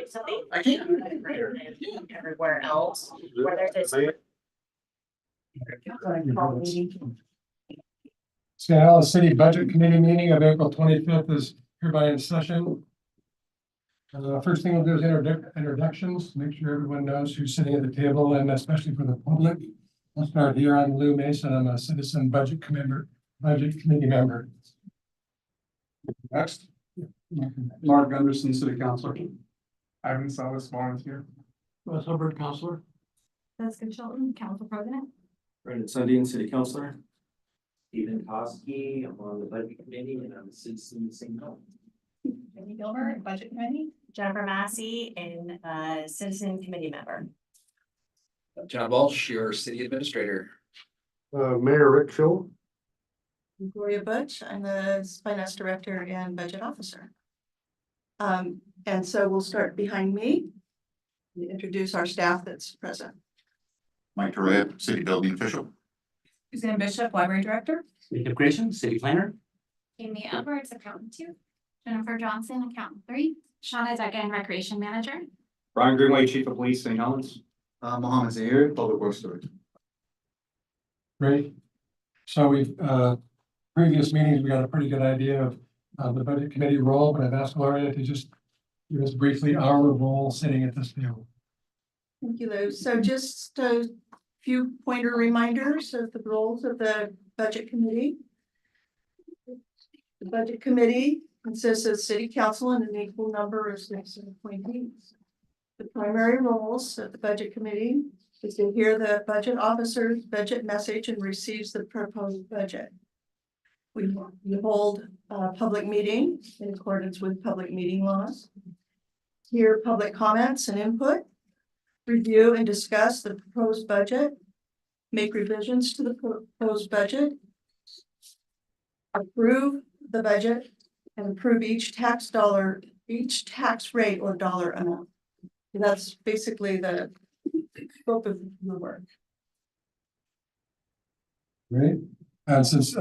Something I can't. everywhere else where there's this. Seattle City Budget Committee meeting of April 25th is hereby in session. First thing we'll do is introductions, make sure everyone knows who's sitting at the table, and especially for the public. I'll start here. I'm Lou Mason. I'm a citizen budget committee member. Next. Mark Gunderson, City Councilor. Ivan Salas, volunteer. Russ Hubbard, Councilor. Jessica Chilton, Council President. Brendan Sunday, City Councilor. Stephen Kosky, I'm on the budget committee and I'm a citizen in St. Paul. Jenny Gilbert, Budget Committee. Jennifer Massey and citizen committee member. John Walsh, your City Administrator. Mayor Rick Phil. Gloria Butch, I'm the Finance Director and Budget Officer. And so we'll start behind me. Introduce our staff that's present. Mike Correa, City Building Official. Suzanne Bishop, Library Director. Jacob Grayson, city planner. Amy Edwards, Accountant 2. Jennifer Johnson, Accountant 3. Shauna Decken, Recreation Manager. Brian Greenway, Chief of Police, St. Helens. Mohammed Zahir, Public Works Director. Great. So we've, previous meetings, we got a pretty good idea of the budget committee role, but I've asked Gloria to just give us briefly our role sitting at this table. Thank you, Lou. So just a few pointer reminders of the roles of the Budget Committee. The Budget Committee consists of City Council and an equal number of citizen appointees. The primary roles of the Budget Committee is to hear the budget officer's budget message and receives the proposed budget. We hold a public meeting in accordance with public meeting laws. Hear public comments and input. Review and discuss the proposed budget. Make revisions to the proposed budget. Approve the budget and approve each tax rate or dollar amount. That's basically the scope of the work. Great. And since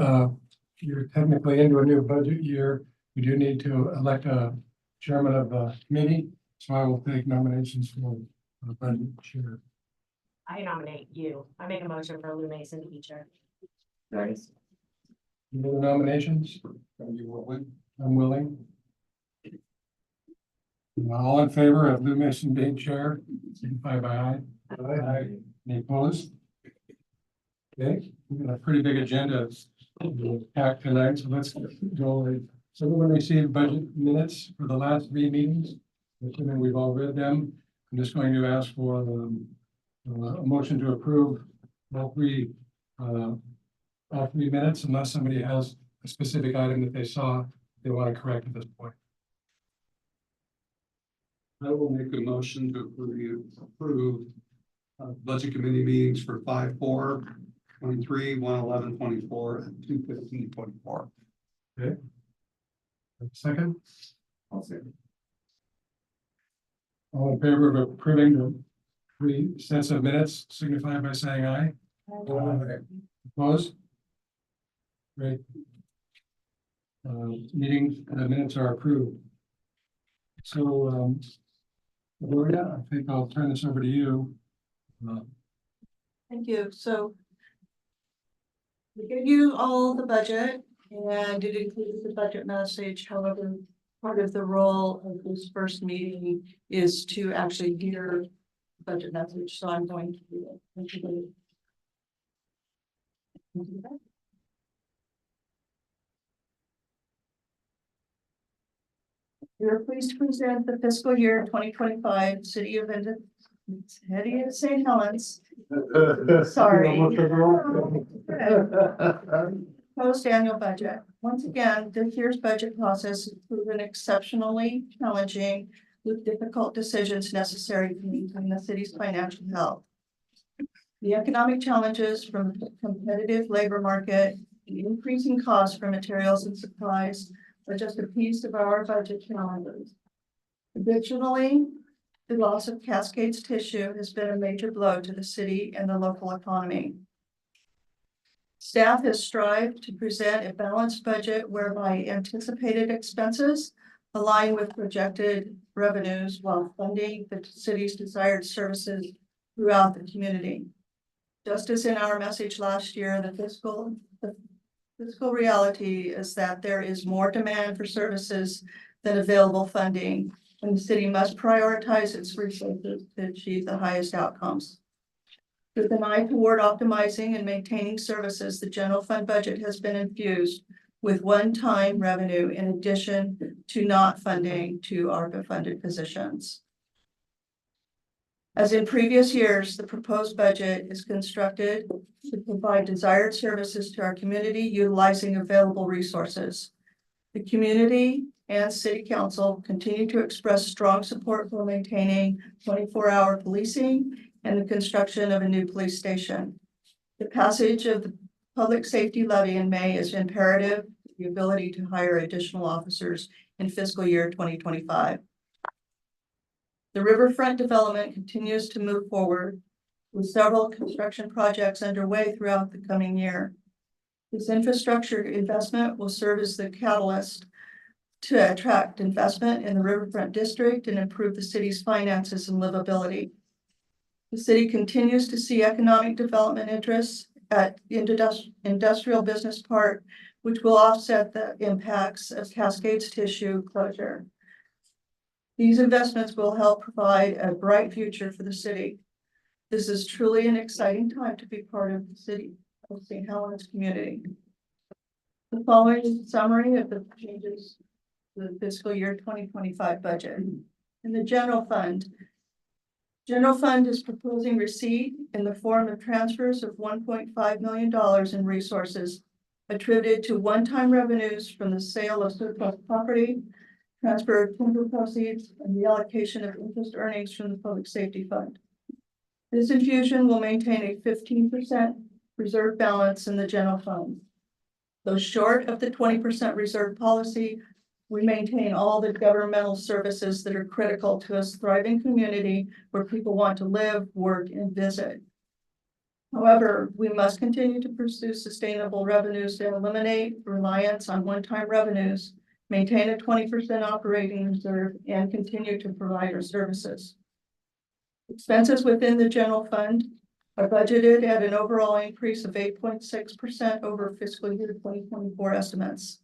you're technically into a new budget year, we do need to elect a chairman of the committee. So I will take nominations for the budget chair. I nominate you. I make a motion for Lou Mason to be chair. Any other nominations? I'm willing. All in favor of Lou Mason being chair, signify by aye. Aye. Any opposed? Okay, we got a pretty big agenda to pack tonight, so let's go. So everyone received budget minutes for the last 3 meetings. Assuming we've all read them. I'm just going to ask for a motion to approve all three minutes unless somebody has a specific item that they saw they want to correct at this point. I will make a motion to approve budget committee meetings for 5/4/23, 1/11/24, and 2/15/24. Okay. Second, I'll second. all in favor of approving the 3 sets of minutes, signify by saying aye. Opposed? Great. Meeting minutes are approved. So, Gloria, I think I'll turn this over to you. Thank you. So we gave you all the budget and it included the budget message. However, part of the role of this first meeting is to actually hear the budget message. So I'm going to do it. Thank you. We are pleased to present the fiscal year 2025 City of St. Helens. Sorry. Post annual budget. Once again, this year's budget process has proven exceptionally challenging with difficult decisions necessary to maintain the city's financial health. The economic challenges from the competitive labor market, the increasing costs for materials and supplies are just a piece of our budget challenges. Additionally, the loss of Cascades Tissue has been a major blow to the city and the local economy. Staff has strived to present a balanced budget whereby anticipated expenses align with projected revenues while funding the city's desired services throughout the community. Just as in our message last year, the fiscal reality is that there is more demand for services than available funding, and the city must prioritize its resources to achieve the highest outcomes. With an eye toward optimizing and maintaining services, the general fund budget has been infused with one-time revenue in addition to not funding to ARPA-funded positions. As in previous years, the proposed budget is constructed to provide desired services to our community utilizing available resources. The community and city council continue to express strong support for maintaining 24-hour policing and the construction of a new police station. The passage of the public safety levy in May is imperative for the ability to hire additional officers in fiscal year 2025. The riverfront development continues to move forward with several construction projects underway throughout the coming year. This infrastructure investment will serve as the catalyst to attract investment in the riverfront district and improve the city's finances and livability. The city continues to see economic development interests at Industrial Business Park, which will offset the impacts of Cascades Tissue closure. These investments will help provide a bright future for the city. This is truly an exciting time to be part of the city of St. Helens community. The following is a summary of the changes to the fiscal year 2025 budget. In the general fund is proposing receipt in the form of transfers of $1.5 million in resources attributed to one-time revenues from the sale of surplus property, transfer of timber proceeds, and the allocation of interest earnings from the public safety fund. This infusion will maintain a 15% reserve balance in the general fund. Though short of the 20% reserve policy, we maintain all the governmental services that are critical to a thriving community where people want to live, work, and visit. However, we must continue to pursue sustainable revenues to eliminate reliance on one-time revenues, maintain a 20% operating reserve, and continue to provide our services. Expenses within the general fund are budgeted at an overall increase of 8.6% over fiscal year 2024 estimates.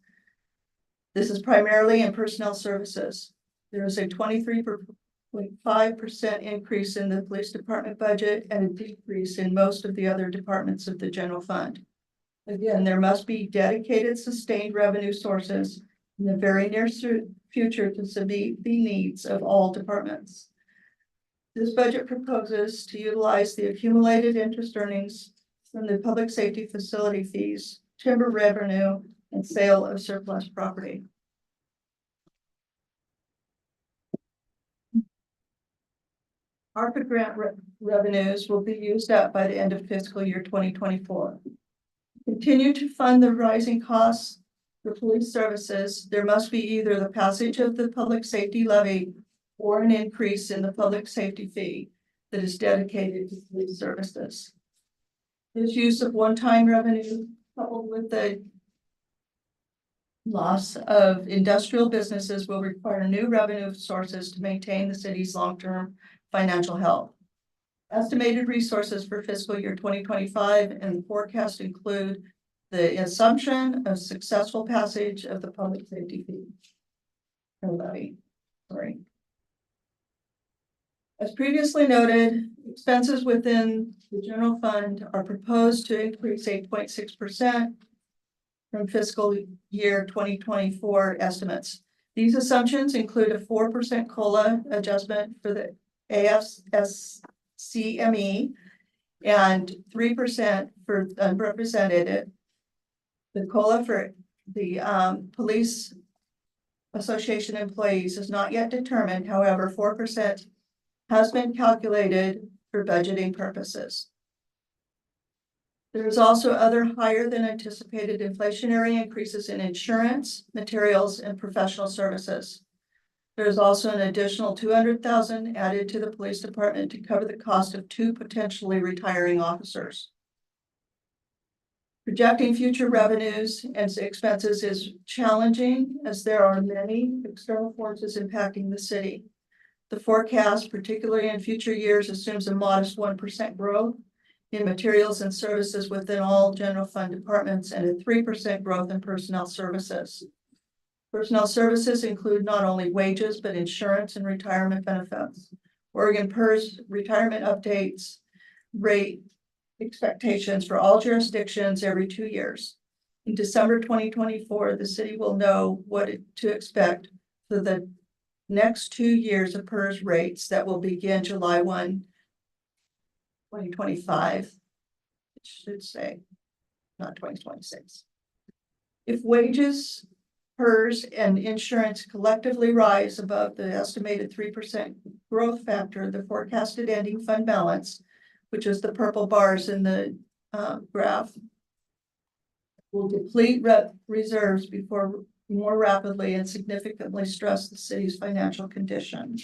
This is primarily in personnel services. There is a 23.5% increase in the police department budget and a decrease in most of the other departments of the general fund. Again, there must be dedicated, sustained revenue sources in the very near future to meet the needs of all departments. This budget proposes to utilize the accumulated interest earnings from the public safety facility fees, timber revenue, and sale of surplus property. ARPA grant revenues will be used up by the end of fiscal year 2024. Continue to fund the rising costs for police services. There must be either the passage of the public safety levy or an increase in the public safety fee that is dedicated to police services. This use of one-time revenue coupled with the loss of industrial businesses will require new revenue sources to maintain the city's long-term financial health. Estimated resources for fiscal year 2025 and the forecast include the assumption of successful passage of the public safety fee or levy. As previously noted, expenses within the general fund are proposed to increase 8.6% from fiscal year 2024 estimates. These assumptions include a 4% COLA adjustment for the AFSCME and 3% for unrepresented. The COLA for the Police Association employees is not yet determined. However, 4% has been calculated for budgeting purposes. There is also other higher than anticipated inflationary increases in insurance, materials, and professional services. There is also an additional $200,000 added to the police department to cover the cost of 2 potentially retiring officers. Projecting future revenues and expenses is challenging as there are many external forces impacting the city. The forecast, particularly in future years, assumes a modest 1% growth in materials and services within all general fund departments and a 3% growth in personnel services. Personnel services include not only wages, but insurance and retirement benefits. Oregon PERS retirement updates rate expectations for all jurisdictions every 2 years. In December 2024, the city will know what to expect for the next 2 years of PERS rates that will begin July 1, 2025. It should say, not 2026. If wages, PERS, and insurance collectively rise above the estimated 3% growth factor, the forecasted ending fund balance, which is the purple bars in the graph, will deplete reserves before more rapidly and significantly stress the city's financial condition.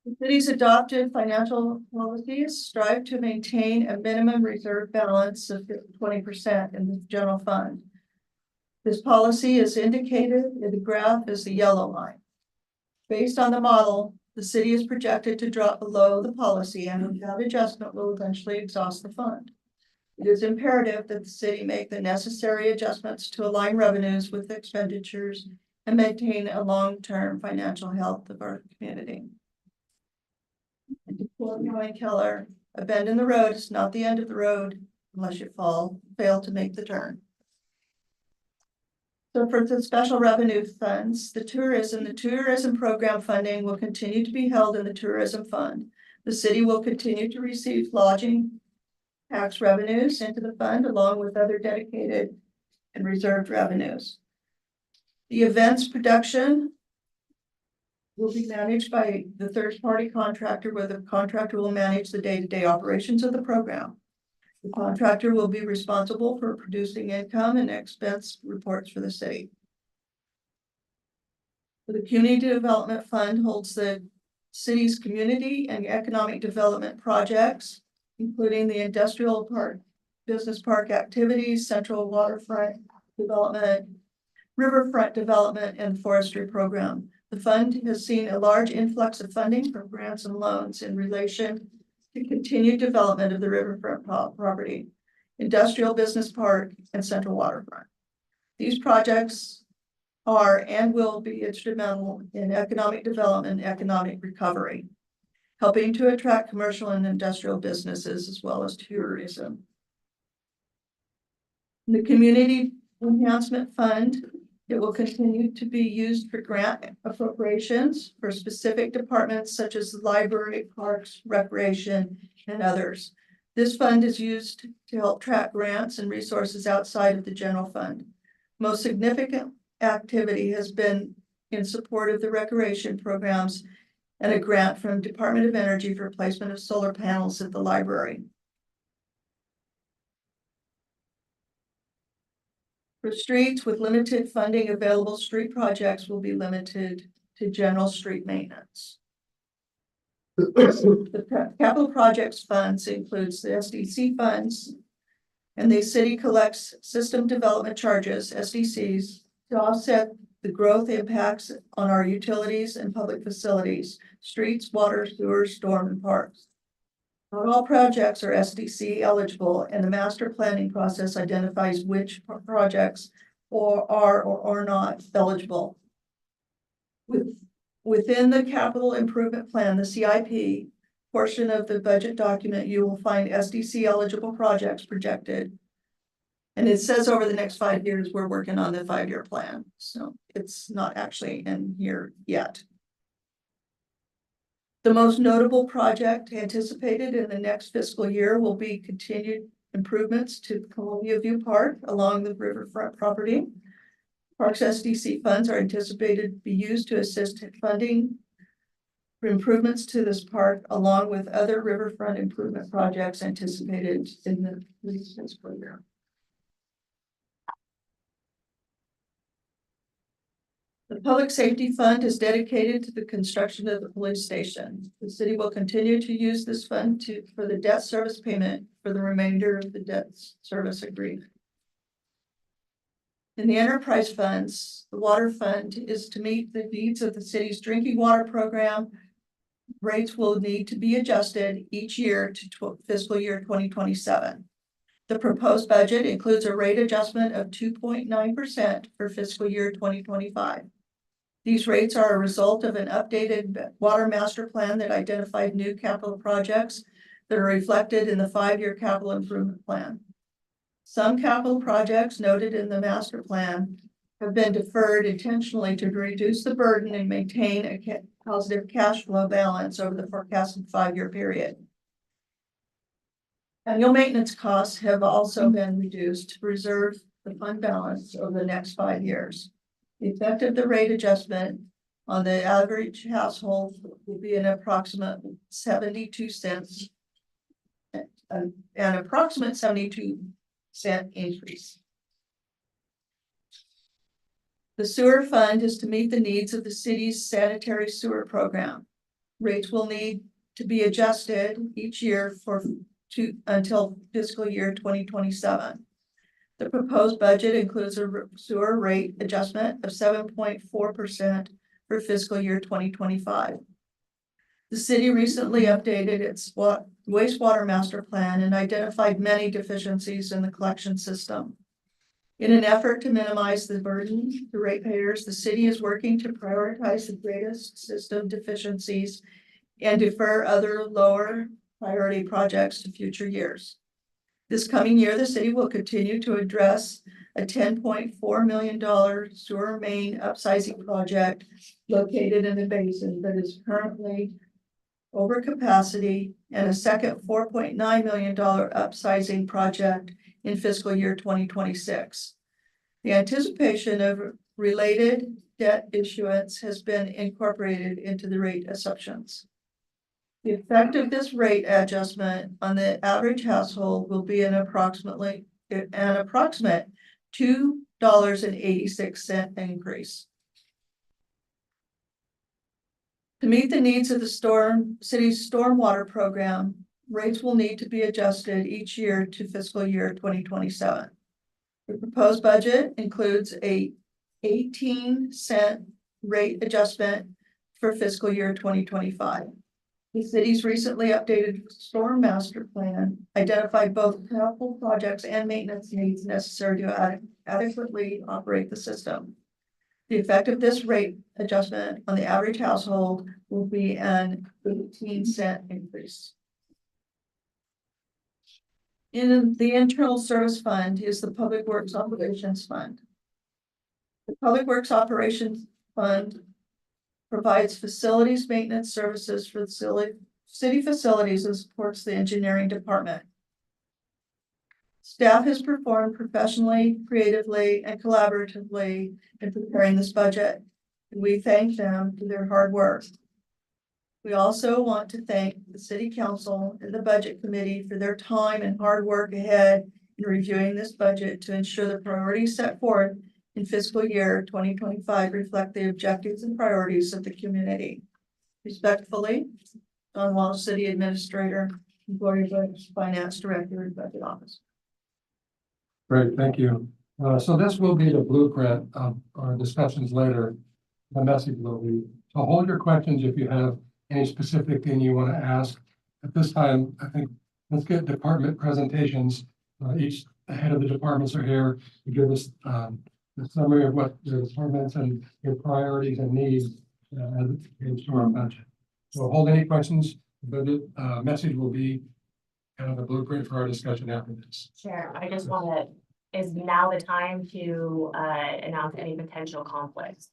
The city's adopted financial policies strive to maintain a minimum reserve balance of 20% in the general fund. This policy is indicated in the graph as the yellow line. Based on the model, the city is projected to drop below the policy and without adjustment will eventually exhaust the fund. It is imperative that the city make the necessary adjustments to align revenues with expenditures and maintain a long-term financial health of our community. And to quote Helen Keller, a bend in the road is not the end of the road unless you fail to make the turn. So for the special revenue funds, the tourism program funding will continue to be held in the tourism fund. The city will continue to receive lodging tax revenues into the fund along with other dedicated and reserved revenues. The events production will be managed by the third-party contractor, where the contractor will manage the day-to-day operations of the program. The contractor will be responsible for producing income and expense reports for the city. The Community Development Fund holds the city's community and economic development projects, including the industrial park, business park activities, central waterfront development, riverfront development, and forestry program. The fund has seen a large influx of funding from grants and loans in relation to continued development of the riverfront property, industrial business park, and central waterfront. These projects are and will be instrumental in economic development and economic recovery, helping to attract commercial and industrial businesses as well as tourism. The Community Enhancement Fund, it will continue to be used for grant appropriations for specific departments such as the library, parks, recreation, and others. This fund is used to help track grants and resources outside of the general fund. Most significant activity has been in support of the recreation programs and a grant from Department of Energy for placement of solar panels at the library. For streets with limited funding available, street projects will be limited to general street maintenance. The capital projects funds includes the SDC funds, and the city collects system development charges, SDCs, to offset the growth impacts on our utilities and public facilities, streets, water, sewers, storm, and parks. Not all projects are SDC eligible, and the master planning process identifies which projects are not eligible. Within the capital improvement plan, the CIP portion of the budget document, you will find SDC eligible projects projected. And it says over the next 5 years, we're working on the 5-year plan. So it's not actually in here yet. The most notable project anticipated in the next fiscal year will be continued improvements to Columbia View Park along the riverfront property. Parks SDC funds are anticipated to be used to assist in funding for improvements to this park, along with other riverfront improvement projects anticipated in the fiscal year. The Public Safety Fund is dedicated to the construction of the police station. The city will continue to use this fund for the debt service payment for the remainder of the debt service agreement. In the enterprise funds, the water fund is to meet the needs of the city's drinking water program. Rates will need to be adjusted each year to fiscal year 2027. The proposed budget includes a rate adjustment of 2.9% for fiscal year 2025. These rates are a result of an updated water master plan that identified new capital projects that are reflected in the 5-year capital improvement plan. Some capital projects noted in the master plan have been deferred intentionally to reduce the burden and maintain a positive cash flow balance over the forecasted 5-year period. Annual maintenance costs have also been reduced to preserve the fund balance over the next 5 years. The effect of the rate adjustment on the average household will be an approximate 72 cents, an approximate 72-cent increase. The sewer fund is to meet the needs of the city's sanitary sewer program. Rates will need to be adjusted each year until fiscal year 2027. The proposed budget includes a sewer rate adjustment of 7.4% for fiscal year 2025. The city recently updated its wastewater master plan and identified many deficiencies in the collection system. In an effort to minimize the burden to ratepayers, the city is working to prioritize the greatest system deficiencies and defer other lower priority projects to future years. This coming year, the city will continue to address a $10.4 million sewer main upsizing project located in the basin that is currently over capacity, and a second $4.9 million upsizing project in fiscal year 2026. The anticipation of related debt issuance has been incorporated into the rate assumptions. The effect of this rate adjustment on the average household will be an approximate $2.86 increase. To meet the needs of the city's stormwater program, rates will need to be adjusted each year to fiscal year 2027. The proposed budget includes a 18-cent rate adjustment for fiscal year 2025. The city's recently updated storm master plan identified both capital projects and maintenance needs necessary to adequately operate the system. The effect of this rate adjustment on the average household will be an 18-cent increase. In the internal service fund is the Public Works Operations Fund. The Public Works Operations Fund provides facilities maintenance services for the city facilities and supports the engineering department. Staff has performed professionally, creatively, and collaboratively in preparing this budget, and we thank them for their hard work. We also want to thank the City Council and the Budget Committee for their time and hard work ahead in reviewing this budget to ensure the priorities set forth in fiscal year 2025 reflect the objectives and priorities of the community. Respectfully, Don Walsh, City Administrator, and Gloria Bush, Finance Director and Budget Office. Great, thank you. So this will be the blueprint of our discussions later. The message will be, so hold your questions if you have any specific thing you want to ask. At this time, I think let's get department presentations. Each head of the departments are here to give us the summary of what the departments and their priorities and needs into our budget. So hold any questions. The message will be kind of the blueprint for our discussion after this. Chair, I just want to, is now the time to announce any potential conflicts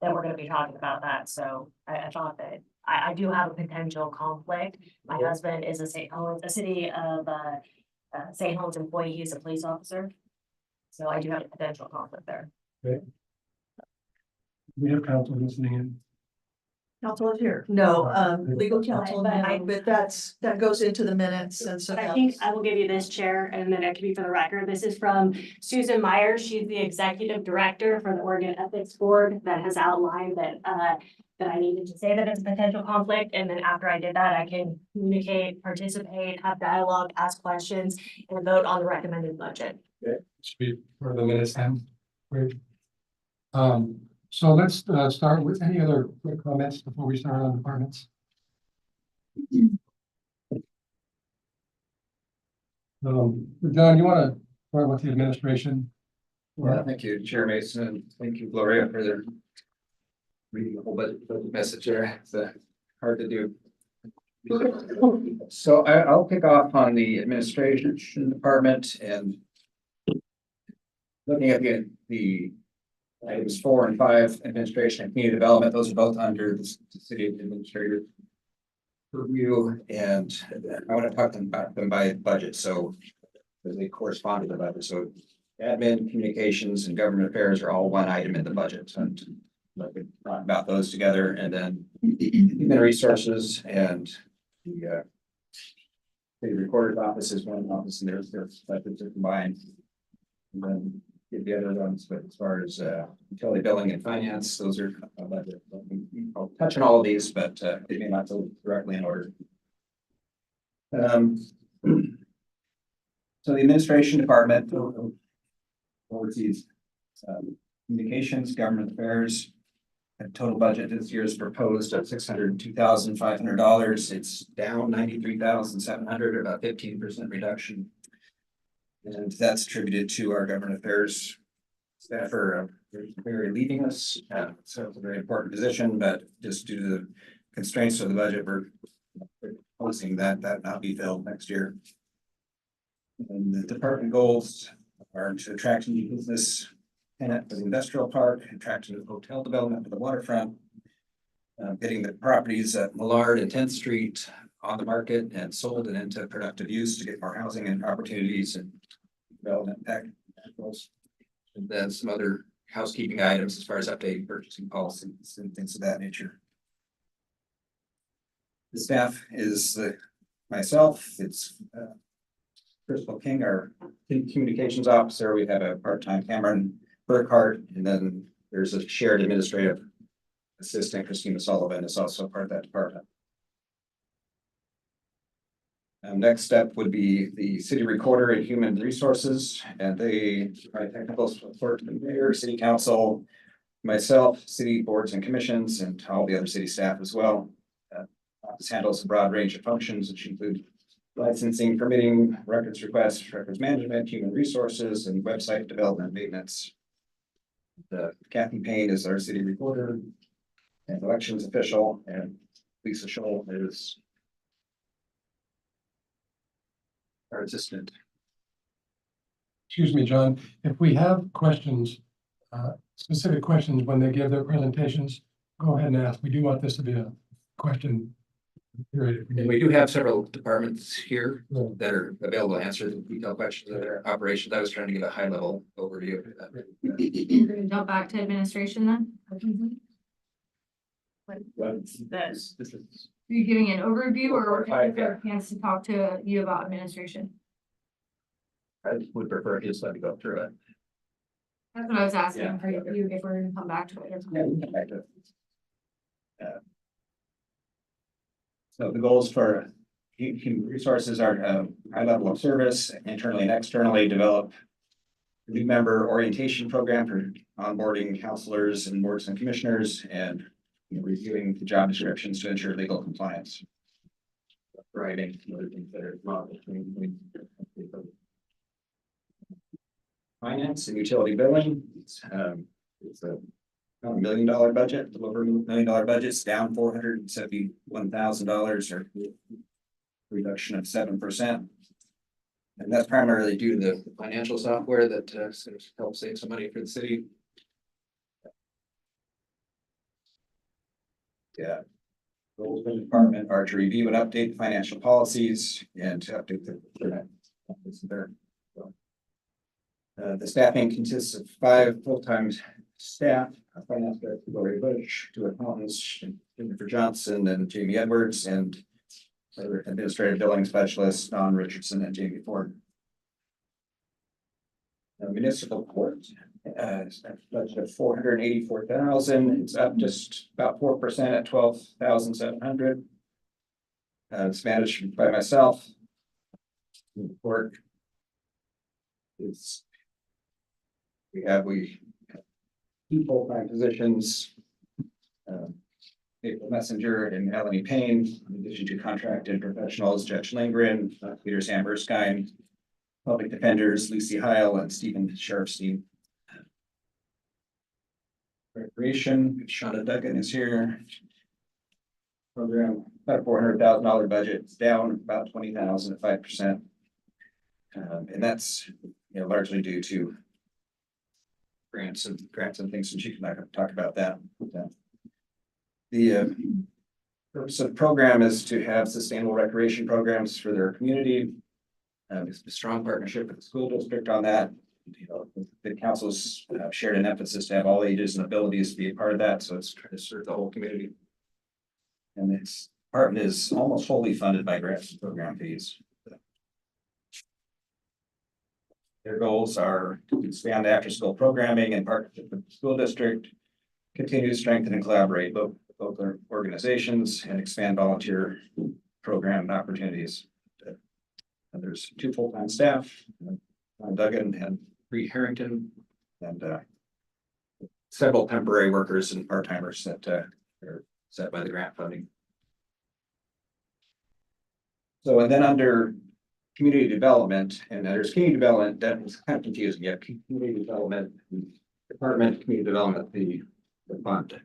that we're going to be talking about that. So I thought that I do have a potential conflict. My husband is a city of St. Helens employee. He's a police officer. So I do have a potential conflict there. Okay. We have counsel listening in. Council is here. No, legal counsel, no, but that goes into the minutes and so. But I think I will give you this chair and then it can be for the record. This is from Susan Myers. She's the executive director for the Oregon Ethics Board that has outlined that I needed to say that it's a potential conflict. And then after I did that, I can communicate, participate, have dialogue, ask questions, and vote on the recommended budget. Should be for the minutes then. Great. So let's start with any other quick comments before we start on departments. John, you want to start with the administration? Yeah, thank you, Chair Mason, and thank you, Gloria, for the reading the whole budget message there. It's hard to do. So I'll kick off on the administration department and looking at the items 4 and 5, administration and community development, those are both under the city administrator review, and I want to talk about them by budget, so they correspond to the budget. So admin, communications, and government affairs are all one item in the budget, and let me talk about those together, and then human resources and the recorder's office is one office, and their budgets are combined. And then get the other ones, but as far as utility billing and finance, those are budget. I'll touch on all of these, but they may not go directly in order. So the administration department oversees communications, government affairs. And total budget this year is proposed at $602,500. It's down $93,700, or about 15% reduction. And that's attributed to our government affairs staff are very leaving us. So it's a very important position, but just due to the constraints of the budget, we're proposing that not be filled next year. And the department goals are to attract new business tenant for the industrial park, attract new hotel development for the waterfront, getting the properties at Millard and 10th Street on the market and sold and into productive use to get more housing and opportunities and development goals. And then some other housekeeping items as far as updating purchasing policies and things of that nature. The staff is myself, it's Crystal King, our communications officer. We have a part-time Cameron Burkhart, and then there's a shared administrative assistant, Christina Sullivan, is also part of that department. Next step would be the city recorder and human resources, and they provide technical support to the mayor, city council, myself, city boards and commissions, and all the other city staff as well. Office handles a broad range of functions, which include licensing, permitting, records requests, records management, human resources, and website development maintenance. Kathy Payne is our city recorder and elections official, and Lisa Scholl is our assistant. Excuse me, John, if we have questions, specific questions when they give their presentations, go ahead and ask. We do want this to be a question period. And we do have several departments here that are available to answer the detailed questions of their operations. I was trying to give a high level overview of that. We're gonna jump back to administration then. This. This is Are you giving an overview or Hi, is there a chance to talk to you about administration? I would prefer just let me go through it. That's what I was asking Yeah. for you, if we're gonna come back to it. Yeah, we can come back to it. So the goals for human resources are high level of service, internally and externally develop a new member orientation program for onboarding counselors and boards and commissioners, and reviewing the job descriptions to ensure legal compliance. Writing, other things that are involved between finance and utility billing. It's a $1 million budget, a little over $1 million budget. It's down $471,000, or reduction of 7%. And that's primarily due to the financial software that sort of helps save some money for the city. Yeah. Goals of the department are to review and update financial policies and to update the the staffing consists of 5 full-time staff, our finance director, Lori Bush, two accountants, Jennifer Johnson and Jamie Edwards, and other administrative billing specialists, Don Richardson and Jamie Ford. Municipal court, budget of $484,000, it's up just about 4% at $12,700. It's managed by myself. The court is, we have two full-time positions. April Messenger and Melanie Payne, in addition to contracted professionals, Judge Lindgren, Peter Samberskine, public defenders, Lucy Heil and Stephen Sharfstein. Recreation, Shonda Duggan is here. Program, about $400,000 budget, it's down about 20,000 at 5%. And that's, largely due to grants and things, and she can talk about that. The purpose of the program is to have sustainable recreation programs for their community. It's a strong partnership with the school district on that. The council's shared an emphasis to have all ages and abilities be a part of that, so it's trying to serve the whole community. And its department is almost wholly funded by grants and program fees. Their goals are to expand the after-school programming in partnership with the school district, continue to strengthen and collaborate with local organizations, and expand volunteer program opportunities. And there's two full-time staff, Duggan and Bree Harrington, and several temporary workers and part-timers that are set by the grant funding. So, and then under community development, and there's community development, that was kind of confusing. Yeah, community development department, community development, the fund.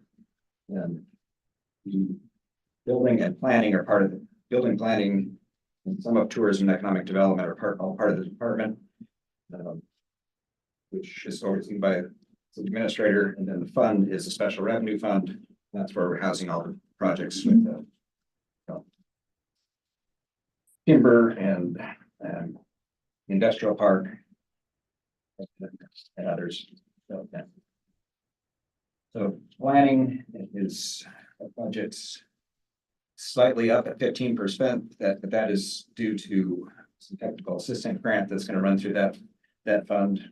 And the building and planning are part of the building planning, and some of tourism and economic development are all part of the department, which is overseen by the administrator, and then the fund is a special revenue fund. That's where we're housing all the projects with timber and industrial park and others. So planning is budget's slightly up at 15%. That is due to some technical assistant grant that's going to run through that fund.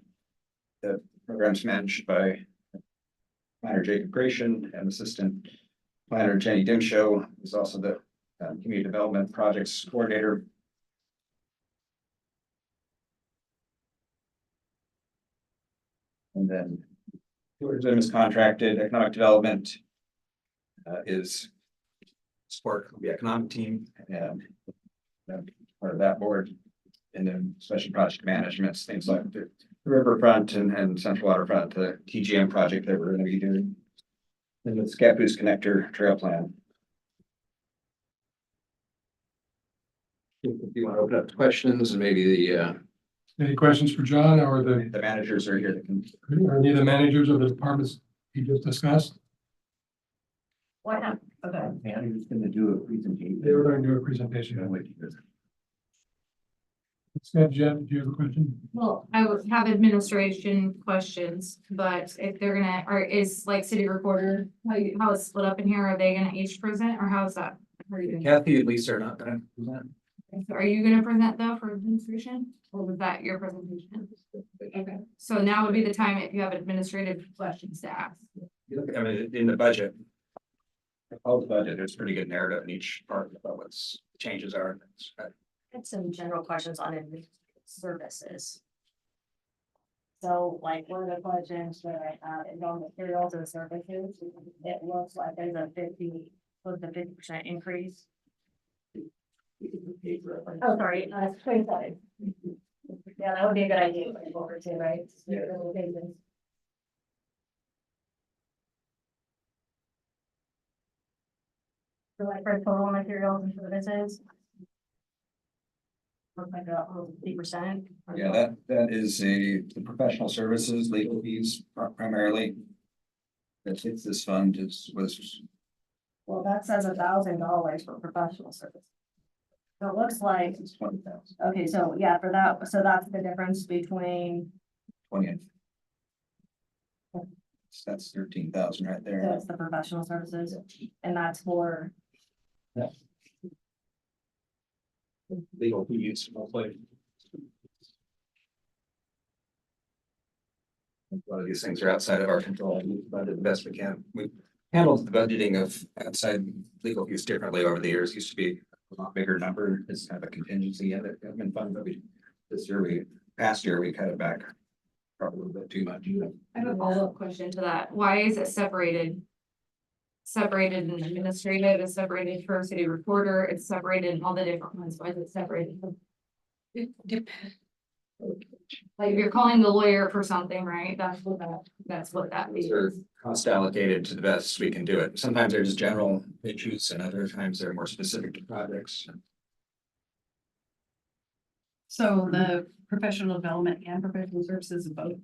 The program's managed by planner Jacob Gratian and assistant planner Jenny Dimshow, who's also the community development projects coordinator. And then tourism is contracted, economic development is support the economic team and part of that board. And then special project management, things like the riverfront and central waterfront, the TGM project that we're going to be doing. And the Scappoose Connector Trail Plan. If you want to open up to questions, and maybe the Any questions for John or the managers are here that can. Are any of the managers of the departments you just discussed? Why not? Okay. Manager's going to do a presentation. They were going to do a presentation. Jeff, do you have a question? Well, I would have administration questions, but if they're gonna, or is like city recorder, how it's split up in here, are they gonna each present, or how is that? How are you doing? Kathy and Lisa are not going to present. So are you gonna present though for administration, or was that your presentation? Okay, so now would be the time if you have administrative questions to ask. You look at, I mean, in the budget. All the budget, there's pretty good narrative in each part about what's changes are. Had some general questions on administrative services. So like one of the questions that I have is on materials and services. It looks like there's a 50% increase. Oh, sorry, 27. Yeah, that would be a good idea to go over to, right? So like for total materials and services. Looks like a 50%. Yeah, that is the professional services, legal fees primarily. That hits this fund was. Well, that says $1,000 for professional service. So it looks like, It's 20,000. okay, so yeah, for that, so that's the difference between, 20. That's 13,000 right there. That's the professional services, and that's for, Legal fees, mostly. A lot of these things are outside of our control, but the best we can. We handled the budgeting of outside legal fees differently over the years. Used to be a lot bigger number. It's kind of a contingency in it. Government fund, but past year, we cut it back probably a little bit too much. I have a follow-up question to that. Why is it separated? Separated in administrative, it's separated for city recorder, it's separated in all the different ones. Why is it separated? It depends. Like, if you're calling the lawyer for something, right? That's what that These means. are cost allocated to the best we can do it. Sometimes they're just general issues and other times they're more specific to projects. So the professional development and professional services of both.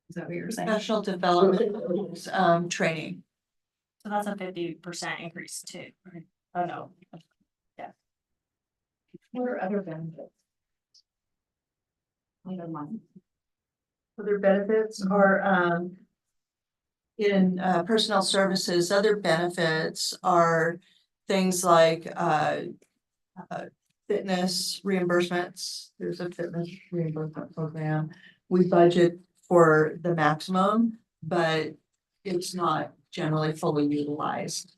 Is that what you're saying? Special development, training. so that's a 50% increase too. Right? Oh, no. What are other benefits? Other money. Other benefits are, in, personnel services, other benefits are things like, fitness reimbursements. There's a fitness reimbursement program. We budget for the maximum, but it's not generally fully utilized.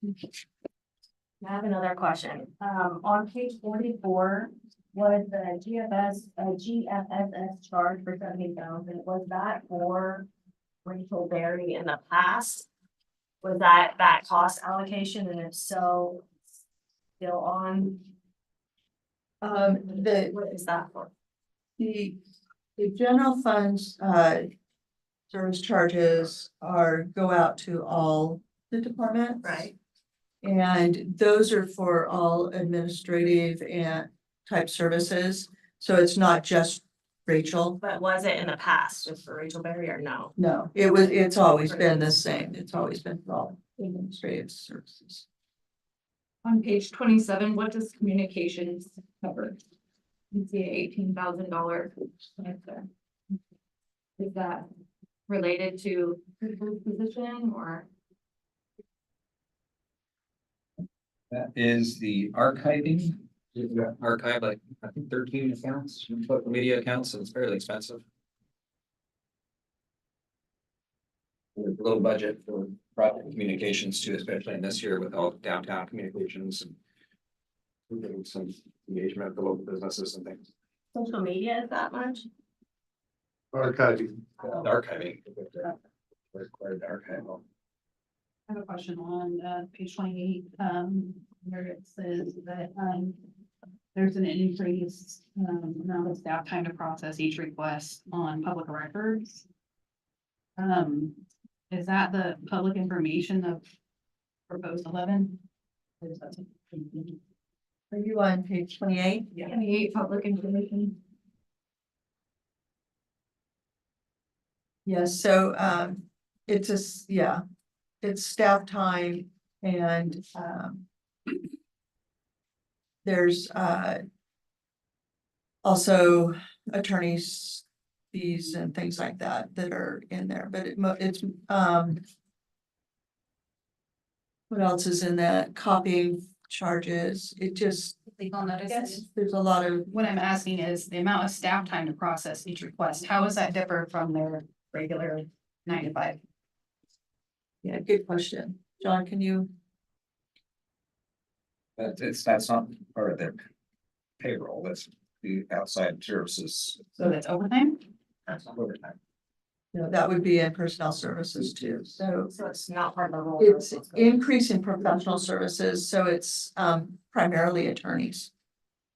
I have another question. On page 44, was the GFSS charge for 70,000, was that for Rachel Berry in the past? Was that cost allocation, and if so, still on? What is that for? The general funds, service charges go out to all the departments. Right. And those are for all administrative and type services. So it's not just Rachel. But was it in the past just for Rachel Berry or no? No, it's always been the same. It's always been for all administrative services. On page 27, what does communications cover? You see $18,000. Is that related to the position or? That is the archiving. You've got archive, like, I think 13 accounts, social media accounts, so it's fairly expensive. With a little budget for project communications too, especially in this year with all downtown communications and we're getting some engagement with the local businesses and things. Social media is that much? Archiving. The archiving. Required to archive all. I have a question on page 28, where it says that there's an increased amount of staff time to process each request on public records. Is that the public information of proposed 11? Or is that something- Are you on page 28? 28 public information. Yes, so it's it's staff time and there's also attorneys' fees and things like that are in there, but it's what else is in that? Copying charges, it just, Legal notices? there's a lot of, What I'm asking is the amount of staff time to process each request. How is that different from their regular 9 to 5? yeah, good question. John, can you? That's not part of their payroll, that's the outside services. So that's overtime? That's not overtime. That would be in personnel services too, so. So it's not part of the role. It's increase in professional services, so it's primarily attorneys.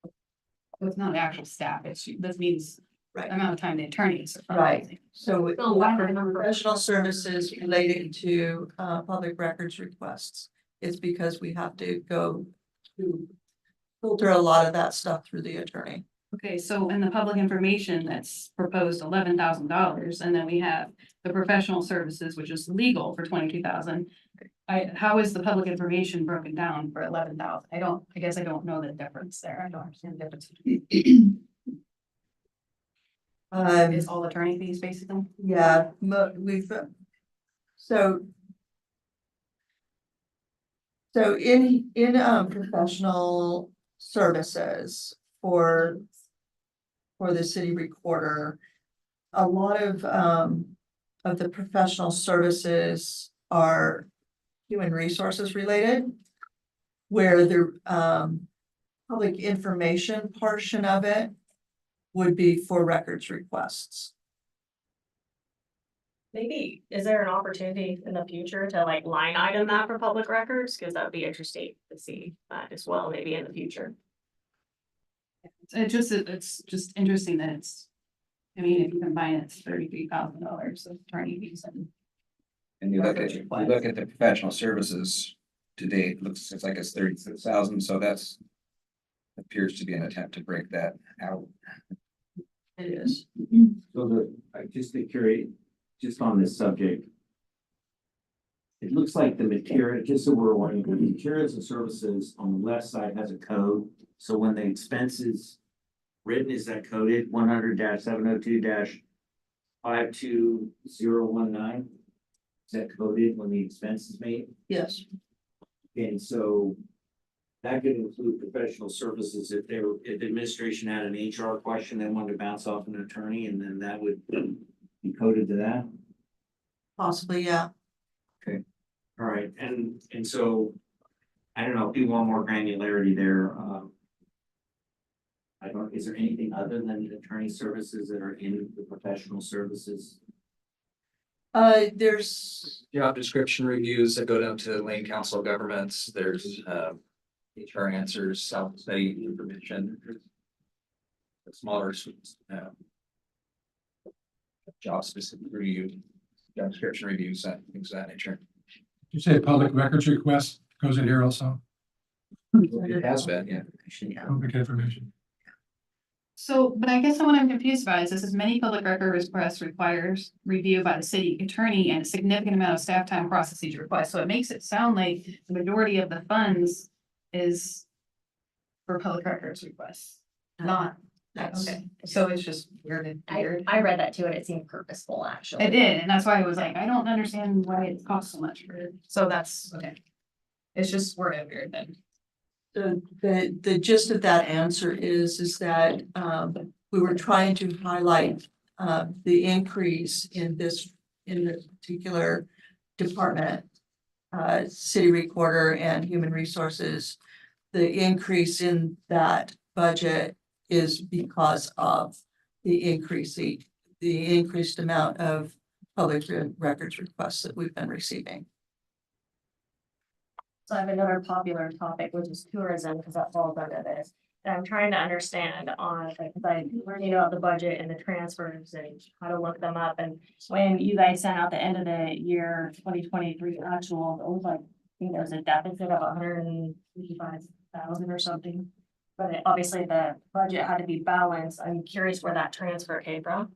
So it's not actual staff. This means Right. amount of time the attorneys. are Right. processing. So So why not professional services relating to public records requests. It's because we have to go to filter a lot of that stuff through the attorney. Okay, so in the public information that's proposed $11,000, and then we have the professional services, which is legal for 22,000. How is the public information broken down for 11,000? I guess I don't know the difference there. I don't understand the difference. It's all attorney fees, basically. Yeah, So. So in professional services for the city recorder, a lot of the professional services are human resources related, where the public information portion of it would be for records requests. Maybe, is there an opportunity in the future to like line item that for public records? Cause that would be interesting to see that as well, maybe in the future. It's just interesting that it's, I mean, if you combine it, it's $33,000 of attorney fees And you look at the professional services to date, it's like it's 36,000, so that's. Appears to be an attempt to break that out. It is. So I just be curious, just on this subject. It looks like the material, just so we're aware, the materials and services on the left side has a code, so when the expenses. Written, is that coded 100-702-52019? Is that coded when the expense is made? Yes. And so. That could include professional services if administration had an HR question, they wanted to bounce off an attorney, and then that would be coded to that. Possibly, yeah. All right, and so, I don't know, if you want more granularity there, I don't, is there anything other than attorney services that are in the professional services? There's, Job description reviews that go down to Lane Council of Governments, there's HR answers, self-study information. The smaller job specific review, job description reviews, things of that nature. You say public records request goes in here also, It has been, yeah. public information. So, but I guess what I'm confused by is this is many public record requests requires review by the city attorney and a significant amount of staff time process each request. So it makes it sound like the majority of the funds is for public records requests, not, okay. So it's just weird and weird. I read that too, and it seemed purposeful, actually. It did, and that's why I was like, I don't understand why it costs so much for, so that's, okay. It's just worded weird then. the gist of that answer is that, we were trying to highlight, the increase in this particular department. City recorder and human resources, the increase in that budget is because of the increased amount of public records requests that we've been receiving. So I have another popular topic, which is tourism, because that falls under this. And I'm trying to understand on, because I learned about the budget and the transfers and how to look them up. And when you guys sent out the end of the year 2023 actual, it was like, I think there was a deficit of 155,000 or something. But obviously the budget had to be balanced. I'm curious where that transfer came from.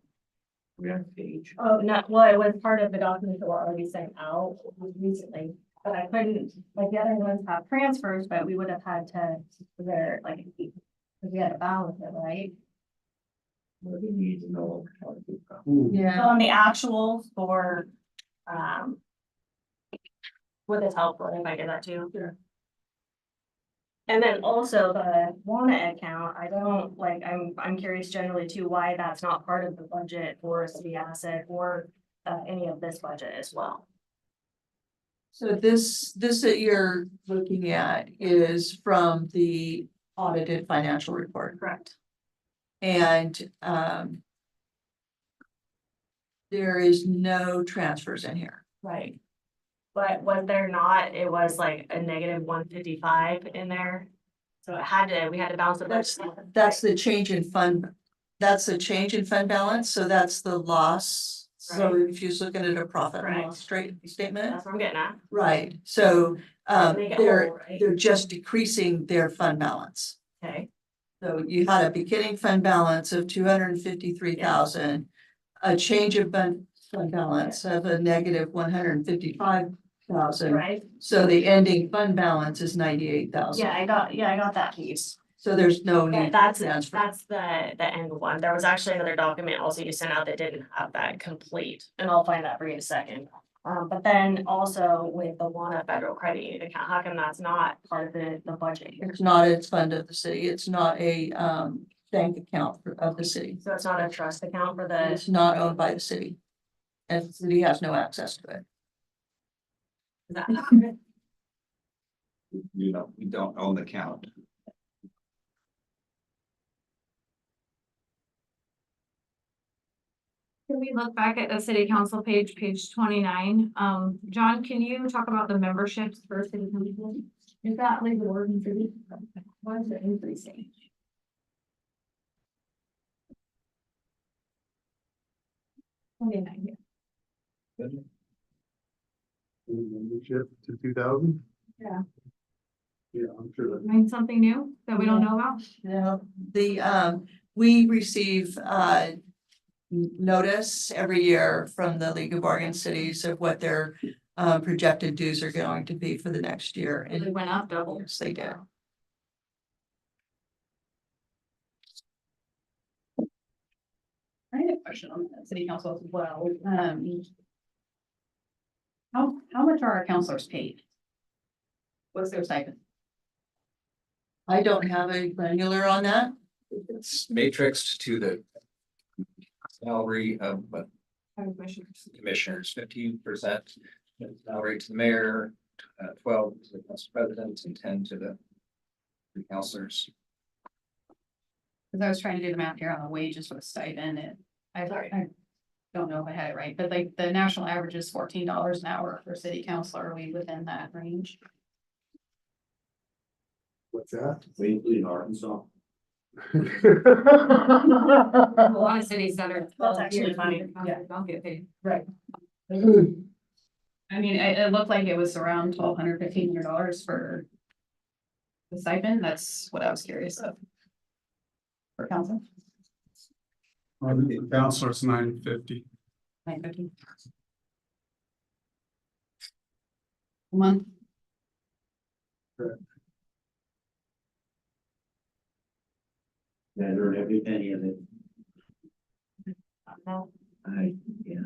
We're on page. Oh, no, well, it was part of the documents that were already sent out recently. But I couldn't, like the other ones have transfers, but we would have had to, because we had to balance it, right? What do you need to know how to do that? So Yeah. on the actuals for, would this help if I did that too? Sure. And then also the WANA account, I don't, like, I'm curious generally too, why that's not part of the budget for city asset or any of this budget as well. So this that you're looking at is from the audited financial report. Correct. And there is no transfers in here. Right. But was there not, it was like a negative 155 in there. So we had to balance the budget. That's the change in fund. That's the change in fund balance. So that's the loss. So if you're looking at a profit and loss statement, That's what I'm getting at. right? So Make it whole, right? they're just decreasing their fund balance. Okay, So you had a beginning fund balance of 253,000, a change of fund balance of a negative 155,000. right? So the ending fund balance is 98,000. Yeah, I got that piece. So there's no Yeah, need for that's transfer. the end one. There was actually another document also you sent out that didn't have that complete, and I'll find that for you in a second. But then also with the WANA federal credit union account, how come that's not part of the budget here? It's not a fund of the city. It's not a bank account of the city. So it's not a trust account for the, It's not owned by the city. And the city has no access to it. is that, We don't own the count. Can we look back at the city council page, page 29? John, can you talk about the memberships for city council? Is that like the word in city? Why is it increasing? $29, yeah. Membership to 2,000? Yeah. Yeah, I'm sure that. Mean something new that we don't know about? Yeah, we receive notice every year from the League of Oregon Cities of what their projected dues are going to be for the next year. It And went up double. yes, they do. I had a question on the city council as well. How much are our counselors paid? What's their stipend? I don't have a granular on that. It's matrixed to the salary of commissioners, 15% salary to the mayor, 12 to the council president, and 10 to the councilors. Because I was trying to do the math here on the wages with stipend and I don't know if I had it right, but like the national average is $14 an hour for city council. Are we within that range? What's that? We include Arkansas. A lot of cities that are. That's actually funny. Yeah, don't get paid. right, I mean, it looked like it was around $1,200, $1,500 for the stipend. That's what I was curious of. For council, The counselor's $950. $950. A month. That earned every penny of it. no, Yeah.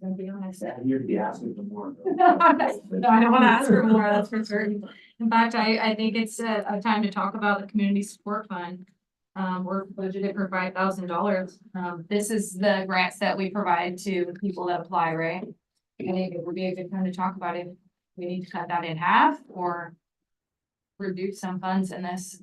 to be honest. You'd be asking for more. No, I don't want to ask for more, that's for certain. In fact, I think it's a time to talk about the community support fund. We're budgeted for $5,000. This is the grants that we provide to people that apply, right? I think it would be a good time to talk about it. We need to cut that in half or reduce some funds in this.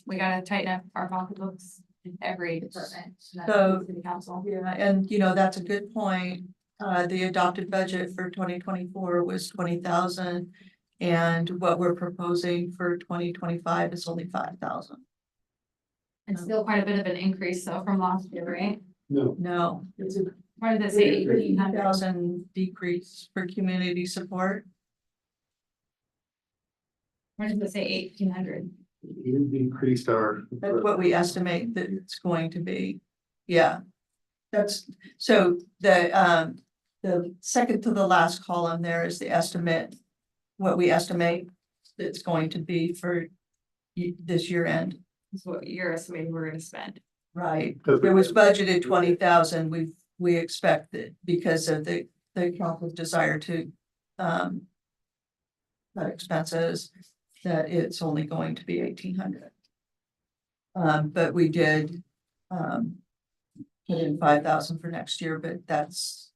We gotta tighten up our pocketbooks in every department. not So- just City council. Yeah, and that's a good point. The adopted budget for 2024 was 20,000. And what we're proposing for 2025 is only 5,000. It's still quite a bit of an increase though from last year, right? No, it's a Why does it say 1,800? 1,000 decrease for community support. Why does it say 1,800? We increased our. That's what we estimate that it's going to be. Yeah. That's, so the second to the last column there is the estimate. What we estimate it's going to be for this year end. Is what you're estimating we're gonna spend. Right. There was budgeted 20,000. We expect that because of the council's desire to cut expenses, that it's only going to be 1,800. But we did put in 5,000 for next year, but that's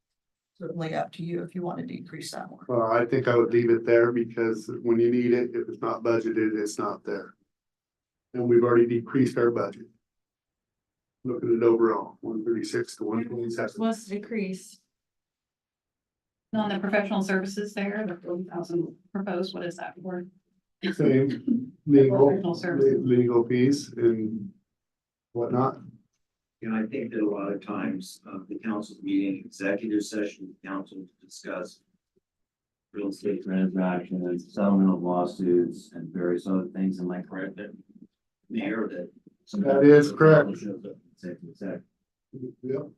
certainly up to you if you want to decrease that more. Well, I think I would leave it there because when you need it, if it's not budgeted, it's not there. And we've already decreased our budget. Look at it overall, 136 to 127. What's the decrease? On the professional services there, the 40,000 proposed, what is that for? Same legal, Professional services. legal fees and whatnot. And I think that a lot of times, the council's meeting, executive session, council to discuss real estate transactions, settlement of lawsuits, and various other things. Am I correct that, Mayor, that? That is correct. Executive. Yep.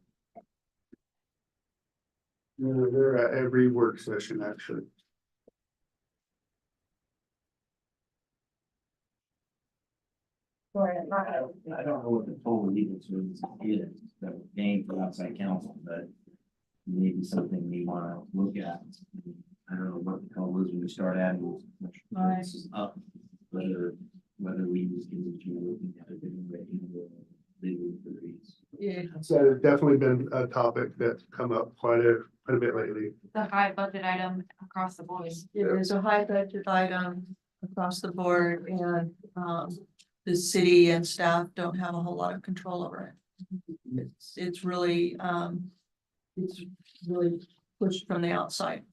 They're at every work session, actually. Sorry, I don't know what the total legal services is that we're paying for outside counsel, but maybe something we wanna look at. I don't know what the hell is when we start adding. This up, whether we can be looking at a different rating or legal degrees. Yeah. So it's definitely been a topic that's come up quite a bit lately. The high budget item across the board. It is a high budget item across the board and, the city and staff don't have a whole lot of control over it. It's really pushed from the outside.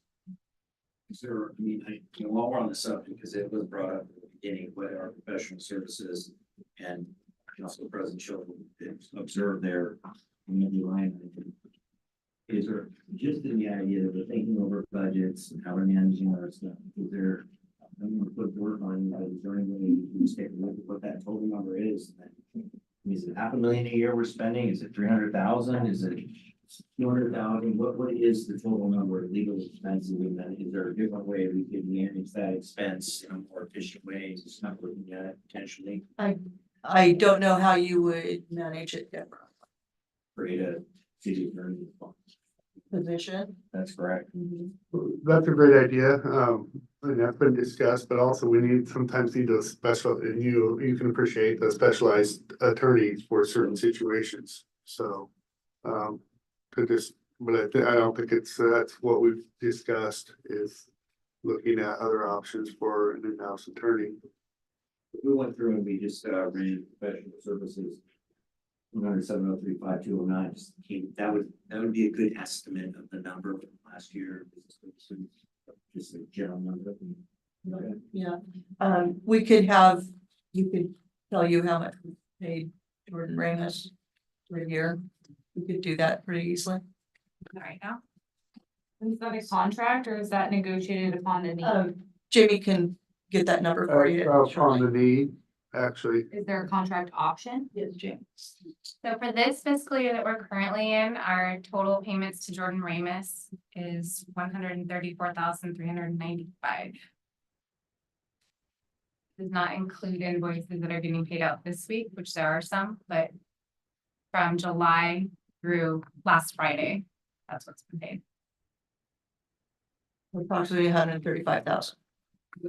Is there, I mean, while we're on the subject, because it was brought up at the beginning, what are professional services and Council President Chilton observed there. Maybe line item. Is there just in the idea that we're thinking over budgets and how we're managing our stuff, is there? I'm gonna put work on you, is there any way you can just take a look at what that total number is? Is it $500,000 a year we're spending? Is it 300,000? Is it 200,000? What is the total number of legal expenses? And then is there a different way we could manage that expense in a more efficient way? Just not looking at it potentially I don't know how you would manage it differently. create a city attorney. Position. That's correct. That's a great idea, and that's been discussed, but also we sometimes need those special, and you can appreciate the specialized attorneys for certain situations, so. But I don't think that's what we've discussed is looking at other options for an in-house attorney. We went through and we just ran professional services. 107,035,209, just came, that would be a good estimate of the number from last year. Just a general number. Yeah, you could tell you how much we paid Jordan Ramus for a year. We could do that pretty easily. Right now. Is that a contract or is that negotiated upon the need? Jamie can get that number for you. On the need, actually. Is there a contract option? Yes, Jamie. So for this fiscal year that we're currently in, our total payments to Jordan Ramus is 134,395. Does not include invoices that are getting paid out this week, which there are some, but from July through last Friday, that's what's been paid. Approximately 135,000.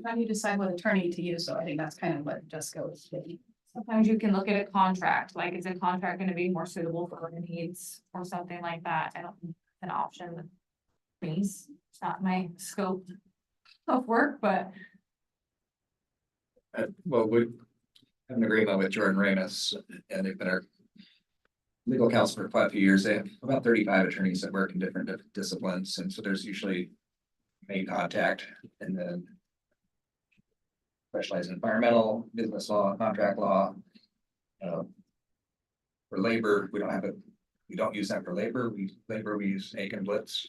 How do you decide what attorney to use? So I think that's kind of what Jessica was saying. Sometimes you can look at a contract, like is a contract gonna be more suitable for our needs or something like that? I don't think it's an option. Please, it's not my scope of work, but Well, we have an agreement with Jordan Ramus, and they've been our legal counsel for quite a few years. They have about 35 attorneys that work in different disciplines, and so there's usually main contact, and then specialize in environmental, business law, contract law. For labor, we don't use that for labor. We use Aiken Blitz.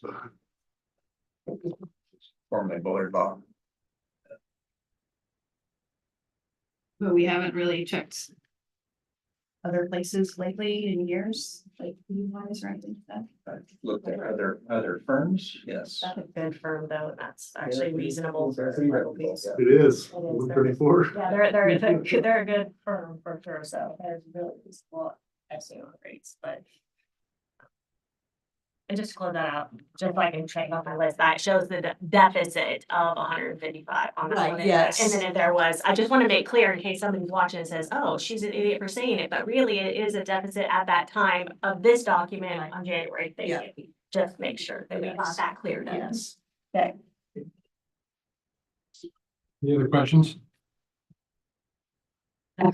Formerly Bullard Law. But we haven't really checked other places lately in years, like wise or anything like that. I've looked at other firms, yes. That's a good firm though, and that's actually reasonable for legal fees. It is, It is. 134. Yeah, they're a good firm for sure, so there's really reasonable, I've seen on rates, but. And just to close that out, just like in checking off my list, that shows the deficit of 155 on that Right, one. yes. And then if there was, I just want to make clear in case somebody's watching and says, oh, she's an idiot for saying it, but really it is a deficit at that time of this document on January. Yeah. Just make sure that we got that cleared up. Yes. Okay. Any other questions? Okay,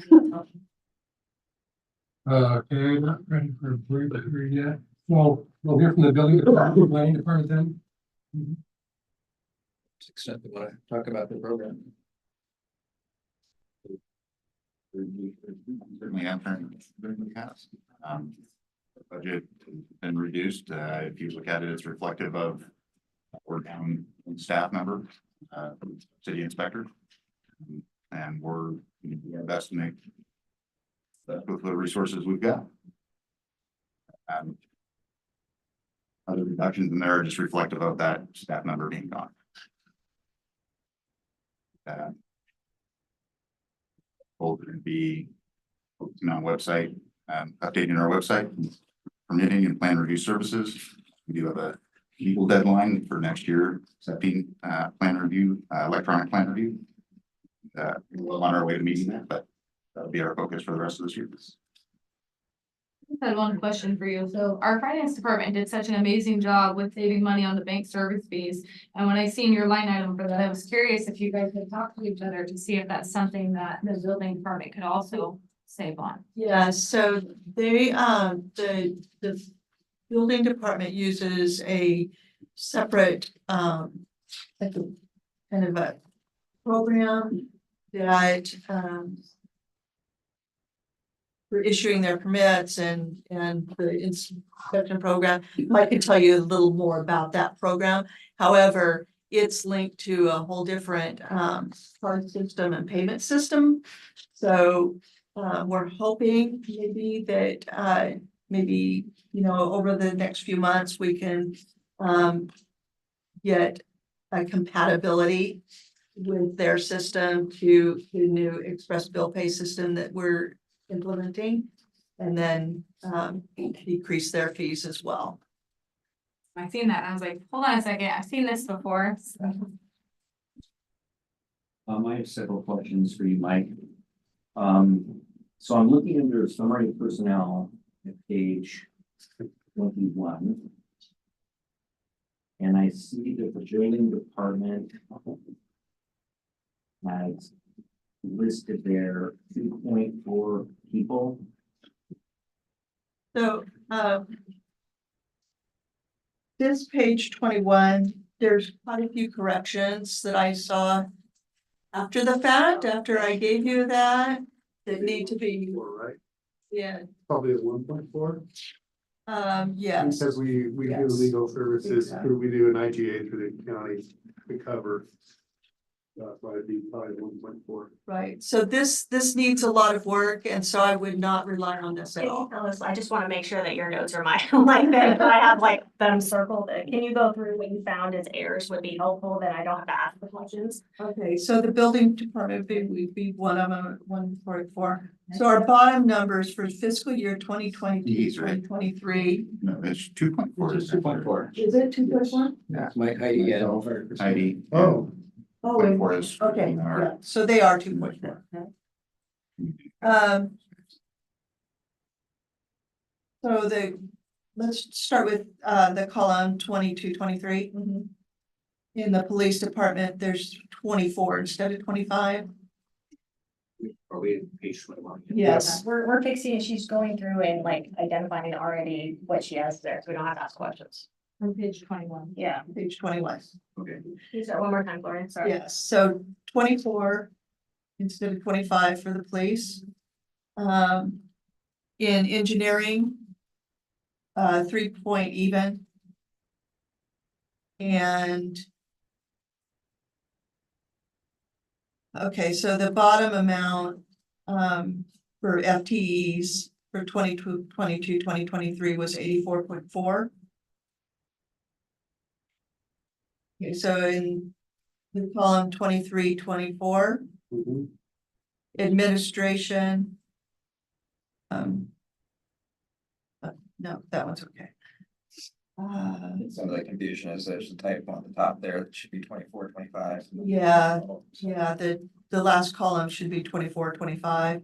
not ready for a brief here yet. Well, we'll hear from the building department, planning department then. To the extent they want to talk about the program. Certainly have been during the past. The budget has been reduced. If you look at it, it's reflective of we're down one staff member, city inspector. And we're going to do our best to make with the resources we've got. Other reductions in there are just reflective of that staff member being gone. We'll be focusing on website, updating our website, permitting and plan review services. We do have a legal deadline for next year, setting, plan review, electronic plan review. We're on our way to meeting that, but that'll be our focus for the rest of this year. I had one question for you. So our finance department did such an amazing job with saving money on the bank service fees. And when I seen your line item for that, I was curious if you guys could talk to each other to see if that's something that the building department could also save on. Yeah, so they, the building department uses a separate, like a kind of a program that, for issuing their permits and the inspection program. Mike can tell you a little more about that program. However, it's linked to a whole different card system and payment system. So we're hoping maybe that maybe, you know, over the next few months, we can get a compatibility with their system to the new express bill pay system that we're implementing, and then decrease their fees as well. I seen that. I was like, hold on a second. I've seen this before. I have several questions for you, Mike. So I'm looking under summary personnel at page 21. And I see that the building department has listed there 2.4 people. So this page 21, there's quite a few corrections that I saw after the fact, after I gave you that need to be, Right, yeah, probably at 1.4. yes. Because we do Yes. legal services, Exactly. we do an IGA through the county to cover. That's why it'd be probably 1.4. Right, so this needs a lot of work, and so I would not rely on this at Can you all. tell us, I just wanna make sure that your notes are my, like, that I have like them circled. Can you go through what you found as errors would be helpful, then I don't have to ask the questions? Okay, so the building department would be one of them, 144. So our bottom numbers for fiscal year 2022, He's right. 2023. No, it's 2.4. It's 2.4. Is it 2.1? Mike, Heidi, yeah. ID. Oh, 2.4 is. okay, our- yeah, so they are 2.4. So let's start with the column 22, 23. In the police department, there's 24 instead of 25. Are we at page 21? Yes. We're fixing, she's going through and like identifying already what she has there, so we don't have to ask questions. On page 21. Yeah, Page 21. Okay. use that one more time, Gloria, sorry. Yes, so 24 instead of 25 for the police. In engineering, 3-point even. And okay, so the bottom amount for FTEs for 2022, 2023 was 84.4. Okay, so in the column 23, 24, administration. No, that one's okay. Some of the confusion is there's a typo on the top there. It should be 24, 25. Yeah. Yeah, the last column should be 24, 25.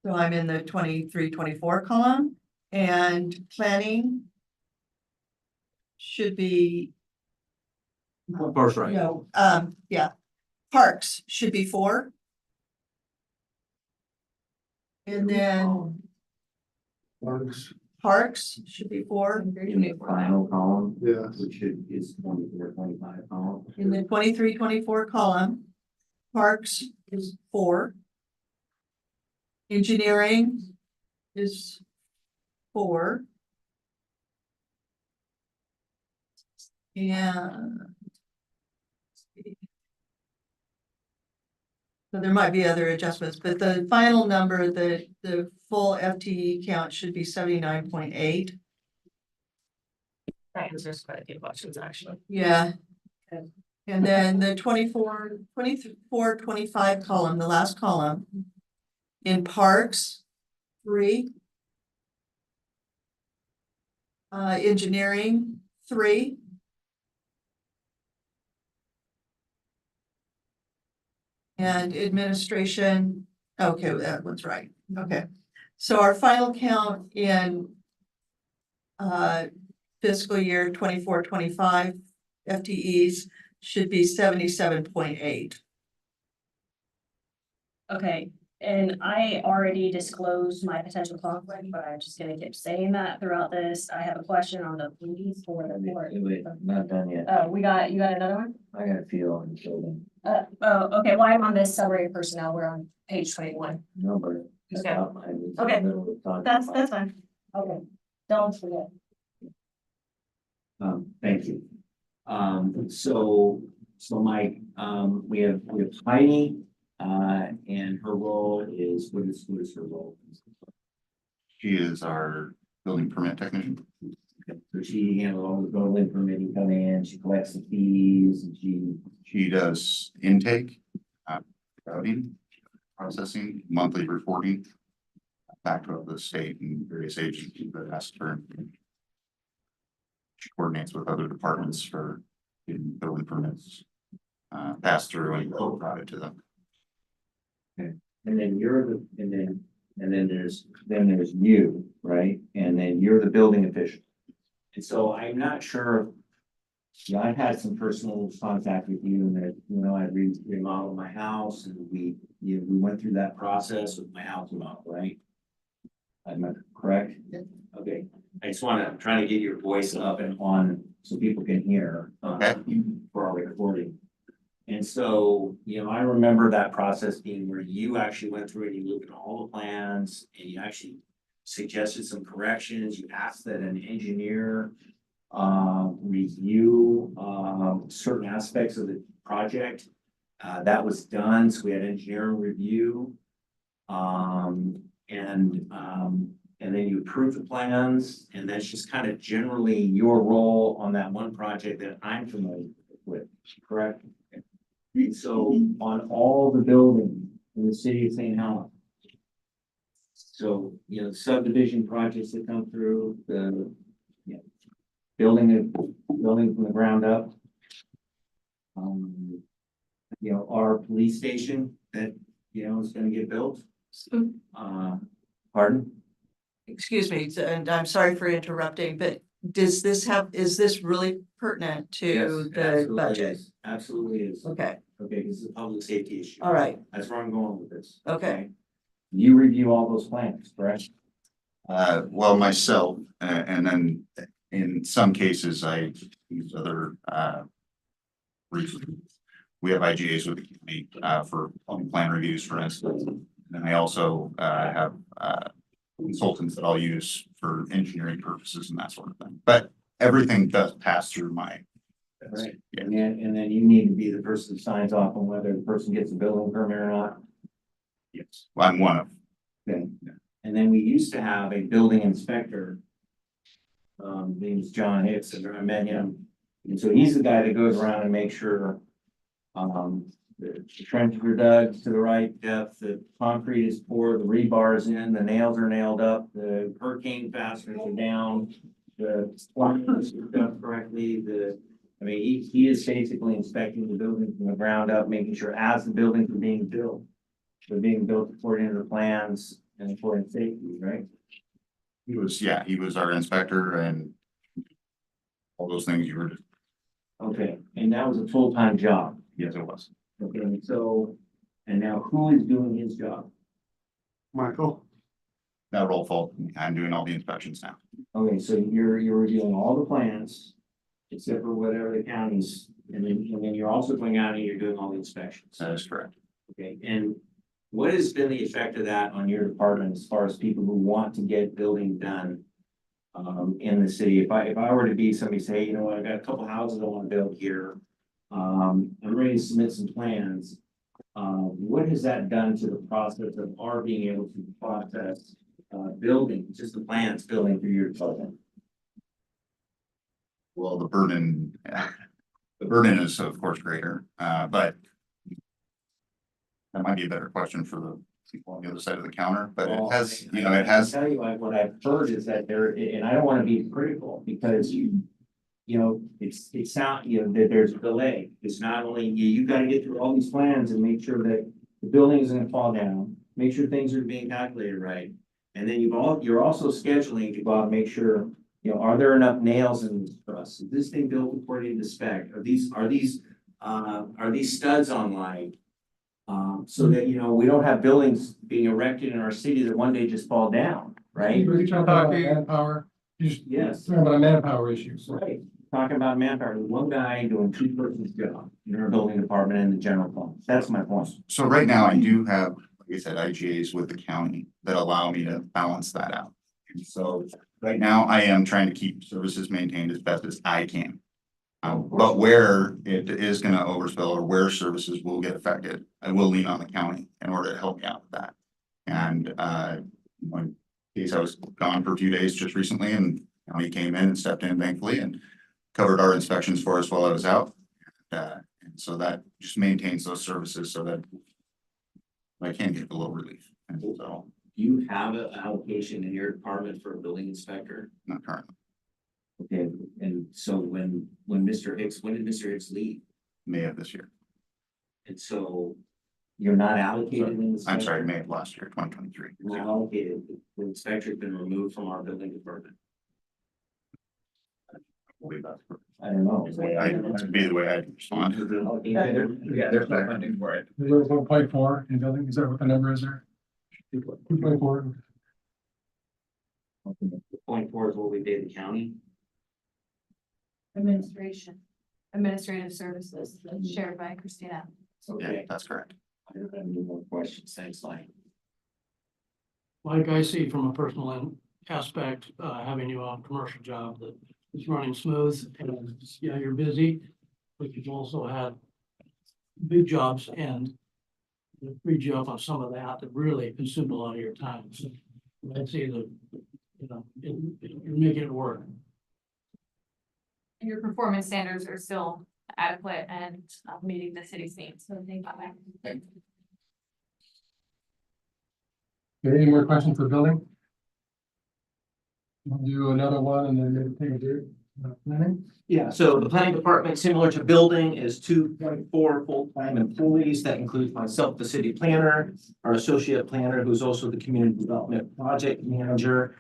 So I'm in the 23, 24 column, and planning should be, First, right. no, yeah, parks should be 4. And then parks should be 4. In the final column, Yeah. which is 24, 25 column. In the 23, 24 column, parks is 4. Engineering is 4. And so there might be other adjustments, but the final number, the full FTE count should be 79.8. That answers quite a few questions, actually. Yeah. And then the 24, 25 column, the last column. In parks, 3. Engineering, 3. And administration, okay, that one's right, okay. So our final count in fiscal year 24-25 FTEs should be 77.8. Okay, and I already disclosed my potential conflict, but I'm just gonna keep saying that throughout this. I have a question on the police for the board. Wait, not done yet. You got another one? I got a feel on the building. Okay, well, I'm on this summary of personnel. We're on page 21. No, but. Okay. stop. I was in the Okay. middle of talking That's about- fine. Okay, don't forget. Thank you. So Mike, we have Heidi, and her role is, what is her role? She is our building permit technician. So she handles all the building permitting coming in, she collects the fees, and She does intake, routing, processing, monthly reporting back to the state and various agencies that ask her. She coordinates with other departments for getting building permits, passed through and routed to them. and then you're the, and then there's you, right? And then you're the building official. And so I'm not sure. Yeah, I've had some personal contact with you and that, I remodeled my house and we went through that process with my house remodel, right? I'm correct? Okay, I'm trying to get your voice up and on so people can hear, Okay. for our recording. And so, I remember that process being where you actually went through and you looked at all the plans and you actually suggested some corrections. You asked that an engineer review certain aspects of the project. That was done, so we had engineering review. And then you approve the plans, and that's just kind of generally your role on that one project that I'm familiar with, correct? And so on all the buildings in the city of St. Helens. So, subdivision projects that come through, building from the ground up. Our police station that, is gonna get built. Pardon? Excuse me, and I'm sorry for interrupting, but is this really pertinent to Yes, the absolutely budget? is. Absolutely is. Okay, Okay, this is a public safety issue. all right, That's where I'm going with this. okay. You review all those plans, correct? Well, myself, and then in some cases, I use other, resources. We have IGAs with the county, for plan reviews, for instance. And I also, have, consultants that I'll use for engineering purposes and that sort of thing. But everything does pass through my. Right. Yeah. And then you need to be the person that signs off on whether the person gets a building permit or not. Yes, well, I'm one of. Okay. And then we used to have a building inspector. Name's John Hicks, and I met him. And so he's the guy that goes around and makes sure. The trenches are dug to the right depth, the concrete is poured, the rebar is in, the nails are nailed up, the hurricane fasteners are down. The plumbing is done correctly, he is basically inspecting the building from the ground up, making sure as the buildings are being built. They're being built according to the plans and according to safety, right? He was our inspector and all those things you were just, Okay, and that was a full-time job. yes, it was. Okay, so, and now who is doing his job? Michael, That role fall, I'm doing all the inspections now. Okay, so you're reviewing all the plans, except for whatever the counties, and then you're also going out and you're doing all the inspections. That is correct. Okay, and what has been the effect of that on your department as far as people who want to get building done? In the city, if I were to be somebody say, I've got a couple houses I want to build here. I'm ready to submit some plans. What has that done to the process of our being able to process building, just the plans building through your department? Well, the burden is of course greater, but that might be a better question for the people on the other side of the counter, but it Well, has, I it has. I'll tell you, like, what I've heard is that there, and I don't wanna be critical, because it's not, that there's a delay. It's not only, you gotta get through all these plans and make sure that the building isn't gonna fall down, make sure things are being calculated right. And then you're also scheduling to go out and make sure, are there enough nails in this truss? Is this thing built according to spec? Are these studs online? So that, we don't have buildings being erected in our city that one day just fall down, right? Are you talking about manpower? Yes. Talking about manpower issues. Right, talking about manpower, one guy doing two persons job in our building department and the general fund, that's my point. So right now I do have, like I said, IGAs with the county that allow me to balance that out. And so right now I am trying to keep services maintained as best as I can. But where it is gonna overspill or where services will get affected, I will lean on the county in order to help me out with that. And one case I was gone for a few days just recently and county came in and stepped in thankfully and covered our inspections for us while I was out. And so that just maintains those services so that I can get a little relief. And so Do you have an allocation in your department for a building inspector? not currently, Okay, and so when did Mr. Hicks leave? May of this year. And so you're not allocated in the. I'm sorry, May of last year, 2023. Not allocated, the inspector's been removed from our building department. I believe that's correct. I don't know. That'd be the way I'd respond. There's no funding for it. 1.4 in building, is that what the number is there? 2.4. Point four is what we pay the county. Administrative services shared by Christina. Yeah, Okay, that's correct. I don't have any more questions, thanks, Mike. Like I see from a personal aspect, having you on a commercial job that is running smooth and yeah, you're busy, but you've also had big jobs and freed you up on some of that really consumed a lot of your time. So I'd say that, you're making it work. Your performance standards are still adequate and meeting the city's needs, so thank you. Okay, any more questions for building? We'll do another one and then maybe take a break. Planning? Yeah, so the planning department, similar to building, is 2.4 full-time employees. That includes myself, the city planner, our associate planner, who's also the community development project manager,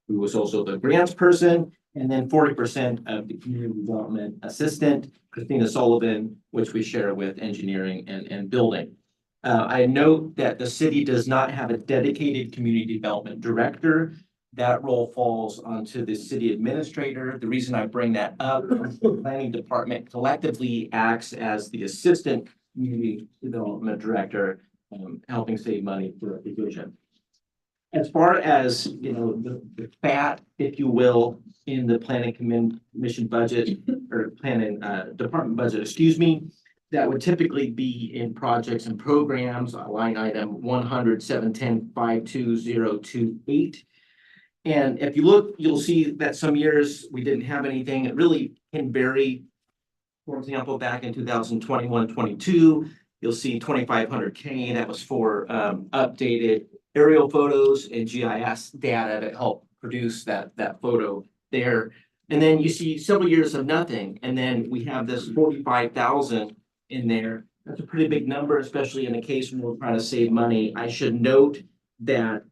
who was also the grants person, and then 40% of the community development assistant, Christina Sullivan, which we share with engineering and building. I note that the city does not have a dedicated community development director. That role falls onto the city administrator. The reason I bring that up, the planning department collectively acts as the assistant community development director, helping save money for a division. As far as, the fat, if you will, in the planning commission budget or planning department budget, excuse me, that would typically be in projects and programs, line item 100-710-52028. And if you look, you'll see that some years we didn't have anything. It really can vary. For example, back in 2021-22, you'll see 2,500K. That was for updated aerial photos and GIS data to help produce that photo there. And then you see several years of nothing. And then we have this 45,000 in there. That's a pretty big number, especially in a case when we're trying to save money. I should note that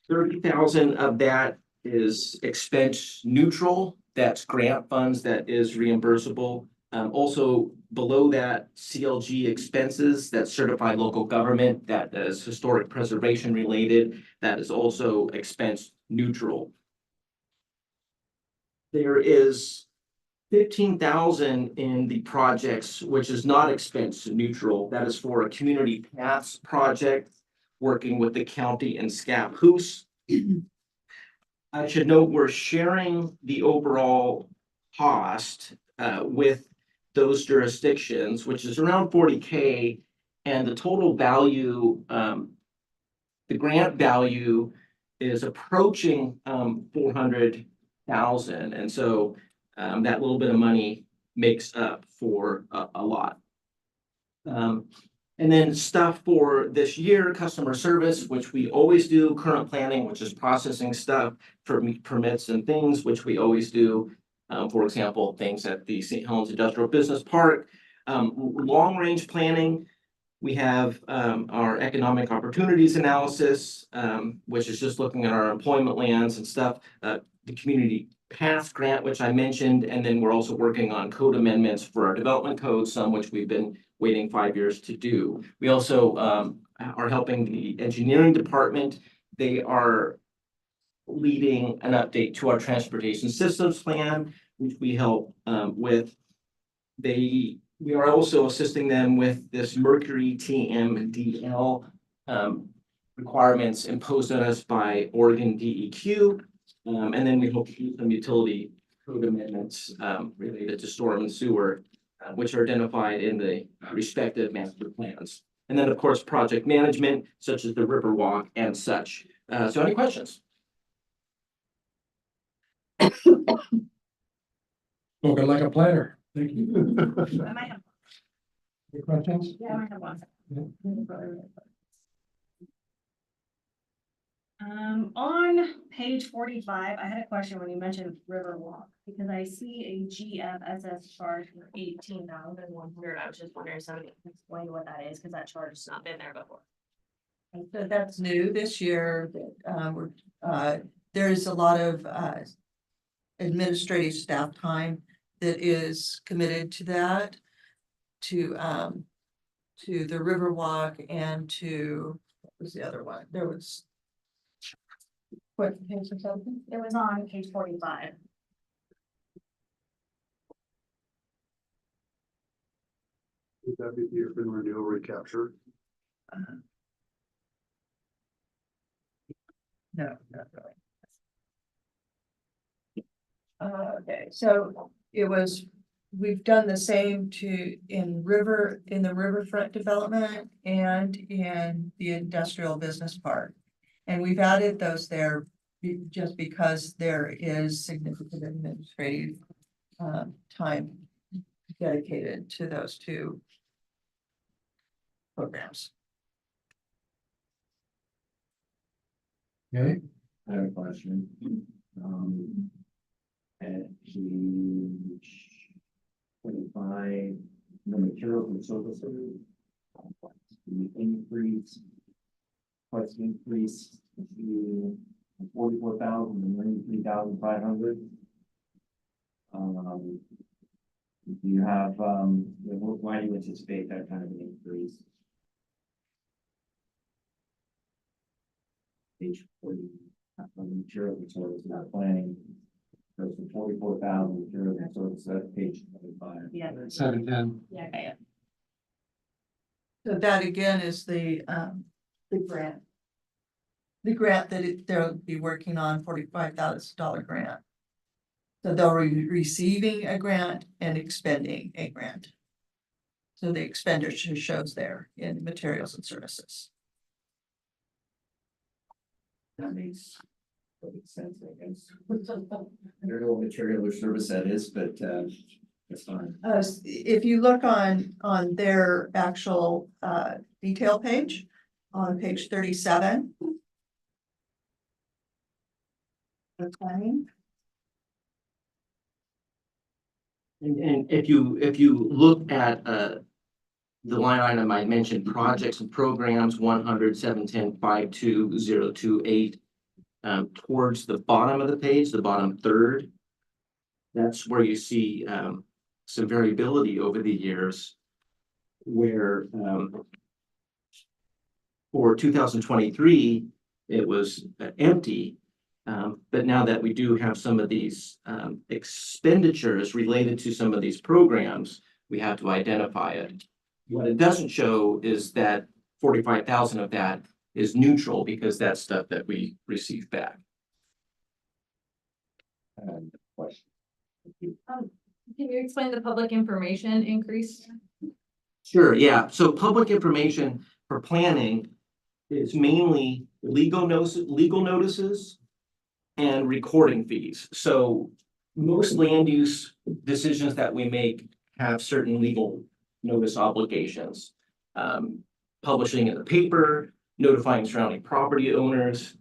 30,000 of that is expense neutral. That's grant funds that is reimbursable. Also below that, CLG expenses, that's certified local government, that is historic preservation related, that is also expense neutral. There is 15,000 in the projects, which is not expense neutral. That is for a community paths project, working with the county and Scappoose. I should note we're sharing the overall cost with those jurisdictions, which is around 40K, and the total value, the grant value is approaching 400,000, and so that little bit of money makes up for a lot. And then stuff for this year, customer service, which we always do, current planning, which is processing stuff for permits and things, which we always do. For example, things at the St. Helens Industrial Business Park. Long-range planning, we have our economic opportunities analysis, which is just looking at our employment lands and stuff. The community path grant, which I mentioned, and then we're also working on code amendments for our development code, some which we've been waiting 5 years to do. We also are helping the engineering department. They are leading an update to our transportation systems plan, which we help with. We are also assisting them with this Mercury TMDL requirements imposed on us by Oregon DEQ. And then we hope to do some utility code amendments related to storm and sewer, which are identified in the respective master plans. And then, of course, project management, such as the Riverwalk and such. So any questions? Spoken like a planner. Thank you. I might have, Any questions? yeah, I might have one. On page 45, I had a question when you mentioned Riverwalk, because I see a GFSS charge for 18,100. I was just wondering if somebody can explain what that is, because that charge has not been there before. And so that's new this year, there's a lot of administrative staff time that is committed to that. To the Riverwalk and to, what was the other one? There was. What, page or something? It was on page 45. Would that be the urban renewal recapture? No, not really. Okay, so it was, we've done the same in the riverfront development and in the industrial business park. And we've added those there just because there is significant administrative time dedicated to those two programs. Okay, I have a question. At page 25, the materials and services. The increase. What's the increase to 44,000 and 93,500? Do you have, why do you anticipate that kind of an increase? Page 40, material and services, not planning. Goes from 44,000 material and services, that's page 25. Yeah. 710. Yeah. So that again is the grant. The grant that they'll be working on, $45,000 grant. So they'll be receiving a grant and expending a grant. So the expenditure shows there in materials and services. That makes sense, I guess. I don't know what material or service that is, but that's fine. If you look on their actual detail page, on page 37. The planning. And if you look at the line item I mentioned, projects and programs, 100-710-52028, towards the bottom of the page, the bottom third, that's where you see some variability over the years, where for 2023, it was empty. But now that we do have some of these expenditures related to some of these programs, we have to identify it. What it doesn't show is that 45,000 of that is neutral because that's stuff that we receive back. Question. Can you explain the public information increase? Sure, yeah. So public information for planning is mainly legal notices and recording fees. So most land use decisions that we make have certain legal notice obligations. publishing in the paper, notifying surrounding property owners.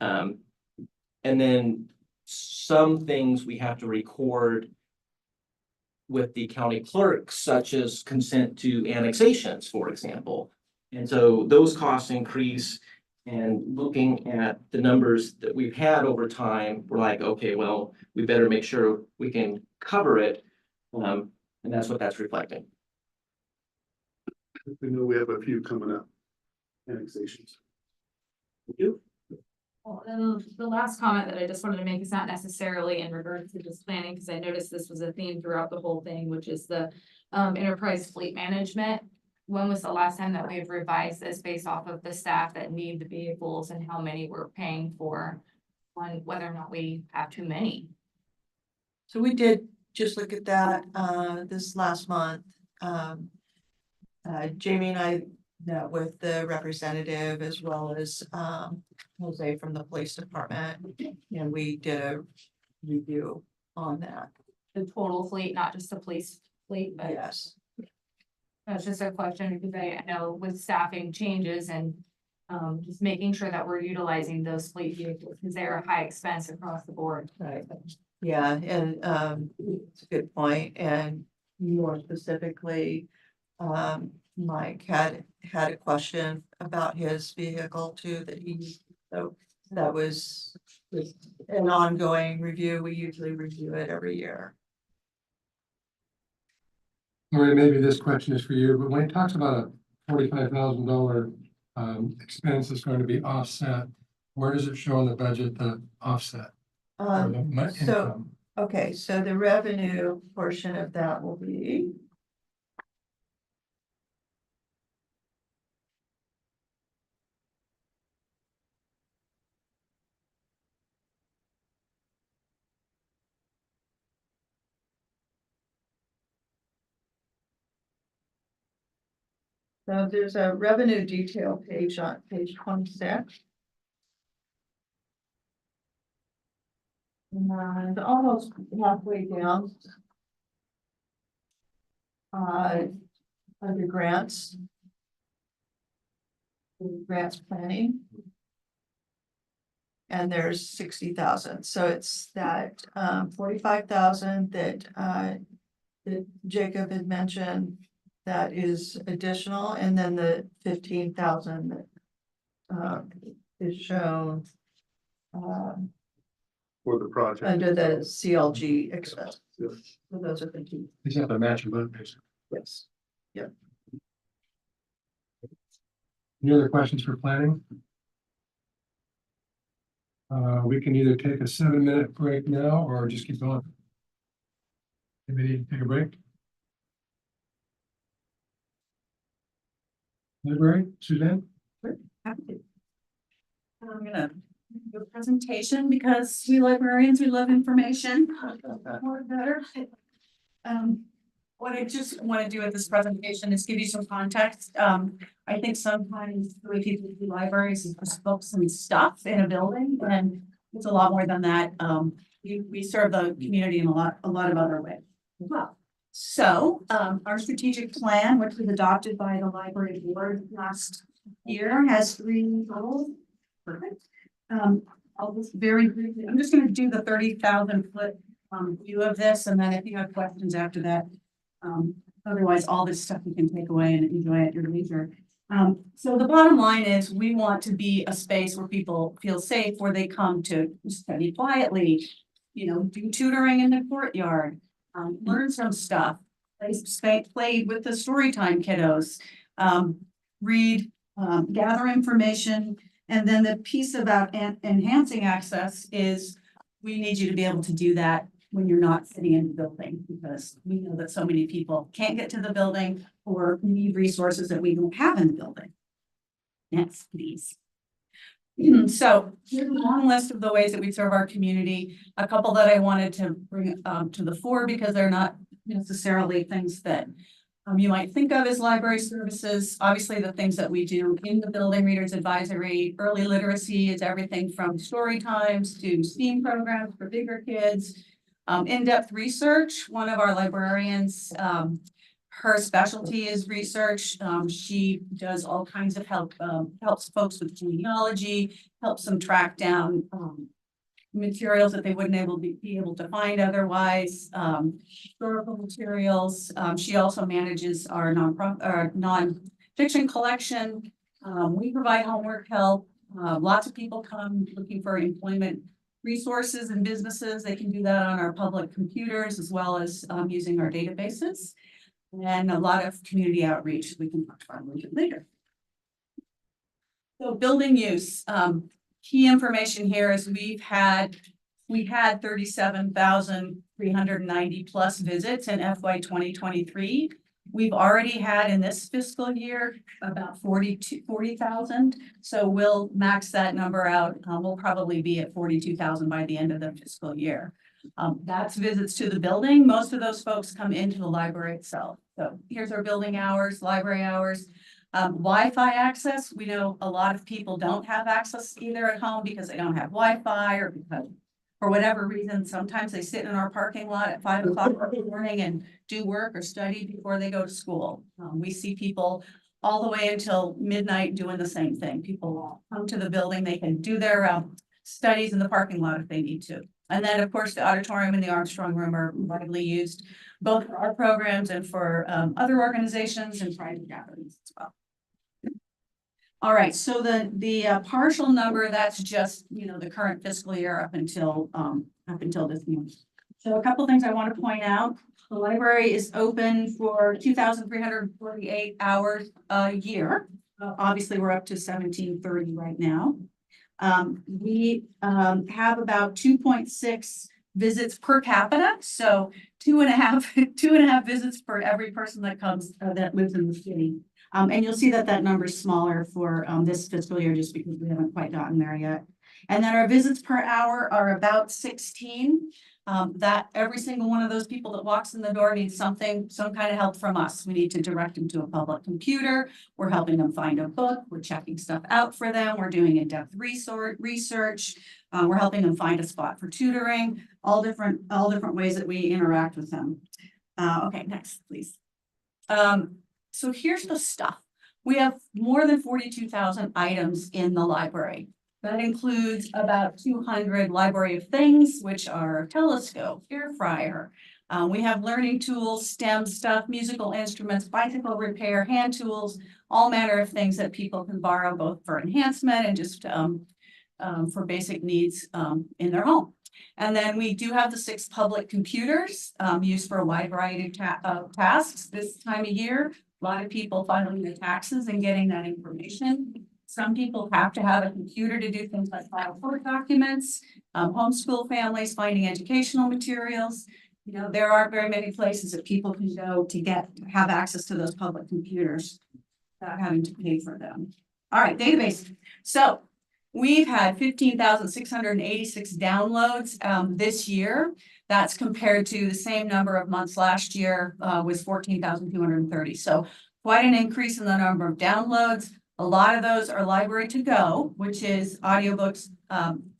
And then some things we have to record with the county clerk, such as consent to annexations, for example. And so those costs increase, and looking at the numbers that we've had over time, we're like, okay, well, we better make sure we can cover it. And that's what that's reflecting. We know we have a few coming up. Annexations. Well, and the last comment that I just wanted to make is not necessarily in regards to just planning, because I noticed this was a theme throughout the whole thing, which is the enterprise fleet management. When was the last time that we've revised this based off of the staff that need the vehicles and how many we're paying for? On whether or not we have too many. So we did just look at that, this last month. Jamie and I met with the representative as well as, Jose from the police department, and we did a review on that. The total fleet, not just the police fleet, but Yes. that's just a question because I know with staffing changes and just making sure that we're utilizing those fleet vehicles because they're a high expense across the board. Right, yeah, and it's a good point, and more specifically, Mike had a question about his vehicle too, that he, so that was an ongoing review. We usually review it every year. Lori, maybe this question is for you, but when he talks about a $45,000 expense is going to be offset, where does it show in the budget the offset? Or the So, income? okay, so the revenue portion of that will be. So there's a revenue detail page on page 26. And almost halfway down. Under grants. Grants planning. And there's 60,000, so it's that 45,000 that Jacob had mentioned. That is additional, and then the 15,000 that is shown For the project. under the CLG expense. Yes. So those are the two. These have to match your budget, basically. Yes. Any other questions for planning? We can either take a 7-minute break now or just keep going. Anybody take a break? Library, Suzanne? I'm gonna do a presentation because we librarians, we love information. More better. What I just want to do with this presentation is give you some context. I think sometimes the way people do libraries is just books and stuff in a building, and it's a lot more than that. We serve the community in a lot of other ways as well. So, our strategic plan, which was adopted by the library board last year, has 3 goals. Perfect. I'll just very briefly, I'm just gonna do the 30,000-foot view of this, and then if you have questions after that. Otherwise, all this stuff you can take away and enjoy at your leisure. So the bottom line is we want to be a space where people feel safe, where they come to study quietly, do tutoring in the courtyard, learn some stuff, play with the story time kiddos, read, gather information. And then the piece about enhancing access is we need you to be able to do that when you're not sitting in the building, because we know that so many people can't get to the building or need resources that we don't have in the building. Next, please. So here's a long list of the ways that we serve our community. A couple that I wanted to bring to the fore because they're not necessarily things that you might think of as library services. Obviously, the things that we do in the building, Readers Advisory, early literacy is everything from story times to STEAM programs for bigger kids. In-depth research, one of our librarians Her specialty is research. She does all kinds of help, helps folks with genealogy, helps them track down, materials that they wouldn't be able to find otherwise, historical materials. She also manages our non-fiction collection. We provide homework help. Lots of people come looking for employment resources and businesses. They can do that on our public computers as well as using our databases. And a lot of community outreach. We can talk about a little bit later. So building use, key information here is we had 37,390 plus visits in FY 2023. We've already had in this fiscal year about 40,000. So we'll max that number out. We'll probably be at 42,000 by the end of the fiscal year. That's visits to the building. Most of those folks come into the library itself. So here's our building hours, library hours. Wi-Fi access. We know a lot of people don't have access either at home because they don't have Wi-Fi or because for whatever reason, sometimes they sit in our parking lot at 5 o'clock in the morning and do work or study before they go to school. We see people all the way until midnight doing the same thing. People come to the building, they can do their studies in the parking lot if they need to. And then, of course, the auditorium and the Armstrong Room are widely used, both for our programs and for other organizations and private gatherings as well. All right, so the partial number, that's just, the current fiscal year up until this month. So a couple things I want to point out. The library is open for 2,348 hours a year. Obviously, we're up to 1,730 right now. We have about 2.6 visits per capita. So two and a half visits for every person that comes that lives in the city. And you'll see that number is smaller for this fiscal year just because we haven't quite gotten there yet. And then our visits per hour are about 16. That every single one of those people that walks in the door needs some kind of help from us. We need to direct them to a public computer. We're helping them find a book. We're checking stuff out for them. We're doing in-depth research. We're helping them find a spot for tutoring, all different ways that we interact with them. Okay, next, please. So here's the stuff. We have more than 42,000 items in the library. That includes about 200 library of things, which are telescope, air fryer. We have learning tools, STEM stuff, musical instruments, bicycle repair, hand tools, all manner of things that people can borrow both for enhancement and just for basic needs in their home. And then we do have the 6 public computers used for a wide variety of tasks this time of year. A lot of people filing their taxes and getting that information. Some people have to have a computer to do things like file court documents, homeschool families, finding educational materials. There aren't very many places that people can go to have access to those public computers without having to pay for them. All right, database. So we've had 15,686 downloads this year. That's compared to the same number of months last year was 14,230. So quite an increase in the number of downloads. A lot of those are library to go, which is audiobooks,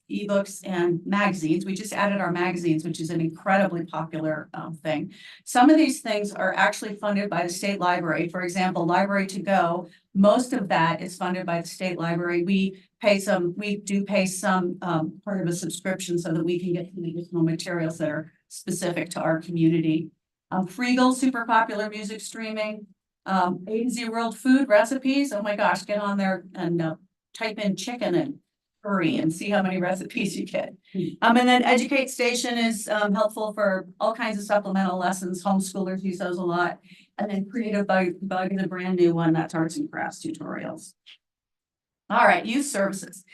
ebooks, and magazines. We just added our magazines, which is an incredibly popular thing. Some of these things are actually funded by the state library. For example, library to go, most of that is funded by the state library. We do pay some part of a subscription so that we can get some additional materials that are specific to our community. Freegal, super popular music streaming. A to Z World food recipes. Oh my gosh, get on there and type in chicken and curry and see how many recipes you get. And then Educate Station is helpful for all kinds of supplemental lessons. Homeschoolers use those a lot. And then Creative Bug is a brand new one. That's arts and crafts tutorials. All right, youth services.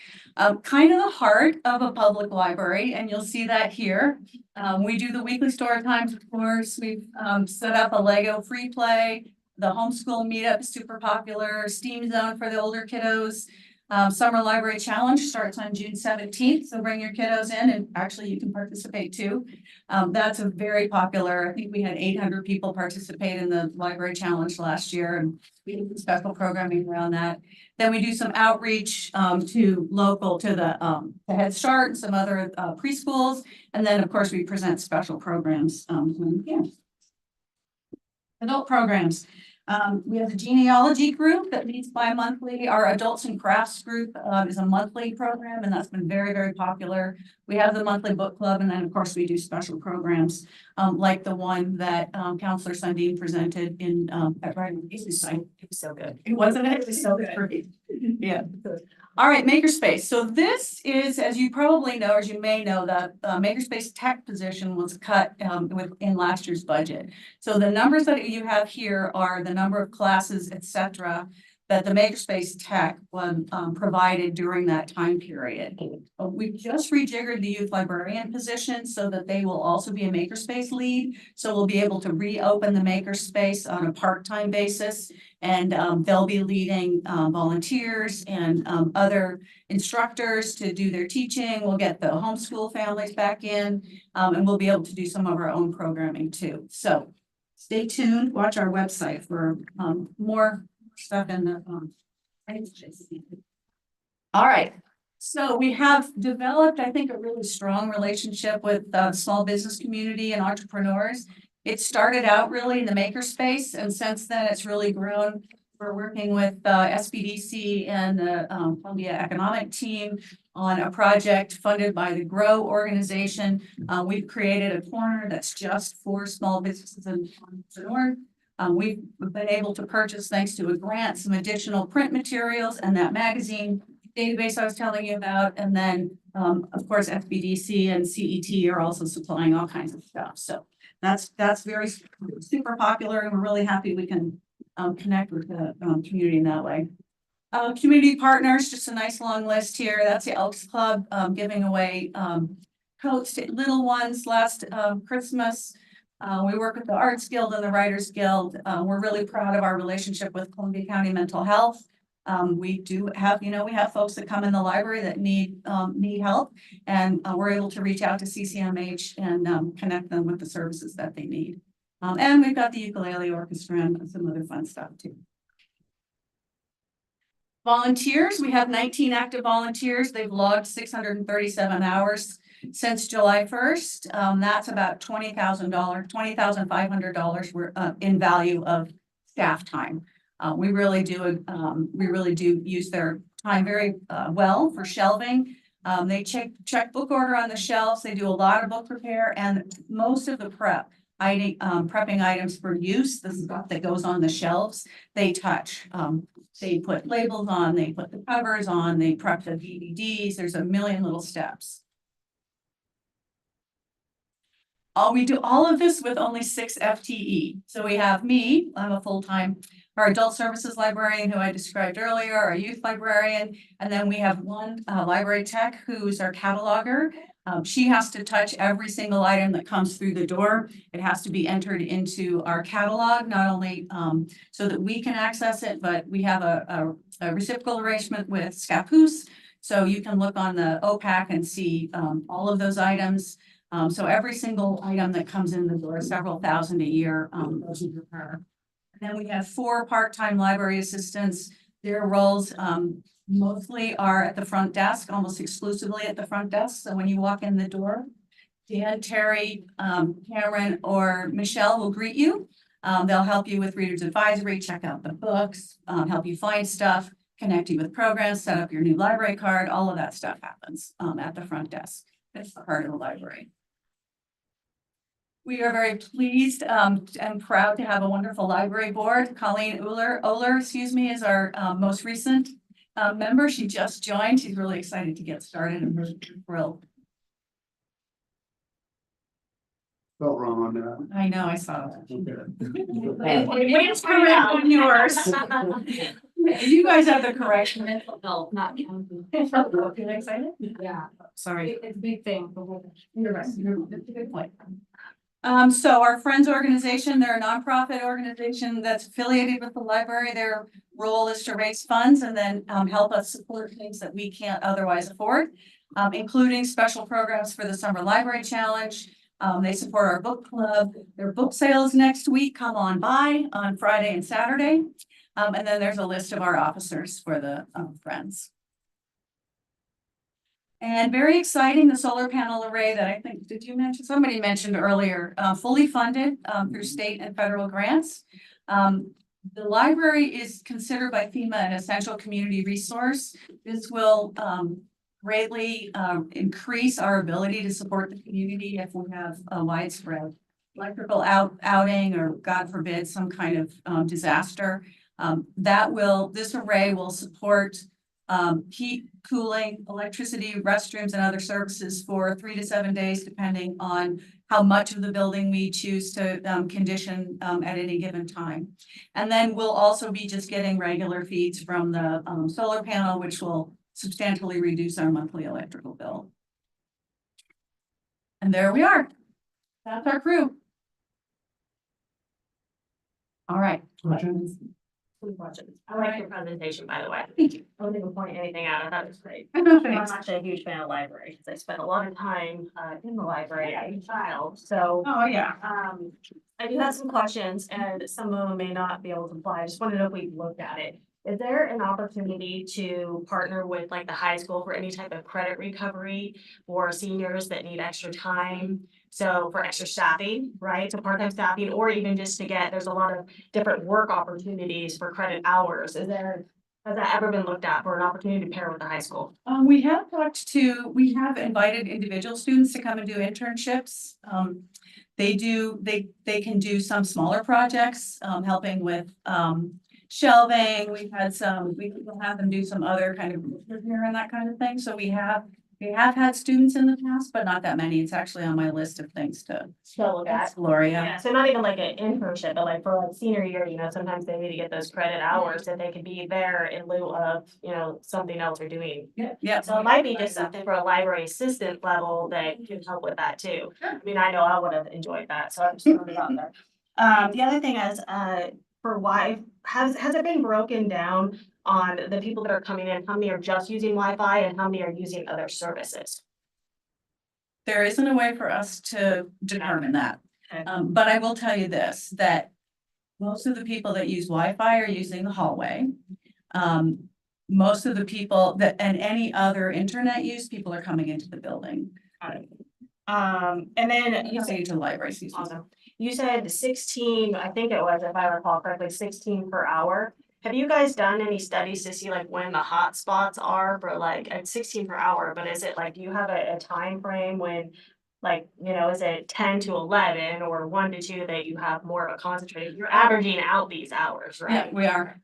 Kind of the heart of a public library, and you'll see that here. We do the weekly story times, of course. We've set up a Lego free play. The homeschool meetup is super popular. STEAM zone for the older kiddos. Summer Library Challenge starts on June 17th. So bring your kiddos in and actually you can participate too. That's a very popular, I think we had 800 people participate in the Library Challenge last year and we did special programming around that. Then we do some outreach to the Head Start and some other preschools. And then of course we present special programs when we can. Adult programs. We have the genealogy group that meets bi-monthly. Our adults and crafts group is a monthly program, and that's been very, very popular. We have the monthly book club, and then of course we do special programs like the one that Counselor Sundin presented in at Brighton. It was so good. It wasn't it? It was so good. Yeah. All right, Makerspace. So this is, as you probably know, as you may know, the Makerspace tech position was cut in last year's budget. So the numbers that you have here are the number of classes, et cetera, that the Makerspace tech provided during that time period. We just rejiggered the youth librarian position so that they will also be a Makerspace lead. So we'll be able to reopen the Makerspace on a part-time basis. And they'll be leading volunteers and other instructors to do their teaching. We'll get the homeschool families back in, and we'll be able to do some of our own programming too. So stay tuned, watch our website for more stuff in the all right. So we have developed, I think, a really strong relationship with the small business community and entrepreneurs. It started out really in the makerspace, and since then it's really grown. We're working with SBDC and the Columbia Economic Team on a project funded by the GROW organization. We've created a corner that's just for small businesses and entrepreneurs. We've been able to purchase, thanks to a grant, some additional print materials and that magazine database I was telling you about. And then, of course, FBDC and CET are also supplying all kinds of stuff. So that's very super popular, and we're really happy we can connect with the community in that way. Community partners, just a nice long list here. That's the Elks Club giving away coats to little ones last Christmas. We work with the Arts Guild and the Writers Guild. We're really proud of our relationship with Columbia County Mental Health. We do have, we have folks that come in the library that need help, and we're able to reach out to CCMH and connect them with the services that they need. And we've got the ukulele orchestra and some other fun stuff too. Volunteers, we have 19 active volunteers. They've logged 637 hours since July 1st. That's about $20,500 in value of staff time. We really do use their time very well for shelving. They check book order on the shelves. They do a lot of book repair, and most of the prepping items for use, the stuff that goes on the shelves, they touch. They put labels on, they put the covers on, they prep the DVDs. There's a million little steps. We do all of this with only 6 FTE. So we have me, I'm a full-time, our adult services librarian who I described earlier, our youth librarian, and then we have one library tech who's our cataloger. She has to touch every single item that comes through the door. It has to be entered into our catalog, not only so that we can access it, but we have a reciprocal arrangement with Scappoose. So you can look on the OPAC and see all of those items. So every single item that comes in the door, several thousand a year, goes into her. And then we have 4 part-time library assistants. Their roles mostly are at the front desk, almost exclusively at the front desk. So when you walk in the door, Dan, Terry, Cameron, or Michelle will greet you. They'll help you with Reader's Advisory, check out the books, help you find stuff, connect you with programs, set up your new library card. All of that stuff happens at the front desk. It's the heart of the library. We are very pleased and proud to have a wonderful library board. Colleen Oler, is our most recent member. She just joined. She's really excited to get started and we're thrilled. Felt wrong on that. I know, I saw that. It's correct on yours. You guys have the correction. Mental health, not county. Getting excited? Yeah, Sorry. it's a big thing. You're right. That's a good point. So our Friends organization, they're a nonprofit organization that's affiliated with the library. Their role is to raise funds and then help us support things that we can't otherwise afford, including special programs for the Summer Library Challenge. They support our book club. Their book sales next week. Come on by on Friday and Saturday. And then there's a list of our officers for the Friends. And very exciting, the solar panel array that I think, did you mention, somebody mentioned earlier, fully funded through state and federal grants. The library is considered by FEMA an essential community resource. This will greatly increase our ability to support the community if we have a widespread electrical outing or God forbid, some kind of disaster. This array will support heat, cooling, electricity, restrooms, and other services for 3 to 7 days, depending on how much of the building we choose to condition at any given time. And then we'll also be just getting regular feeds from the solar panel, which will substantially reduce our monthly electrical bill. And there we are. That's our crew. All right. I like your presentation, by the way. Thank you. I don't even point anything out. I thought it was great. I'm actually a huge fan of library because I spent a lot of time in the library as a child. So Oh, yeah. I do have some questions and some of them may not be able to apply. I just wanted to know if we looked at it. Is there an opportunity to partner with like the high school for any type of credit recovery for seniors that need extra time? So for extra staffing, right? So part-time staffing, or even just to get, there's a lot of different work opportunities for credit hours. Has that ever been looked at for an opportunity to pair with the high school? We have invited individual students to come and do internships. They can do some smaller projects, helping with, shelving. We will have them do some other kind of repair and that kind of thing. So we have had students in the past, but not that many. It's actually on my list of things to Look at. explore, yeah. Yeah, so not even like an internship, but like for like senior year, sometimes they need to get those credit hours that they could be there in lieu of, something else they're doing. Yeah. So it might be just something for a library assistant level that can help with that too. I mean, I know I would have enjoyed that, so I'm just throwing it out there. The other thing is, for why, has it been broken down on the people that are coming in, how many are just using Wi-Fi and how many are using other services? There isn't a way for us to determine that. Okay. But I will tell you this, that most of the people that use Wi-Fi are using the hallway. Most of the people and any other internet use, people are coming into the building. And then you Coming into the library, excuse me. awesome. You said 16, I think it was, if I recall correctly, 16 per hour. Have you guys done any studies to see like when the hot spots are for like at 16 per hour, but is it like, do you have a time frame when like, is it 10 to 11 or 1 to 2 that you have more of a concentrated, you're averaging out these hours, Yeah, right? we are.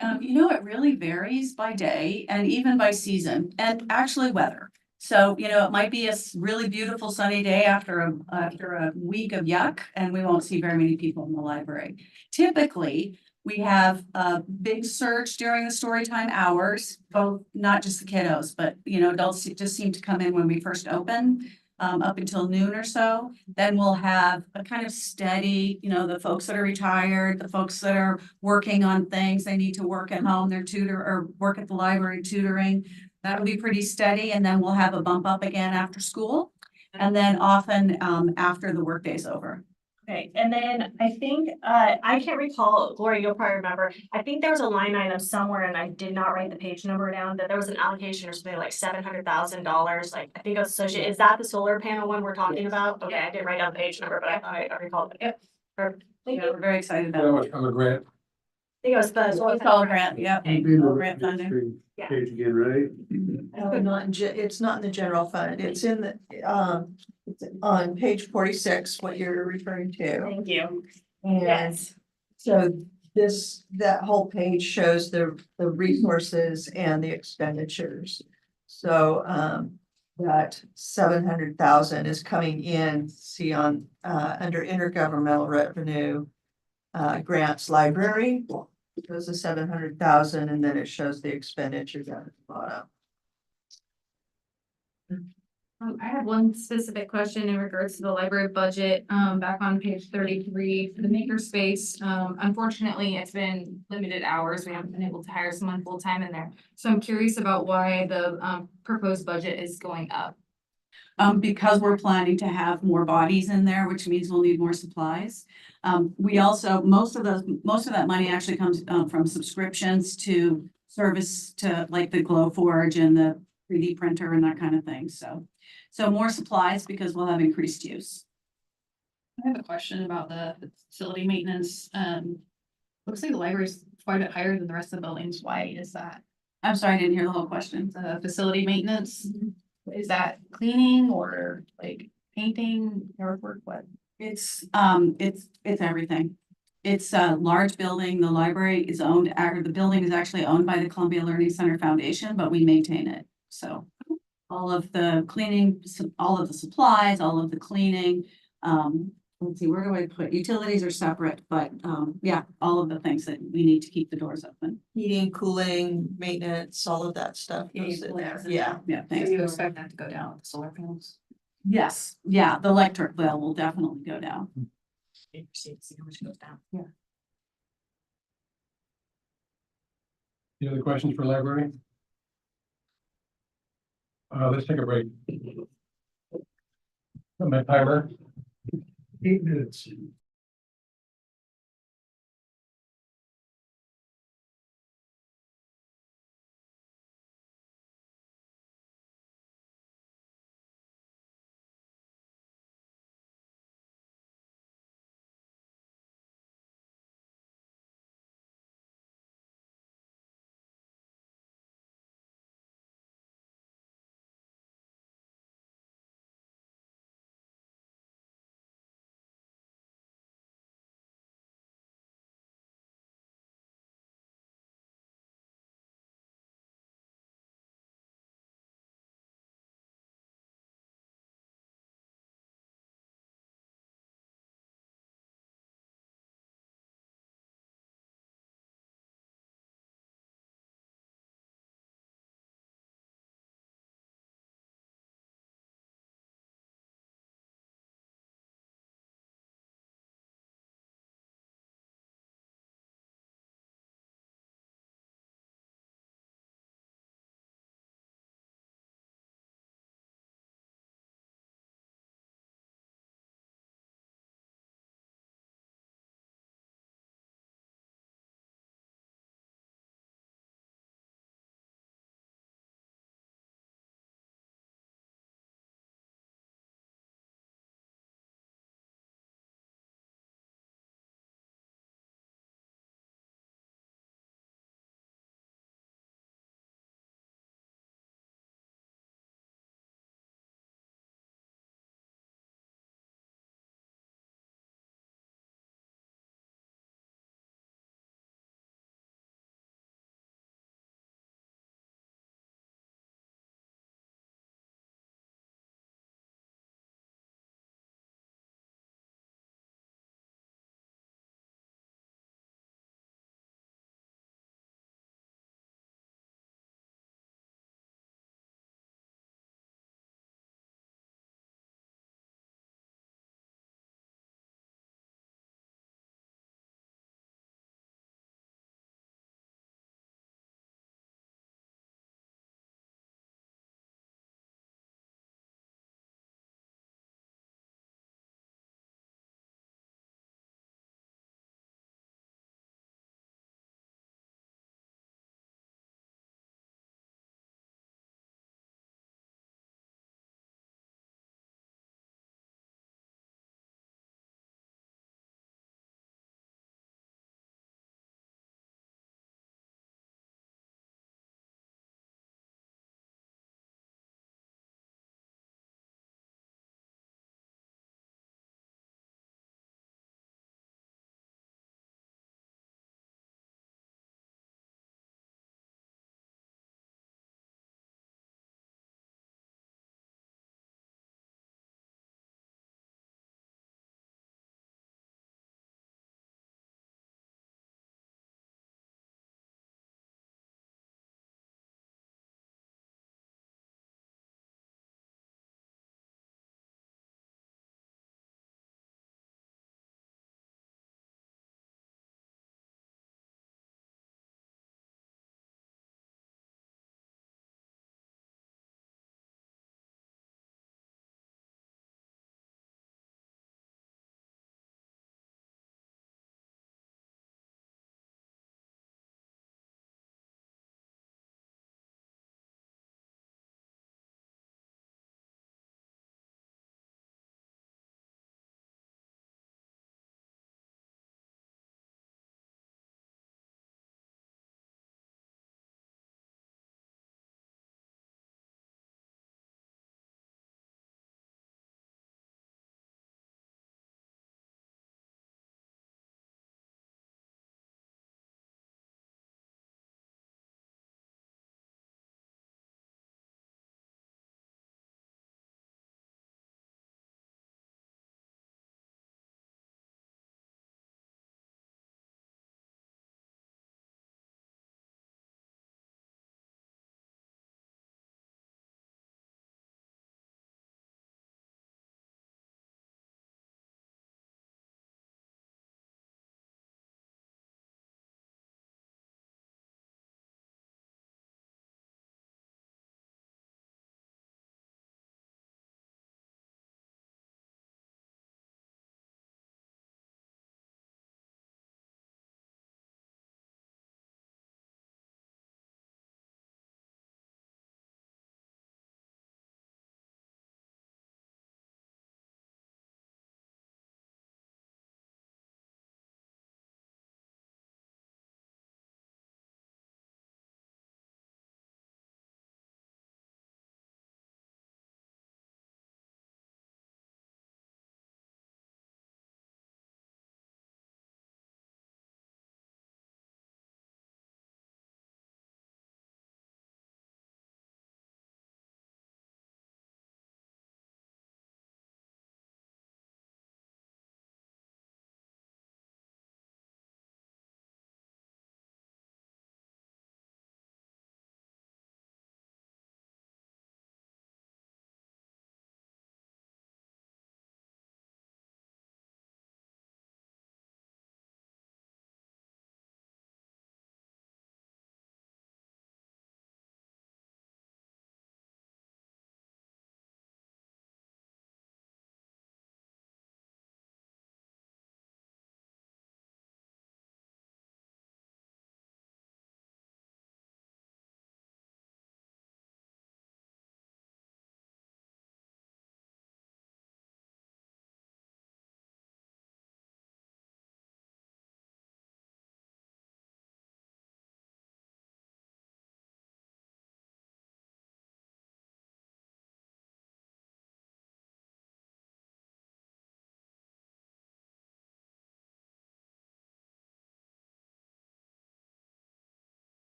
It really varies by day and even by season and actually weather. So, it might be a really beautiful sunny day after a week of yuck, and we won't see very many people in the library. Typically, we have a big surge during the story time hours, both, not just the kiddos, but, adults just seem to come in when we first open, up until noon or so. Then we'll have a kind of steady, the folks that are retired, the folks that are working on things, they need to work at home, their tutor or work at the library tutoring. That'll be pretty steady, and then we'll have a bump up again after school, and then often after the workday's over. Okay, and then I think, I can't recall, Gloria, you'll probably remember, I think there was a line item somewhere and I did not write the page number down, that there was an allocation or something like $700,000, like, I think it was associated, is that the solar panel one we're talking about? Okay, I didn't write down the page number, but I recalled it. Yep. Perfect. Thank Yeah, you. we're very excited That about was from a grant. I think it was the solar it. All panel. grant, yeah. It'd be All the grant funding. Yeah. Page again, right? No, it's not in the general fund. It's in the, it's on page 46, what you're referring to. Thank you. And Yes. so that whole page shows the resources and the expenditures. So, that 700,000 is coming in, see on, under intergovernmental revenue, grants library. Goes to 700,000, and then it shows the expenditure down at the bottom. I have one specific question in regards to the library budget, back on page 33 for the makerspace. Unfortunately, it's been limited hours. We haven't been able to hire someone full-time in there. So I'm curious about why the proposed budget is going up. Because we're planning to have more bodies in there, which means we'll need more supplies. We also, most of that money actually comes from subscriptions to service to like the Glowforge and the 3D printer and that kind of thing, so. So more supplies because we'll have increased use. I have a question about the facility maintenance. Looks like the library's quite a bit higher than the rest of the buildings. Why is that? I'm sorry, I didn't hear the whole question. The facility maintenance, is that cleaning or like painting, artwork, what? It's everything. It's a large building. The library is owned, the building is actually owned by the Columbia Learning Center Foundation, but we maintain it. So all of the cleaning, all of the supplies, all of the cleaning, let's see, where do I put, utilities are separate, but, yeah, all of the things that we need to keep the doors open. Heating, cooling, maintenance, all of that stuff. goes in there. Yeah. Yeah, So thanks. you expect that to go down with the solar panels? Yes, yeah, the electric bill will definitely go down. See how much goes down. Any other questions for library? Let's take a break. My timer. 8 minutes.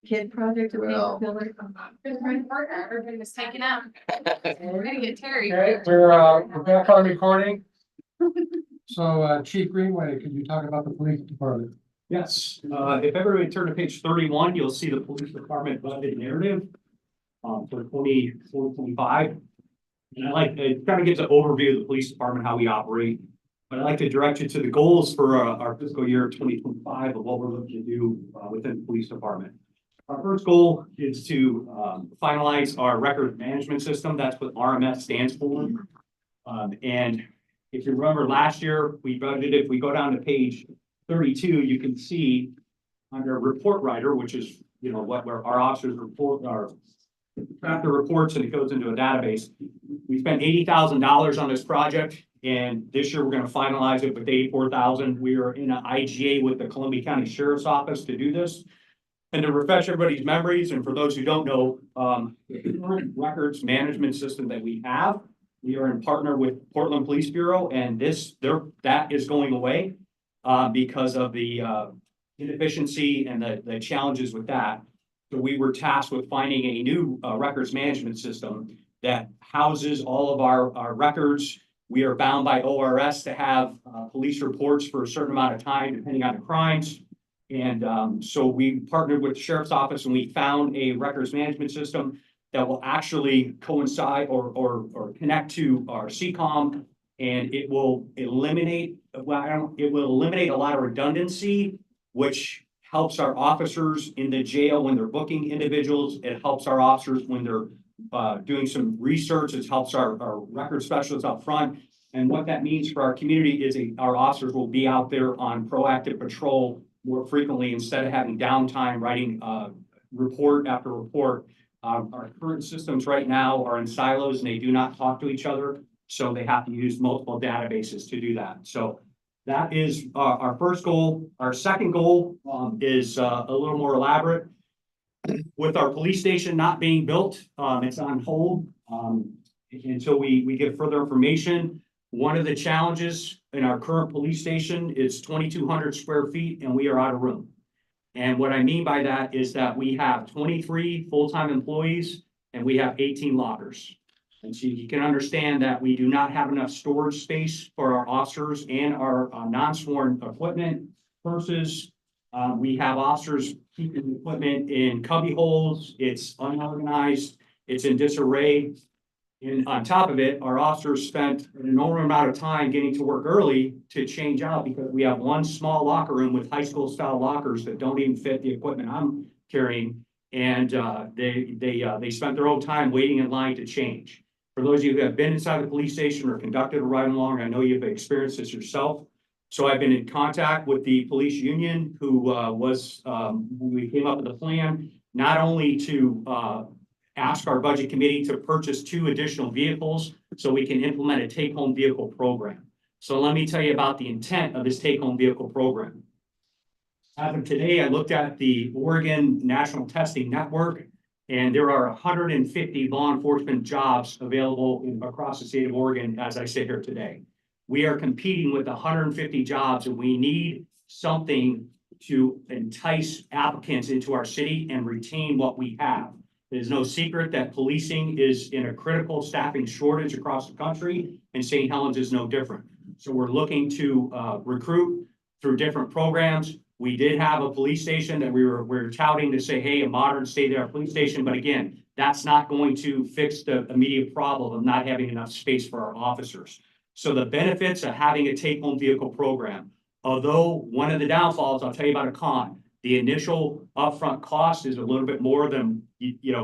Kid project. to paint the Well. building. Everybody was taken out. We're gonna get Terry. Okay, we're back on recording. So, Chief Greenway, can you talk about the police department? Yes, if everybody turn to page 31, you'll see the police department budget narrative. For 24-25. And it kind of gives an overview of the police department, how we operate. But I'd like to direct you to the goals for our fiscal year 2025 of what we're looking to do within the police department. Our first goal is to finalize our record management system. That's what RMS stands for. And if you remember last year, we budgeted, if we go down to page 32, you can see under report writer, which is, you know, where our officers report our draft the reports and it goes into a database. We spent $80,000 on this project, and this year we're going to finalize it with $84,000. We are in an IGA with the Columbia County Sheriff's Office to do this. And to refresh everybody's memories, and for those who don't know, the current records management system that we have, we are in partner with Portland Police Bureau, and that is going away because of the inefficiency and the challenges with that. So we were tasked with finding a new records management system that houses all of our records. We are bound by ORS to have police reports for a certain amount of time, depending on the crimes. And so we partnered with the Sheriff's Office and we found a records management system that will actually coincide or connect to our CCOM, and it will eliminate a lot of redundancy, which helps our officers in the jail when they're booking individuals. It helps our officers when they're doing some research. It helps our record specialists up front. And what that means for our community is our officers will be out there on proactive patrol more frequently instead of having downtime writing report after report. Our current systems right now are in silos and they do not talk to each other. So they have to use multiple databases to do that. So that is our first goal. Our second goal is a little more elaborate. With our police station not being built, it's on hold until we get further information. One of the challenges in our current police station is 2,200 square feet and we are out of room. And what I mean by that is that we have 23 full-time employees and we have 18 lockers. And so you can understand that we do not have enough storage space for our officers and our non-sworn equipment, purses. We have officers keeping equipment in cubby holes. It's unorganized. It's in disarray. And on top of it, our officers spent an enormous amount of time getting to work early to change out because we have one small locker room with high school style lockers that don't even fit the equipment I'm carrying. And they spent their own time waiting in line to change. For those of you who have been inside the police station or conducted a ride along, I know you've experienced this yourself. So I've been in contact with the police union who we came up with a plan, not only to ask our budget committee to purchase 2 additional vehicles so we can implement a take-home vehicle program. So let me tell you about the intent of this take-home vehicle program. As of today, I looked at the Oregon National Testing Network, and there are 150 law enforcement jobs available across the state of Oregon as I sit here today. We are competing with 150 jobs, and we need something to entice applicants into our city and retain what we have. There's no secret that policing is in a critical staffing shortage across the country, and St. Helens is no different. So we're looking to recruit through different programs. We did have a police station that we were touting to say, hey, a modern state-of-the-art police station. But again, that's not going to fix the immediate problem of not having enough space for our officers. So the benefits of having a take-home vehicle program, although one of the downfalls, I'll tell you about a con. The initial upfront cost is a little bit more than,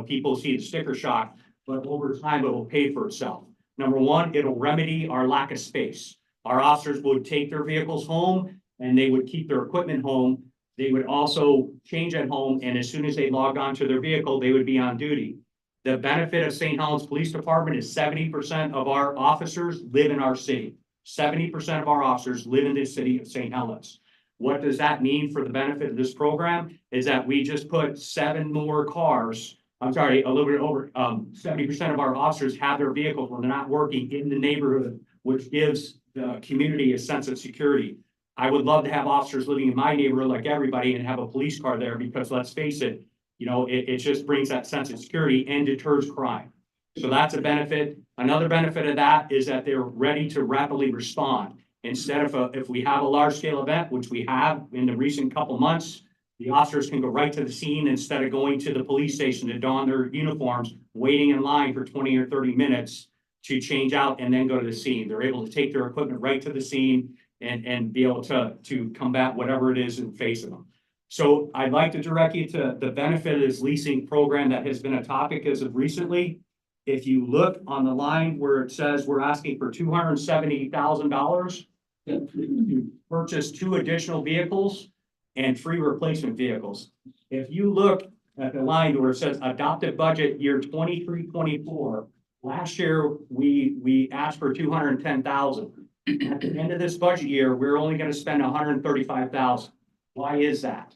people see the sticker shock, but over time it will pay for itself. Number one, it'll remedy our lack of space. Our officers would take their vehicles home and they would keep their equipment home. They would also change at home, and as soon as they logged onto their vehicle, they would be on duty. The benefit of St. Helens Police Department is 70% of our officers live in our city. 70% of our officers live in the city of St. Helens. What does that mean for the benefit of this program? Is that we just put 7 more cars. I'm sorry, a little bit over 70% of our officers have their vehicles when they're not working in the neighborhood, which gives the community a sense of security. I would love to have officers living in my neighborhood like everybody and have a police car there because let's face it, You know, it just brings that sense of security and deters crime. So that's a benefit. Another benefit of that is that they're ready to rapidly respond. Instead of, if we have a large scale event, which we have in the recent couple months, the officers can go right to the scene instead of going to the police station to don their uniforms, waiting in line for 20 or 30 minutes to change out and then go to the scene. They're able to take their equipment right to the scene and be able to combat whatever it is in face of them. So I'd like to direct you to the benefit of this leasing program that has been a topic as of recently. If you look on the line where it says we're asking for $270,000 to purchase 2 additional vehicles and 3 replacement vehicles. If you look at the line where it says adopted budget year 23-24, last year we asked for 210,000. At the end of this budget year, we're only going to spend 135,000. Why is that?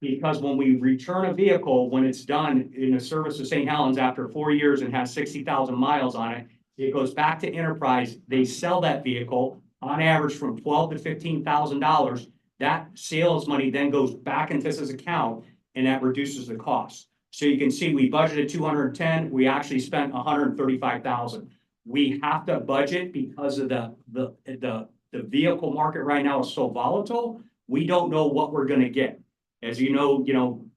Because when we return a vehicle, when it's done in the service of St. Helens after 4 years and has 60,000 miles on it, it goes back to Enterprise. They sell that vehicle on average from $12,000 to $15,000. That sales money then goes back into this account and that reduces the cost. So you can see we budgeted 210, we actually spent 135,000. We have to budget because of the vehicle market right now is so volatile. We don't know what we're gonna get. As you know,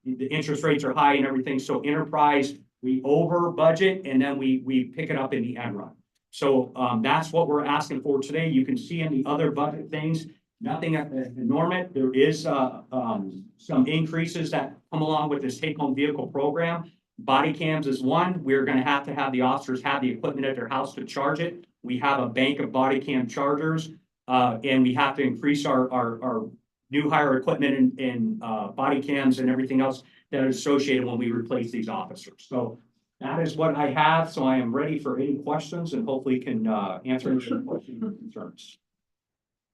the interest rates are high and everything. So Enterprise, we over budget and then we pick it up in the end run. So that's what we're asking for today. You can see in the other budget things, nothing enormous. There is some increases that come along with this take-home vehicle program. Body cams is one. We're going to have the officers have the equipment at their house to charge it. We have a bank of body cam chargers, and we have to increase our new hire equipment and body cams and everything else that is associated when we replace these officers. So that is what I have. So I am ready for any questions and hopefully can answer any questions or concerns.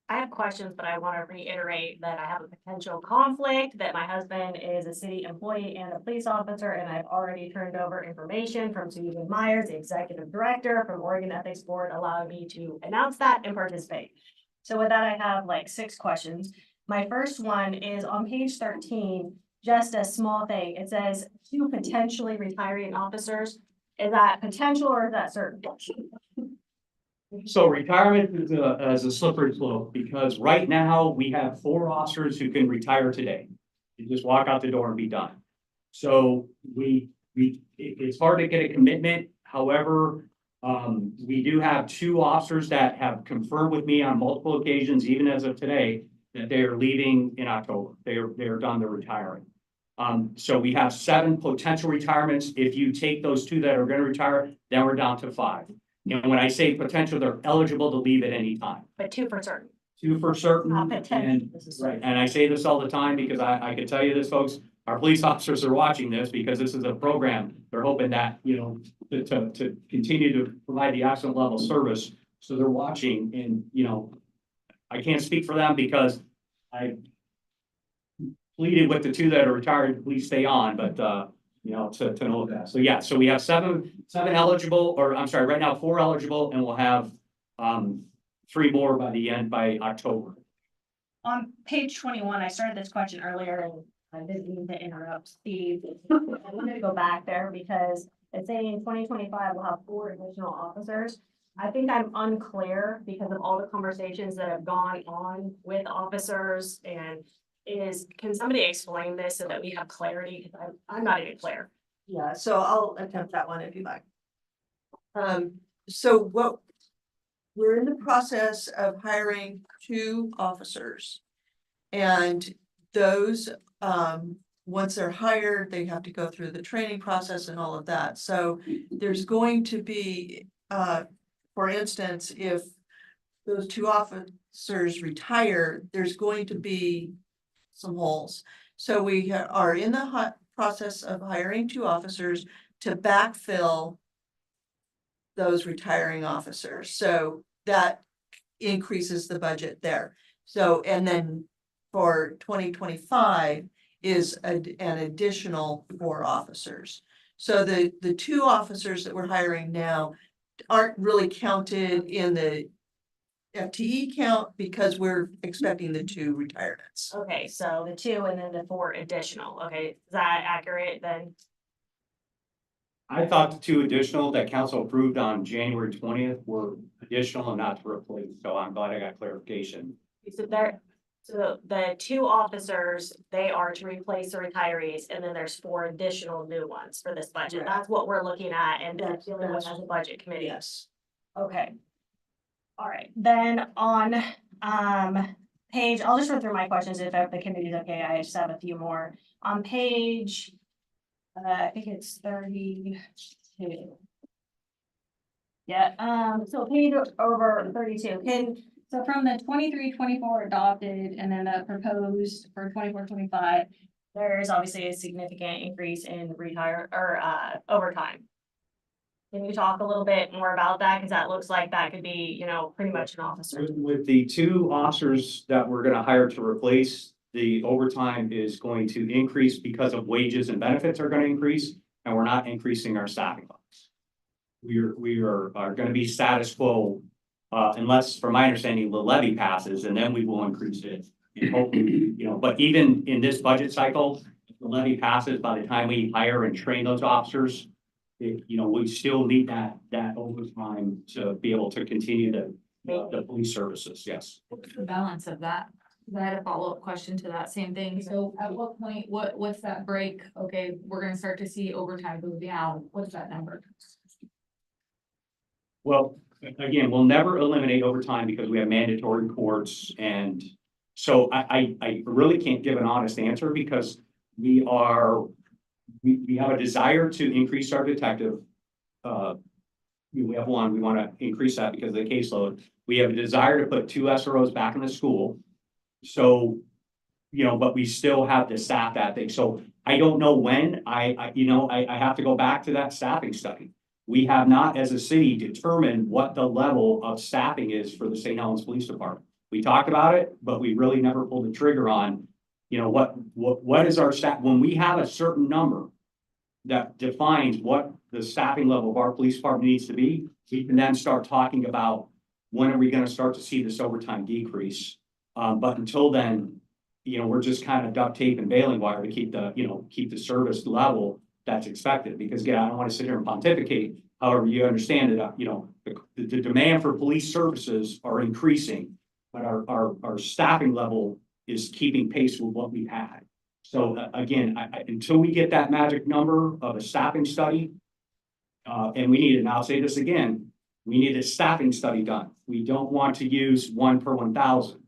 I have questions, but I want to reiterate that I have a potential conflict, that my husband is a city employee and a police officer, and I've already turned over information from Susan Myers, the executive director from Oregon Ethics Board, allowing me to announce that and participate. So with that, I have like 6 questions. My first one is on page 13, just a small thing. It says 2 potentially retiring officers. Is that potential or is that certain? So retirement is a slippery slope because right now we have 4 officers who can retire today. You just walk out the door and be done. So it's hard to get a commitment. However, we do have 2 officers that have confirmed with me on multiple occasions, even as of today, that they are leaving in October. They are done, they're retiring. So we have 7 potential retirements. If you take those 2 that are going to retire, then we're down to 5. And when I say potential, they're eligible to leave at any time. But 2 for certain. 2 for certain. Not potential. And, This is right, and I say this all the time because I can tell you this, folks, our police officers are watching this because this is a program. They're hoping that, to continue to provide the excellent level service. So they're watching and, I can't speak for them because I pleaded with the 2 that are retired to please stay on, but, to know that. So yeah, so we have 7 eligible, or I'm sorry, right now 4 eligible, and we'll have 3 more by October. On page 21, I started this question earlier and I didn't mean to interrupt Steve. I wanted to go back there because it's saying in 2025, we'll have 4 additional officers. I think I'm unclear because of all the conversations that have gone on with officers and can somebody explain this so that we have clarity? Because I'm not even clear. Yeah, so I'll attempt that one if you like. So we're in the process of hiring 2 officers. And those, once they're hired, they have to go through the training process and all of that. So there's going to be, for instance, if those 2 officers retire, there's going to be some holes. So we are in the process of hiring 2 officers to backfill those retiring officers. So that increases the budget there. So, and then for 2025 is an additional 4 officers. So the 2 officers that we're hiring now aren't really counted in the FTE count because we're expecting the 2 retirements. Okay, so the 2 and then the 4 additional. Okay, is that accurate then? I thought the 2 additional that council approved on January 20th were additional and not to replace, so I'm glad I got clarification. So the 2 officers, they are to replace the retirees, and then there's 4 additional new ones for this budget. Correct. That's what we're looking at and That's- dealing with as a budget committee. Yes. Okay. All right, then on, page, I'll just run through my questions if the committee's okay. I just have a few more. On page, I think it's 32. Yeah, so page over 32, So from the 23-24 adopted and then the proposed for 24-25, there is obviously a significant increase in overtime. Can you talk a little bit more about that? Cause that looks like that could be, you know, pretty much an officer. With the 2 officers that we're gonna hire to replace, the overtime is going to increase because of wages and benefits are gonna increase, and we're not increasing our staffing levels. We are gonna be status quo, unless, from my understanding, the levy passes, and then we will increase it. And hopefully, you know, but even in this budget cycle, if the levy passes, by the time we hire and train those officers, you know, we still need that overtime to be able to continue the police services, yes. what's the balance of that? 'Cause I had a follow-up question to that same thing. So at what point, what's that break? Okay, we're gonna start to see overtime go down. What's that number? Well, again, we'll never eliminate overtime because we have mandatory courts, and so I really can't give an honest answer because we have a desire to increase our detective. We have one, we want to increase that because of the caseload. We have a desire to put 2 SROs back in the school. So, you know, but we still have to staff that thing. So I don't know when, I have to go back to that staffing study. We have not, as a city, determined what the level of staffing is for the St. Helens Police Department. We talked about it, but we really never pulled the trigger on, you know, what is our staff, when we have a certain number that defines what the staffing level of our police department needs to be, we can then start talking about when are we gonna start to see this overtime decrease? But until then, you know, we're just kind of duct tape and baling wire to keep the service level that's expected, because again, I don't want to sit here and pontificate. However, you understand that, you know, the demand for police services are increasing, but our staffing level is keeping pace with what we've had. So again, until we get that magic number of a staffing study, and we need it, and I'll say this again, we need a staffing study done. We don't want to use 1 per 1,000.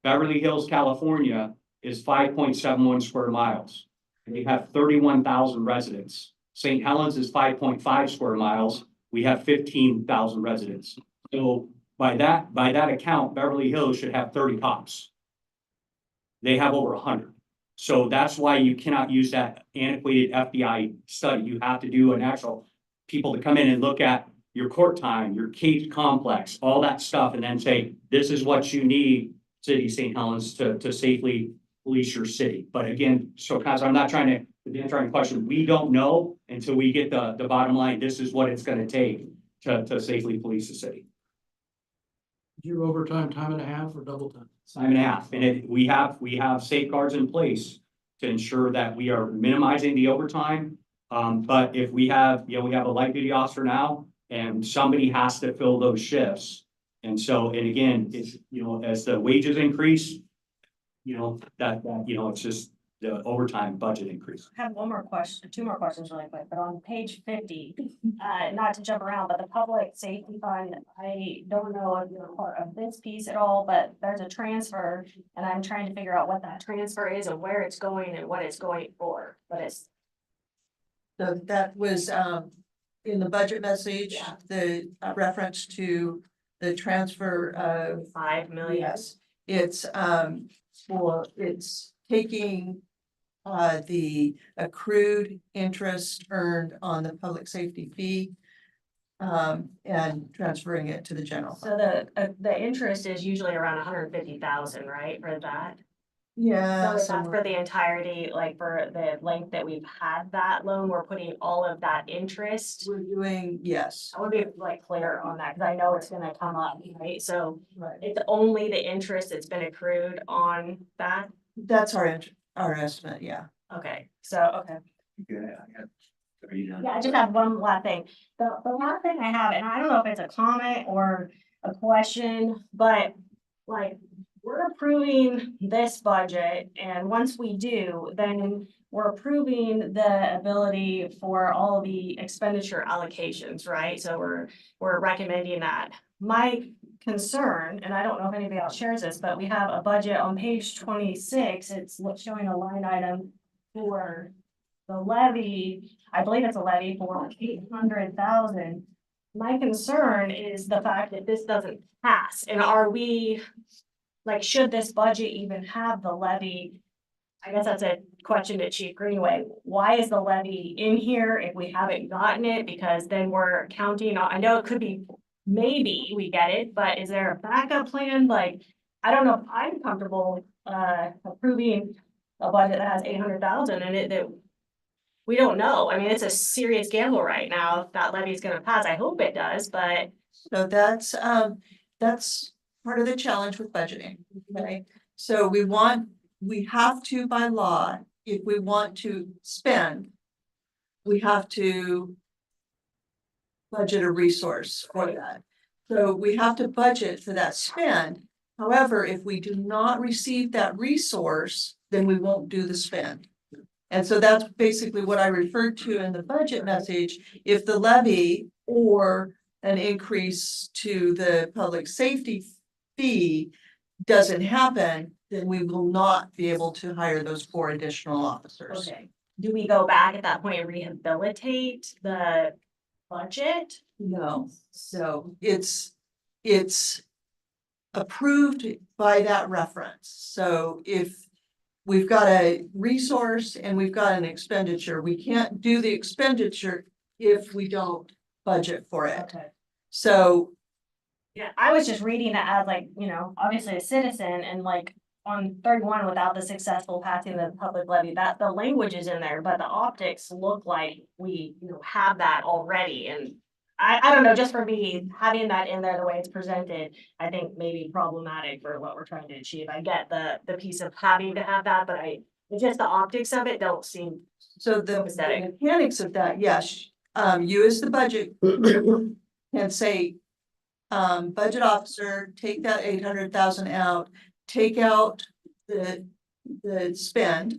Beverly Hills, California is 5.71 square miles. And they have 31,000 residents. St. Helens is 5.5 square miles. We have 15,000 residents. So by that account, Beverly Hills should have 30 cops. They have over 100. So that's why you cannot use that antiquated FBI study. You have to do an actual people to come in and look at your court time, your case complex, all that stuff, and then say, this is what you need, City of St. Helens, to safely police your city. But again, so because I'm not trying to answer your question, we don't know until we get the bottom line. This is what it's going to take to safely police the city. Your overtime time and a half or double time? Time and a half, and we have safeguards in place to ensure that we are minimizing the overtime. But if we have a light duty officer now, and somebody has to fill those shifts. And so, and again, it's, you know, as the wages increase, you know, it's just the overtime budget increase. I have 2 more questions really quick, but on page 50, not to jump around, but the public safety fund, I don't know if you're part of this piece at all, but there's a transfer, and I'm trying to figure out what that transfer is and where it's going and what it's going for, but it's. So that was in the budget message, the reference to the transfer of 5 million. Yes, it's it's taking the accrued interest earned on the public safety fee and transferring it to the general fund. So the interest is usually around 150,000, right, for that? Yeah. So that's somewhere. for the entirety, like for the length that we've had that loan, we're putting all of that interest. We're doing, yes, I want to be like clear on that, because I know it's gonna come up, right? So right. it's only the interest that's been accrued on that? That's our estimate, yeah. Okay, okay. Are you done? Yeah, I just have one last thing. The last thing I have, and I don't know if it's a comment or a question, but like, we're approving this budget, and once we do, then we're approving the ability for all the expenditure allocations, right? So we're recommending that. My concern, and I don't know if anybody else shares this, but we have a budget on page 26. It's showing a line item for the levy. I believe it's a levy for 800,000. My concern is the fact that this doesn't pass, and are we, like, should this budget even have the levy? I guess that's a question to Chief Greenway. Why is the levy in here if we haven't gotten it? Because then we're counting on, I know it could be, maybe we get it, but is there a backup plan? Like, I don't know if I'm comfortable, approving a budget that has 800,000 in it that we don't know. I mean, it's a serious gamble right now if that levy is gonna pass. I hope it does, but. So that's part of the challenge with budgeting, okay? So we have to, by law, if we want to spend, we have to budget a resource for that. So we have to budget for that spend. However, if we do not receive that resource, then we won't do the spend. And so that's basically what I referred to in the budget message. If the levy or an increase to the public safety fee doesn't happen, then we will not be able to hire those 4 additional officers. Okay, do we go back at that point and rehabilitate the budget? No, so it's approved by that reference. So if we've got a resource and we've got an expenditure, we can't do the expenditure if we don't budget for it. Okay. So Yeah, I was just reading it as like, obviously a citizen, and like on 31, without the successful passing of the public levy, that the language is in there, but the optics look like we, have that already. And I don't know, just for me, having that in there the way it's presented, I think may be problematic for what we're trying to achieve. I get the piece of having to have that, but just the optics of it don't seem. So the Aesthetic. mechanics of that, yes, you as the budget can say, budget officer, take that 800,000 out, take out the spend,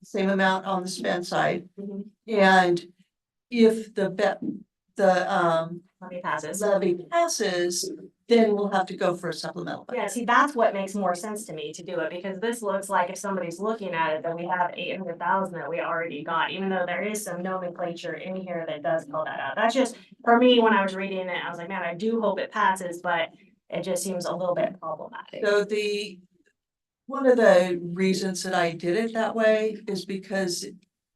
same amount on the spend side. Mhm. And if the Levy passes. levy passes, then we'll have to go for a supplemental. budget. Yeah, see, that's what makes more sense to me to do it, because this looks like if somebody's looking at it, that we have 800,000 that we already got, even though there is some nomenclature in here that does call that out. That's just, for me, when I was reading it, I was like, man, I do hope it passes, but it just seems a little bit problematic. So one of the reasons that I did it that way is because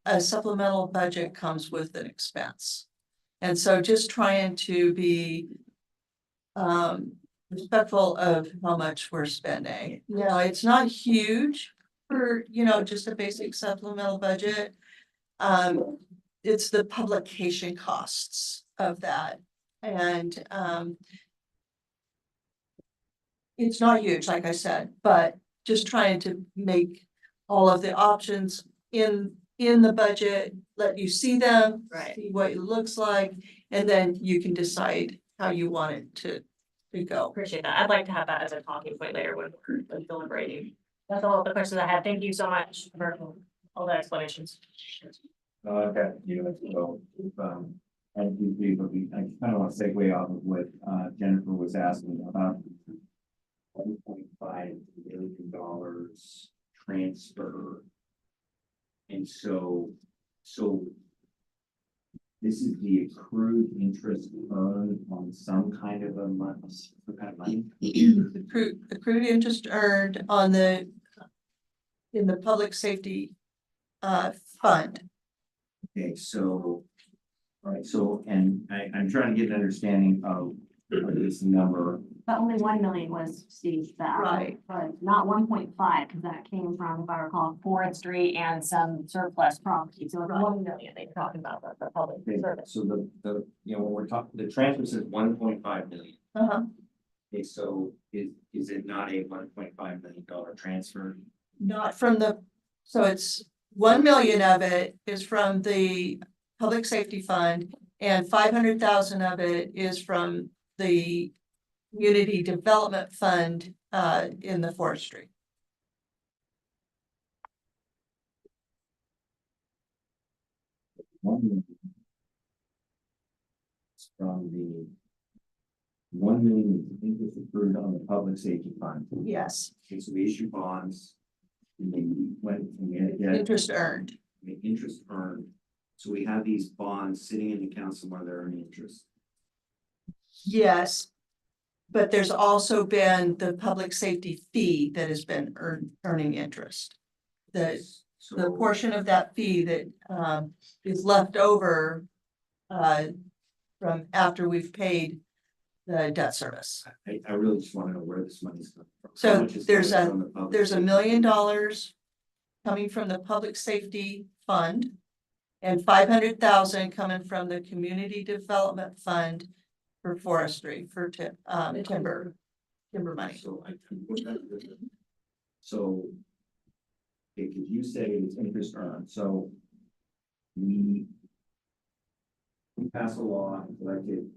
a supplemental budget comes with an expense. And so just trying to be respectful of how much we're spending. It's not huge for, just a basic supplemental budget. It's the publication costs of that. And it's not huge, like I said, but just trying to make all of the options in the budget, let you see them, Right. see what it looks like, and then you can decide how you want it to go. Appreciate that. I'd like to have that as a talking point later when we're deliberating. That's all the questions I had. Thank you so much for all the explanations. I've got, so, and I kind of want to segue off of what, Jennifer was asking about. $1.5 million transfer. And so this is the accrued interest earned on some kind of a month, some kind of money. Accrued interest earned on in the public safety fund. Okay, so, all right, so, and I'm trying to get an understanding of this number. But only 1 million was, Steve, that. Right. But not 1.5, because that came from, if I recall, forestry and some surplus property, so it's 1 million they're talking about, the public Okay, service. so when we're talking, the transfer says 1.5 million. Uh-huh. Okay, so is it not a $1.5 million transfer? Not from the, so it's 1 million of it is from the public safety fund. And 500,000 of it is from the community development fund in the forestry. From the 1 million interest accrued on the public safety fund. Yes, Okay, so we issue bonds. And then we had interest earned. the interest earned. So we have these bonds sitting in the account somewhere that earn interest. Yes. But there's also been the public safety fee that has been earning interest. The So portion of that fee that is left over from after we've paid the debt service. I really just want to know where this money's coming from. How So much is there's coming from the public There's $1 safety million fund? coming from the public safety fund. And 500,000 coming from the community development fund for forestry, for timber money. So. Okay, could you say it's interest earned, so. We pass a law and collected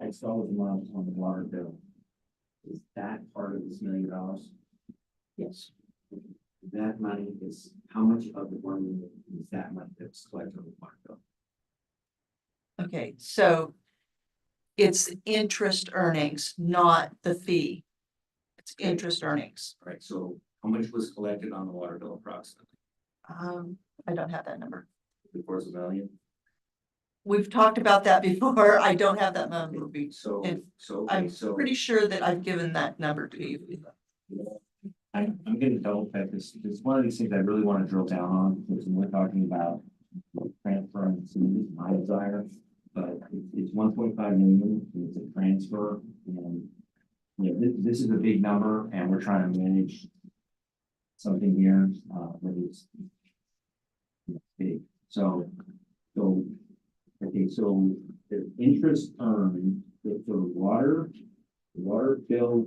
X dollars a month on the water bill. Is that part of this $1 million? Yes. That money is, how much of the 1 million is that money that's collected on the water bill? Okay, so it's interest earnings, not the fee. It's interest earnings. All right, so how much was collected on the water bill approximately? I don't have that number. Before it's $1 million? We've talked about that before. I don't have that number. So, And okay, I'm so. pretty sure that I've given that number to you. I'm gonna double check this. It's one of these things I really want to drill down on, because when we're talking about transferring some of my desire. But it's 1.5 million, it's a transfer, and yeah, this is a big number, and we're trying to manage something here, that is big. So, okay, so the interest earned, so the water bill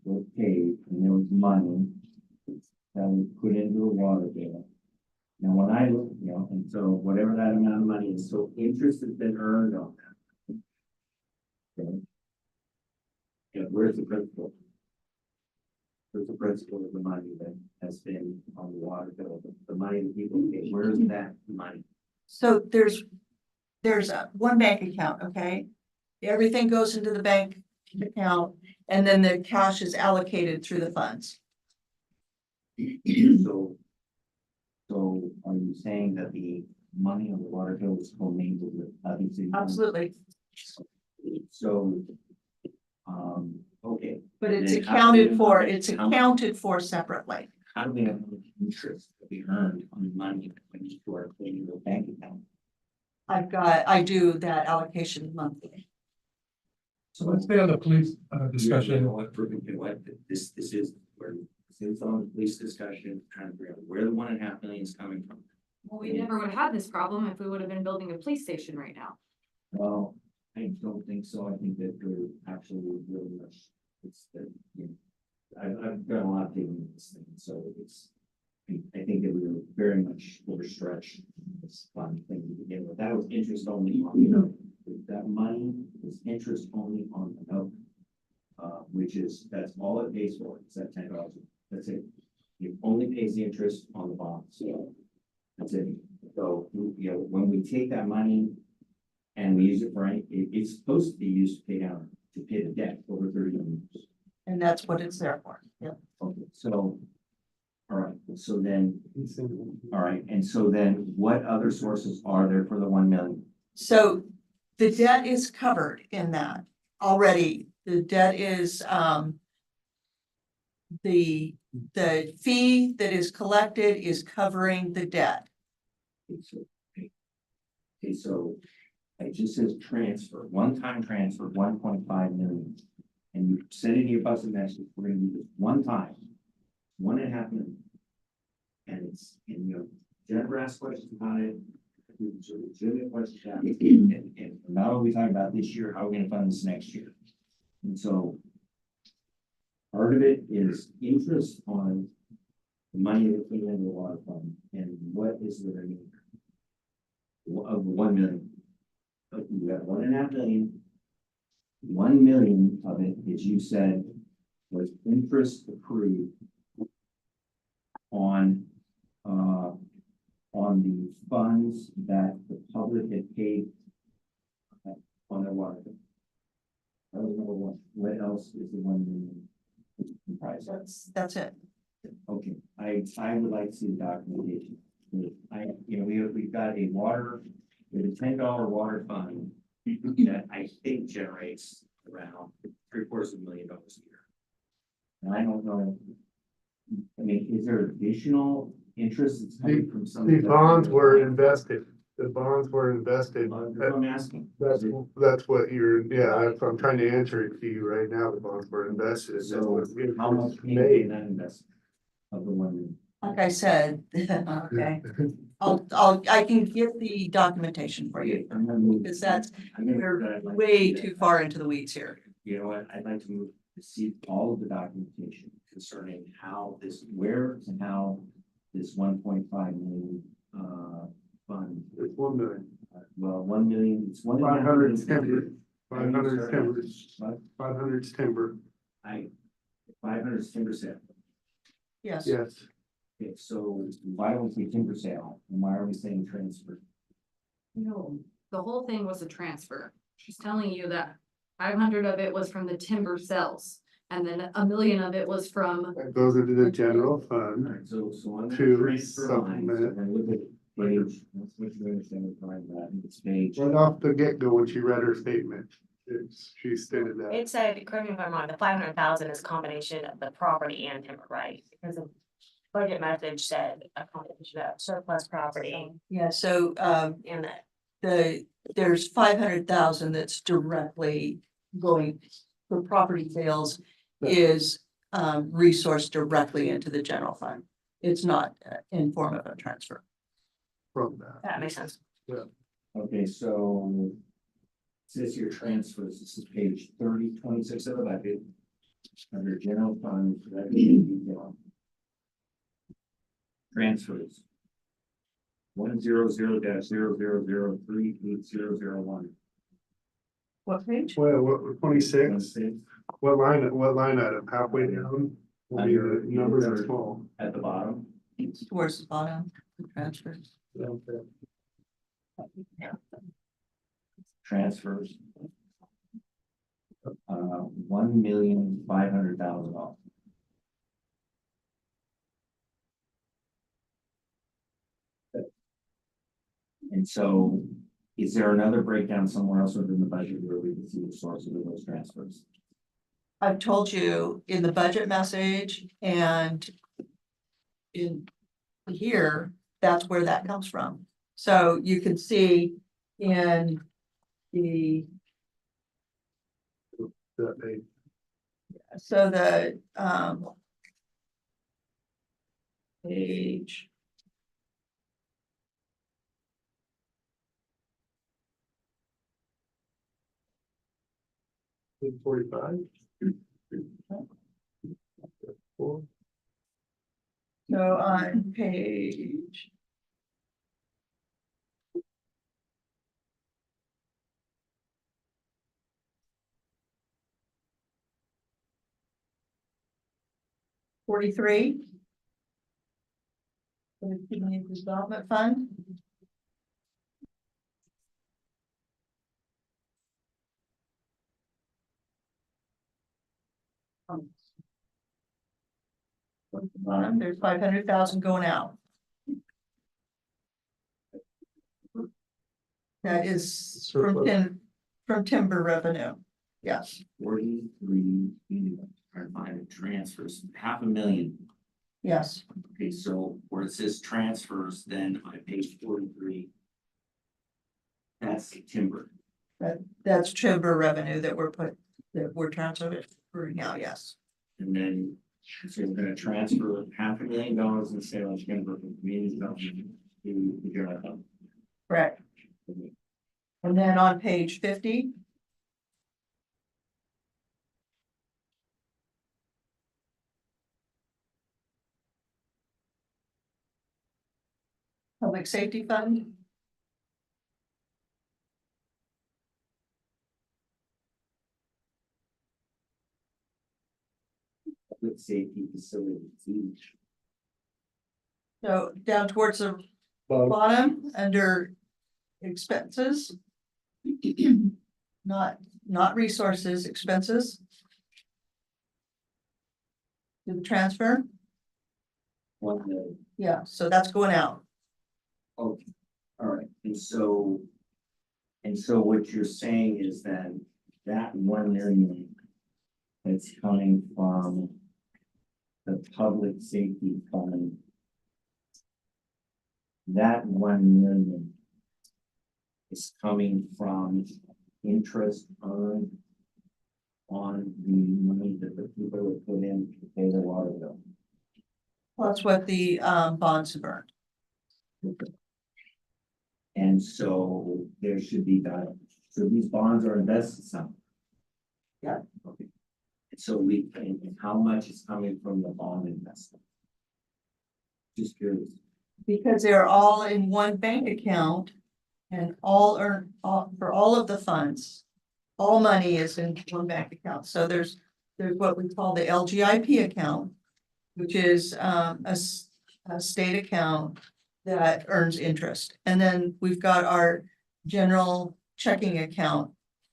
was paid, and there was money that was put into the water bill. Now, when I look, and so whatever that amount of money is, so interest has been earned on that. Okay. Yeah, where's the principal? Where's the principal of the money that has been on the water bill, the money that people pay, where is that money? So there's one bank account, okay? Everything goes into the bank account and then the cash is allocated through the funds. So are you saying that the money on the water bill is commingled with other cities? Absolutely. So, okay. But it's Then how accounted do- for, how- it's how- accounted for separately. How do we have interest that we earned on the money when you store it in your bank account? I do that allocation monthly. So let's stay on the police discussion. You know what, this is where, since on the police discussion, trying to figure out where the 1.5 million is coming from. Well, we never would have had this problem if we would have been building a police station right now. Well, I don't think so. I think that we're actually really much, it's the, I've done a lot of digging in this thing, so I think that we were very much overstretched in this fund thing to begin with. That was interest only on, that money is interest only on the note. Which is, that's all it pays for, it's that $10. That's it. It only pays the interest on the bond, so that's it. So, when we take that money and we use it for it's supposed to be used to pay the debt over 30 years. And that's what it's there for. Yeah. Okay, so, all right, so then, all right, and so then what other sources are there for the 1 million? So the debt is covered in that already. The debt is the fee that is collected is covering the debt. Okay, so it just says transfer, one-time transfer, 1.5 million. and you send it in your budget message, we're gonna do this one time, 1.5 million. And you know, Jennifer asked questions about it. It's a legitimate question, and not only talking about this year, how we're gonna fund this next year. And so part of it is interest on the money that came into the water fund, and what is the remainder of the 1 million. You got 1.5 million. 1 million of it, as you said, was interest accrued on the funds that the public had paid on their water bill. That was number one. What else is the 1 million comprised of? That's it. Okay, I would like to see the documentation. We've got a $10 water fund that I think generates around $750,000 a year. And I don't know, I mean, is there additional interest that's coming from some? The bonds were invested. The bonds were invested. That's what I'm asking. That's what I'm trying to answer it to you right now. The bonds were invested. So how much made in that investment of the 1 million? Like I said, okay, I can get the documentation for you, because we're way too far into the weeds here. You know what, I'd like to move to see all of the documentation concerning where and how this 1.5 million fund. It's 1 million. Well, 1 million, it's 500 is timber. 500 is What? timber. 500 is timber. 500 is timber sale. Yes. Yes. Okay, so why don't we say timber sale, and why are we saying transfer? No, the whole thing was a transfer. She's telling you that 500 of it was from the timber sales. And then 1 million of it was from, That goes into the general All fund. right, so on the To transfer line, so supplement. we're gonna look at page, let's make sure we understand what's going on, I think it's page. Right off the get-go, when she read her statement, she stated that. It said, correct me if I'm wrong, the 500,000 is a combination of the property and timber, right? Because the budget message said a combination of surplus property Yeah, so, and that. there's 500,000 that's directly going for property sales is, resourced directly into the general fund. It's not in form of a transfer. From that. That makes sense. Okay, so it says here transfers, this is page 3026 of the budget. Under general fund, revenue detail. Transfers. 100-000388001. What page? Well, what, 26? What line item? Halfway down? Will be the numbers are small. At the bottom. It's towards the bottom, the transfers. Okay. Transfers. $1,500,000. And so, is there another breakdown somewhere else within the budget where we can see the sources of those transfers? I've told you in the budget message and in here, that's where that comes from. So you can see in the, so the, page. Page 45. So on page. $43. For the Community Development Fund. There's 500,000 going out. That is from timber revenue. Yes, 43, trying to find transfers, $500,000. yes. Okay, so where it says transfers, then on page 43. That's timber. That's timber revenue that we're that we're transferring now, yes. And then, so we're gonna transfer $500,000 in sales timber from community development to the general fund. Correct. And then on page 50. Public Safety Fund. Public safety facilities. So down towards the bottom, under expenses. Not resources, expenses. To the transfer, yeah, so that's going out. Okay, all right, and so what you're saying is that 1 million that's coming from the public safety fund, that 1 million is coming from interest earned on the money that the people would put in to pay the water bill. That's what the bonds have earned. And so there should be that, so these bonds are invested some. Yeah. Okay. And so and how much is coming from the bond investment? Just curious. Because they're all in one bank account and for all of the funds. All money is in one bank account. So there's what we call the LGIP account, which is a state account that earns interest. And then we've got our general checking account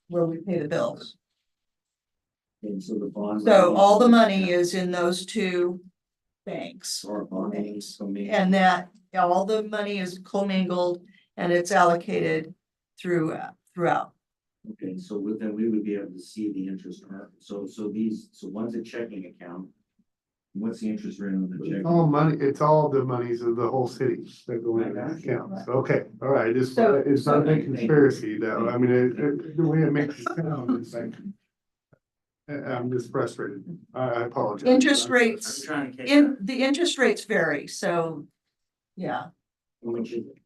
where we pay the bills. And so the bond. So all the money is in those two banks. Or bonding, so maybe. And that all the money is commingled and it's allocated throughout. Okay, so then we would be able to see the interest earned. So one's a checking account. What's the interest rate on the It's checking? all money, it's all the monies of the whole city that go into that account. Okay, all right, it's not a big conspiracy though. I mean, the way it makes it sound, it's like. I'm just frustrated. I apologize. Interest rates, I'm trying to catch the interest rates vary, so, yeah, up. How much is it?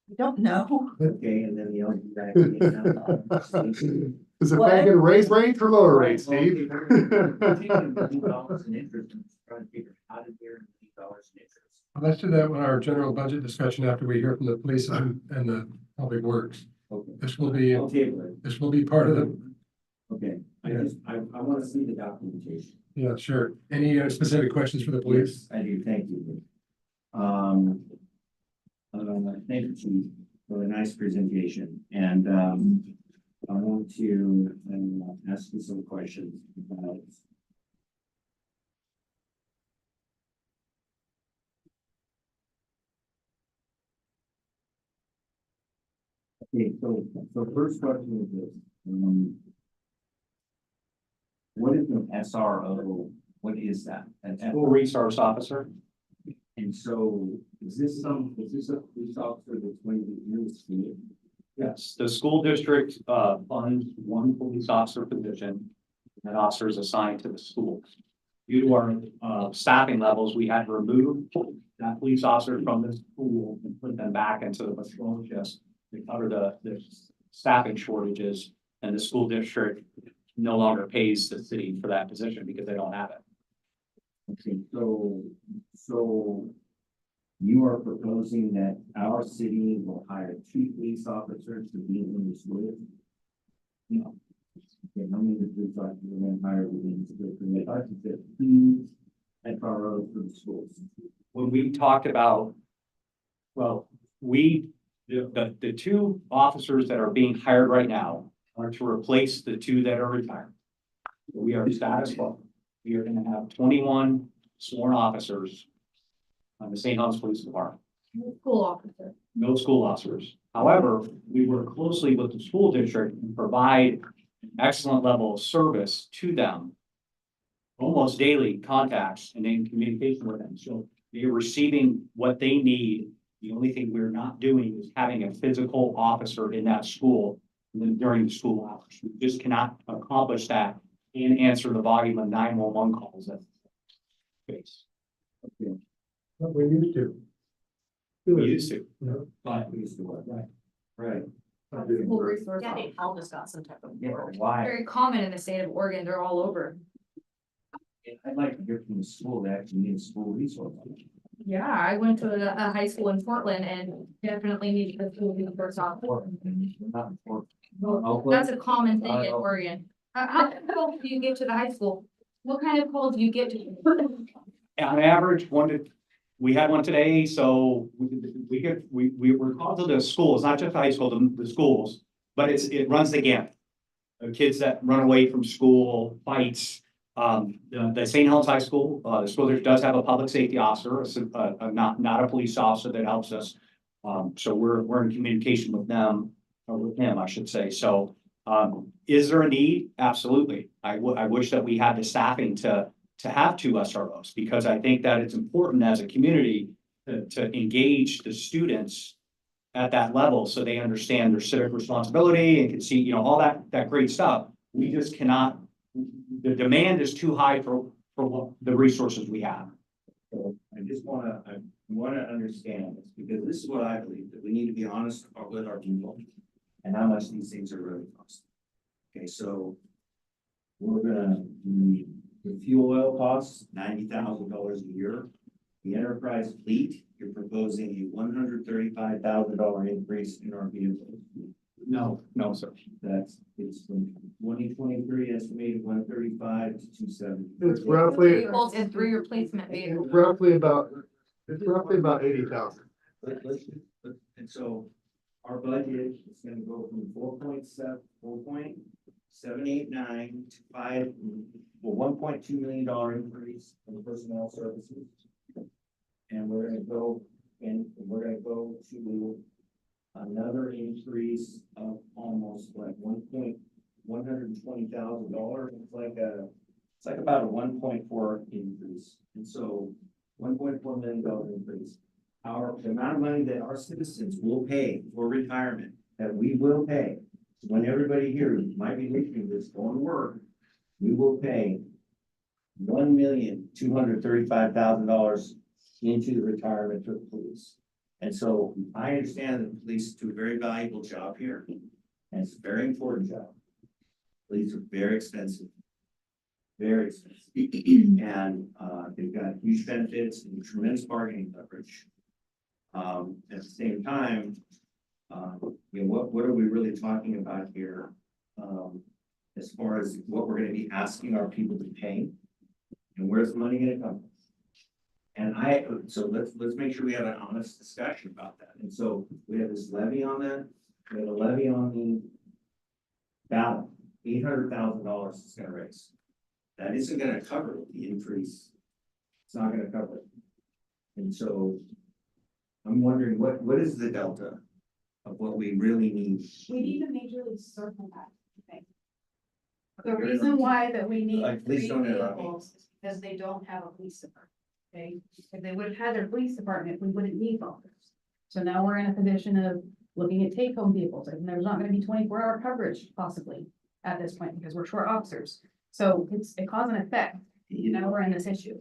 I don't know. Okay, and then the other guy. Is the Fed gonna raise rates or lower rates, Steve? $1 in interest, I'm trying to figure out how to get $1 in interest. Let's do that in our general budget discussion after we hear from the police and the public works. Okay. This will be, I'll table it. this will be part of the, Okay, I want to see the documentation. yeah, sure. Any specific questions for the police? I do, thank you. Thank you for a nice presentation, and I want to ask you some questions about. Okay, so first question is this, what is an SRO? What is that? School resource officer. And so, is this a police officer that's going to be in the school? Yes, the school district funds one police officer position. That officer is assigned to the school. Due to our staffing levels, we had to remove that police officer from the school and put them back into the patrol shifts to cover the staffing shortages. And the school district no longer pays the city for that position because they don't have it. Okay, so you are proposing that our city will hire 2 police officers to be in the school? No. Okay, how many police officers are going to hire within the school? I thought you said 2 FROs for the schools. When we talked about, well, the 2 officers that are being hired right now are to replace the 2 that are retired. We are status quo. We are gonna have 21 sworn officers on the St. Helens Police Department. School officer. No school officers. However, we work closely with the school district and provide an excellent level of service to them. Almost daily contacts and in communication with them. So they're receiving what they need. The only thing we're not doing is having a physical officer in that school during the school hours. We just cannot accomplish that and answer the volume of 911 calls that face. But we used to. We used to, Yeah. but We used to work, right? Right. Full resource. Yeah, they all just got some type of. Yeah, why? Very common in the state of Oregon, they're all over. I'd like to hear from the school that actually needs school resources. Yeah, I went to a high school in Portland and definitely needed the full resource off. Not for- That's a common thing in Oregon. How close do you get to the high school? What kind of calls do you get to? on average, we had one today, so we were called to the schools, not just high school, the schools, but it runs the gamut. Kids that run away from school, fights, the St. Helens High School, the school there does have a public safety officer, not a police officer that helps us. So we're in communication with them, or with him, I should say, so, is there a need? Absolutely. I wish that we had the staffing to have two SROs, because I think that it's important as a community to engage the students at that level, so they understand their civic responsibility and can see, you know, all that great stuff. We just cannot, the demand is too high for what the resources we have. So I wanna understand this, because this is what I believe, that we need to be honest with our people and how much these things are really costing. Okay, so we're gonna, the fuel oil costs $90,000 a year. The enterprise fleet, you're proposing a $135,000 increase in our vehicles. No, sir. It's from 2023 estimated 135 to 270. It's roughly, Vehicles and 3 replacement vehicles. roughly about 80,000. And so our budget is gonna go from 4.789 to $1.2 million increase in personnel services. And we're gonna go to another increase of almost like $120,000. It's like about a 1.4 increase. And so $1.4 million increase. The amount of money that our citizens will pay for retirement, that we will pay, when everybody here who might be listening to this going to work, we will pay $1,235,000 into the retirement for the police. And so I understand that the police do a very valuable job here, and it's a very important job. Police are very expensive. Very expensive. And they've got huge benefits and tremendous bargaining leverage. At the same time, you know, what are we really talking about here? As far as what we're gonna be asking our people to pay, and where's the money gonna come from? And so let's make sure we have an honest discussion about that. And so we have this levy on that, we have a levy on the ballot, $800,000 is gonna raise. That isn't gonna cover the increase. It's not gonna cover it. And so I'm wondering, what is the delta of what we really need? We need to majorly circle that, I think. The reason why that we need Like, please 3 don't interrupt me. vehicles is because they don't have a police department, okay? If they would have had their police department, we wouldn't need officers. So now we're in a position of looking at take-home vehicles, and there's not gonna be 24-hour coverage possibly at this point, because we're short officers. So it's a cause and effect, now we're in this issue.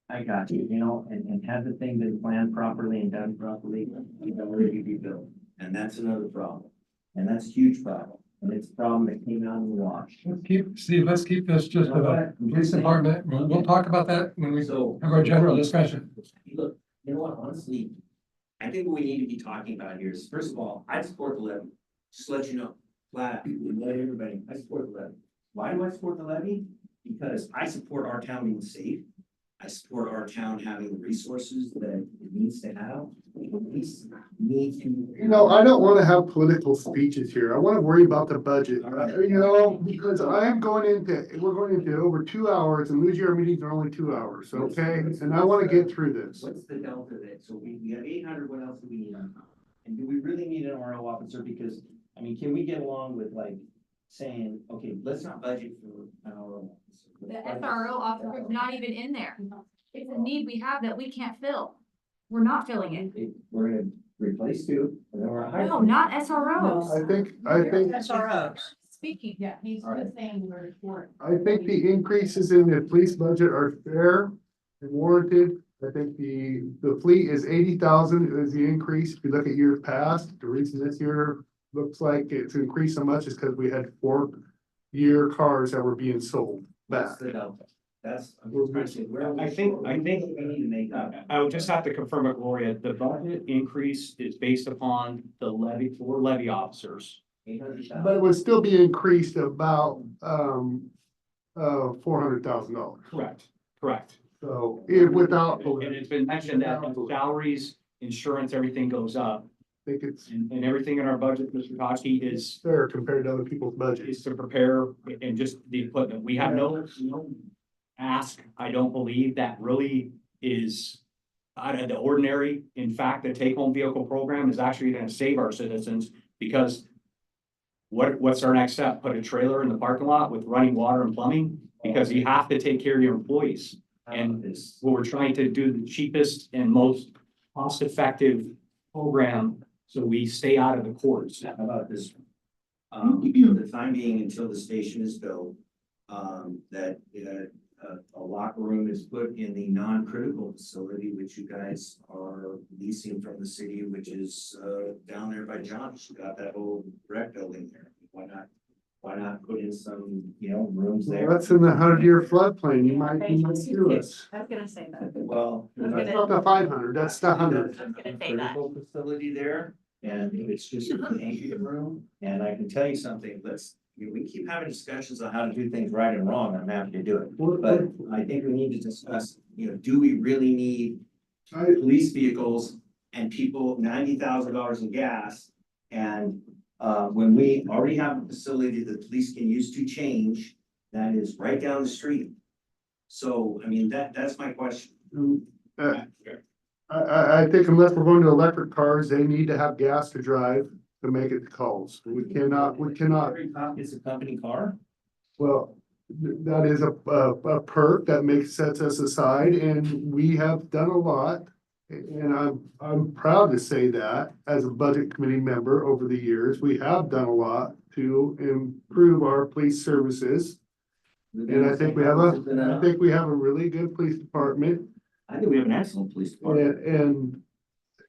I got you, you know, and had the thing been planned properly and done properly, you know, where you'd be built. And that's another problem. And that's a huge problem. And it's a problem that came out in the wash. Let's keep this just for the police department. We'll talk about that when we So, have our general discussion. look, you know what, honestly, I think what we need to be talking about here is, first of all, I support the levy. Just to let you know, flat, let everybody, I support the levy. Why do I support the levy? Because I support our town being safe. I support our town having the resources that it needs to have. Police need to. You know, I don't wanna have political speeches here. I wanna worry about the budget, you know, because we're going into over 2 hours and usually our meetings are only 2 hours, okay? And I wanna get through this. What's the delta there? So we have 800, what else do we need on top? And do we really need an RO officer? Because, I mean, can we get along with like saying, okay, let's not budget for an RO officer. The SRO officer is not even in there. It's a need we have that we can't fill. We're not filling it. We're gonna replace two, and then we're a high. No, not SROs. I think, SROs. Speaking, yeah, he's Alright. just saying we're short. I think the increases in the police budget are fair and warranted. I think the fleet is 80,000 is the increase. If you look at years past, the reason this year looks like it's increased so much is because we had 4-year cars that were being sold back. That's the delta. That's, I'm just trying to say, where are we I think- short? I think- We need to make up. I would just have to confirm it, Gloria, the budget increase is based upon the levy, 4 levy officers. 800,000. But it would still be increased about, $400,000. Correct. So if without, And it's been mentioned that salaries, insurance, everything goes up, I think it's and everything in our budget, Mr. Koski, is fair compared to other people's budgets. to prepare and just the equipment. We have no ask, I don't believe that really is out of the ordinary. In fact, the take-home vehicle program is actually gonna save our citizens because what's our next step? Put a trailer in the parking lot with running water and plumbing? Because you have to take care of your employees. And This, what we're trying to do the cheapest and most cost-effective program, so we stay out of the courts. how about this? For the time being, until the station is built, that, a locker room is put in the non-critical facility, which you guys are leasing from the city, which is, down there by John's. You got that old rec building there. Why not put in some, rooms there? That's in the 100-year floodplain. You might do it. I was gonna say that. Well. That's not the 500, that's the 100. I was gonna say that. Critical facility there, and it's just an anchor room, and I can tell you something, we keep having discussions on how to do things right and wrong, and I'm happy to do it. But I think we need to discuss, do we really need police vehicles and people $90,000 in gas? And when we already have a facility that the police can use to change, that is right down the street. So, I mean, that's my question. I think unless we're going to electric cars, they need to have gas to drive to make it to calls. We cannot, It's a company car? well, that is a perk that sets us aside, and we have done a lot. And I'm proud to say that as a budget committee member over the years, we have done a lot to improve our police services. And I think we have a really good police department. I think we have an excellent police department. And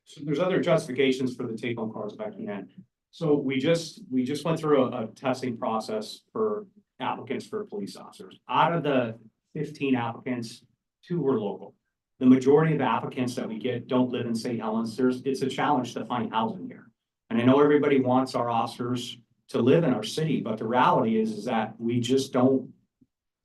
So there's other justifications for the take-home cars back in. So we just went through a testing process for applicants for police officers. Out of the 15 applicants, 2 were local. The majority of applicants that we get don't live in St. Helens. It's a challenge to find housing here. And I know everybody wants our officers to live in our city, but the reality is that we just don't,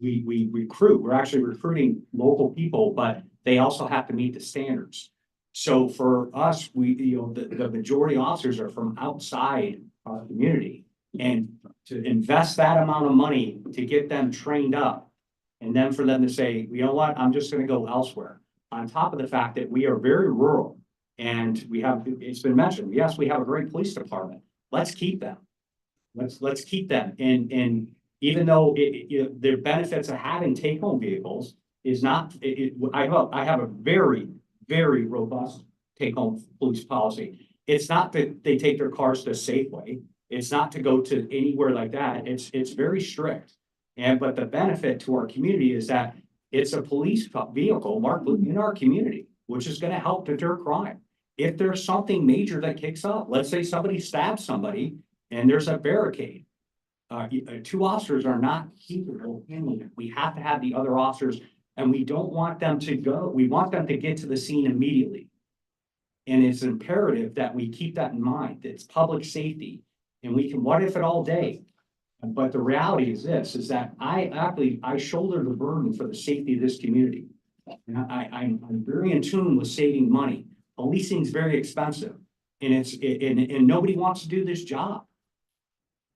we recruit, we're actually recruiting local people, but they also have to meet the standards. So for us, the majority of officers are from outside our community. And to invest that amount of money to get them trained up, and then for them to say, you know what, I'm just gonna go elsewhere. On top of the fact that we are very rural and it's been mentioned, yes, we have a great police department. Let's keep them. Let's keep them. And even though the benefits of having take-home vehicles is not, I have a very, very robust take-home police policy. It's not that they take their cars to Safeway. It's not to go to anywhere like that. It's very strict. But the benefit to our community is that it's a police vehicle marked in our community, which is gonna help deter crime. If there's something major that kicks up, let's say somebody stabs somebody and there's a barricade. 2 officers are not capable of handling it. We have to have the other officers, and we don't want them to go. We want them to get to the scene immediately. And it's imperative that we keep that in mind. It's public safety, and we can, what if it all day? But the reality is this, is that I shoulder the burden for the safety of this community. And I'm very in tune with saving money. Policing is very expensive, and and nobody wants to do this job.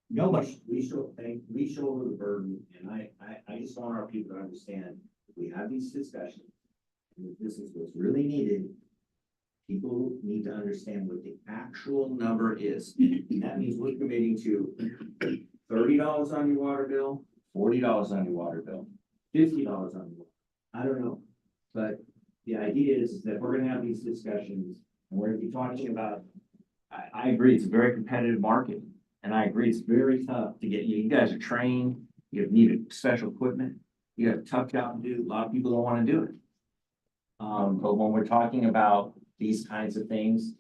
Nobody. We shoulder the burden, and I just want our people to understand, if we have these discussions, and if this is what's really needed, people need to understand what the actual number is. And that means we're committing to $30 on your water bill, $40 on your water bill, $50 on your water. I don't know. But the idea is that we're gonna have these discussions, and we're gonna be talking about I agree, it's a very competitive market, and I agree, it's very tough to get, you guys are trained, you have needed special equipment, you have a tough job to do, a lot of people don't wanna do it. But when we're talking about these kinds of things,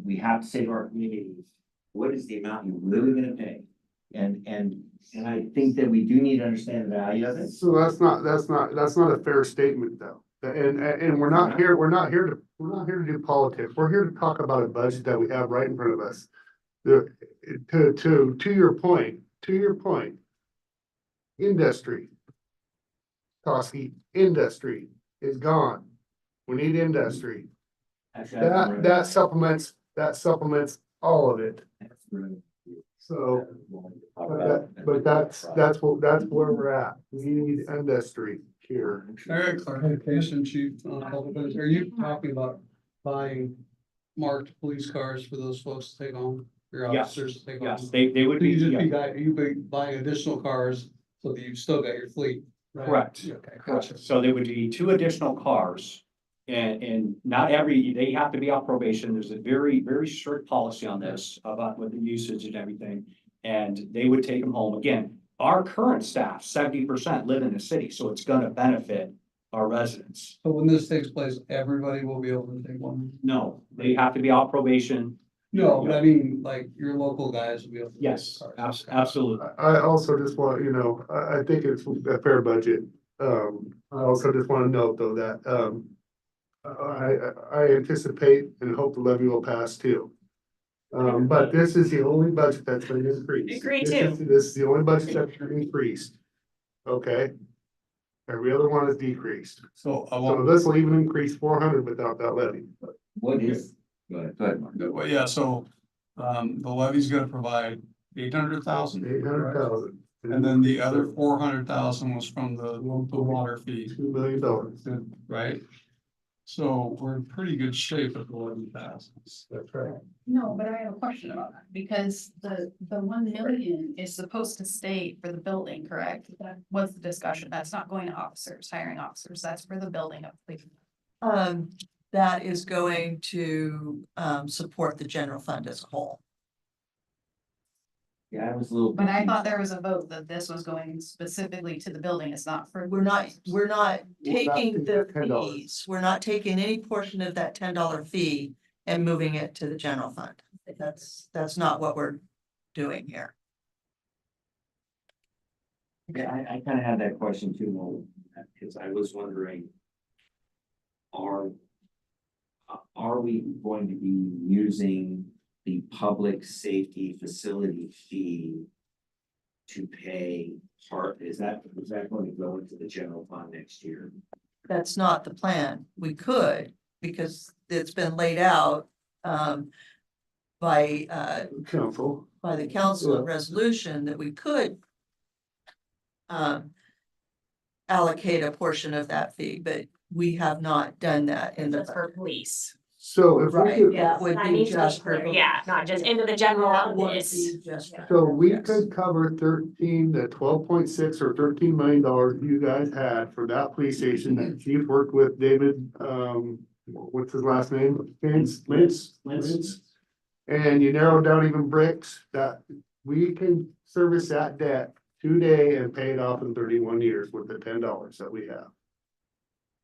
we have to say to our communities, what is the amount you're really gonna pay? And I think that we do need to understand the value of it. So that's not a fair statement though. And we're not here to do politics. We're here to talk about a budget that we have right in front of us. To your point, industry. Kosky, industry is gone. We need industry. Actually, I- That supplements all of it. So, but that's where we're at. We need industry here. I got a clarification, chief, on a couple things. Are you talking about buying marked police cars for those folks to take on? Your Yes, officers to take on? yes, they would So be, you just yeah, you be buying additional cars so that you've still got your fleet, right? correct. Okay, gotcha. Correct. So there would be 2 additional cars. And not they have to be on probation. There's a very, very strict policy on this about with the usage and everything. And they would take them home. Again, our current staff, 70% live in the city, so it's gonna benefit our residents. So when this takes place, everybody will be able to take one? No, they have to be on probation. No, but I mean, like, your local guys will be able to. take Yes, cars. absolutely. I also just want, I think it's a fair budget. I also just want to note though that, I anticipate and hope the levy will pass too. But this is the only budget that's been increased. Agree This is the only budget that's been increased. Okay? Every other one is decreased. So I So want, this will even increase 400 without that levy. What is, go ahead, Mark. well, yeah, so, the levy's gonna provide 800,000. 800,000. And then the other 400,000 was from the water fee, $2 million. right? So we're in pretty good shape at the levy passes. That's right. No, but I have a question about that, because the 1 million is supposed to stay for the building, correct? That was the discussion. That's not going to officers, hiring officers. That's for the building of police. That is going to, support the general fund as a whole. Yeah, I was a little. But I thought there was a vote that this was going specifically to the building. It's not for. We're not We're not taking the taking $10. fees, we're not taking any portion of that $10 fee and moving it to the general fund. That's not what we're doing here. Yeah, I kind of had that question too, because I was wondering. Are we going to be using the public safety facility fee to pay part, is that going to go into the general fund next year? That's not the plan. We could, because it's been laid out by Council. the council in resolution that we could allocate a portion of that fee, but we have not done that in That's the. for police. So if we Right, could, that would I be need to just be for. clear, yeah, not just into the general, That would it's, be just. so we Yes. could cover 13 to 12.6 or $13 million you guys had for that police station that Chief worked with David, what's his last name? Lance. And you narrowed down even bricks that we can service that debt today and pay it off in 31 years with the $10 that we have.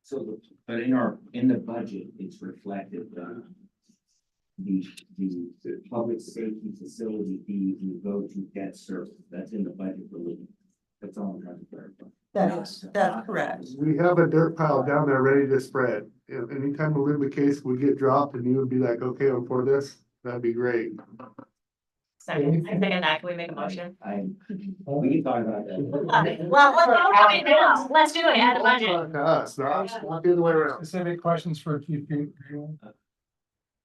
So, but in the budget, it's reflected, the public safety facility fee, you go to debt service, that's in the budget for living. That's all I'm trying to clarify. That's correct. We have a dirt pile down there ready to spread. Anytime a Luba case would get dropped and you would be like, okay, I'm for this, that'd be great. second, I think that, can we make a motion? We can talk about that. Well, let's do it, add a budget. Talk to us, not the other way around. Specific questions for Chief Green?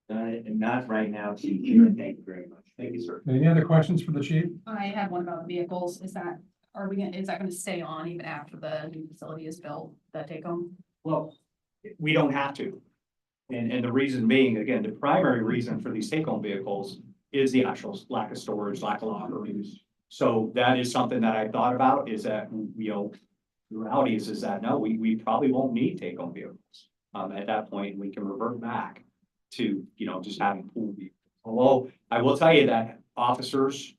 Not right now, Chief, thank you very much. Thank you, sir. Any other questions for the chief? I have one about vehicles. Is that gonna stay on even after the new facility is built, that take home? Well, we don't have to. And the reason being, again, the primary reason for these take-home vehicles is the actual lack of storage, lack of locker rooms. So that is something that I thought about, is that, the reality is that, no, we probably won't need take-home vehicles. At that point, we can revert back to, just having pool vehicles. Although I will tell you that officers,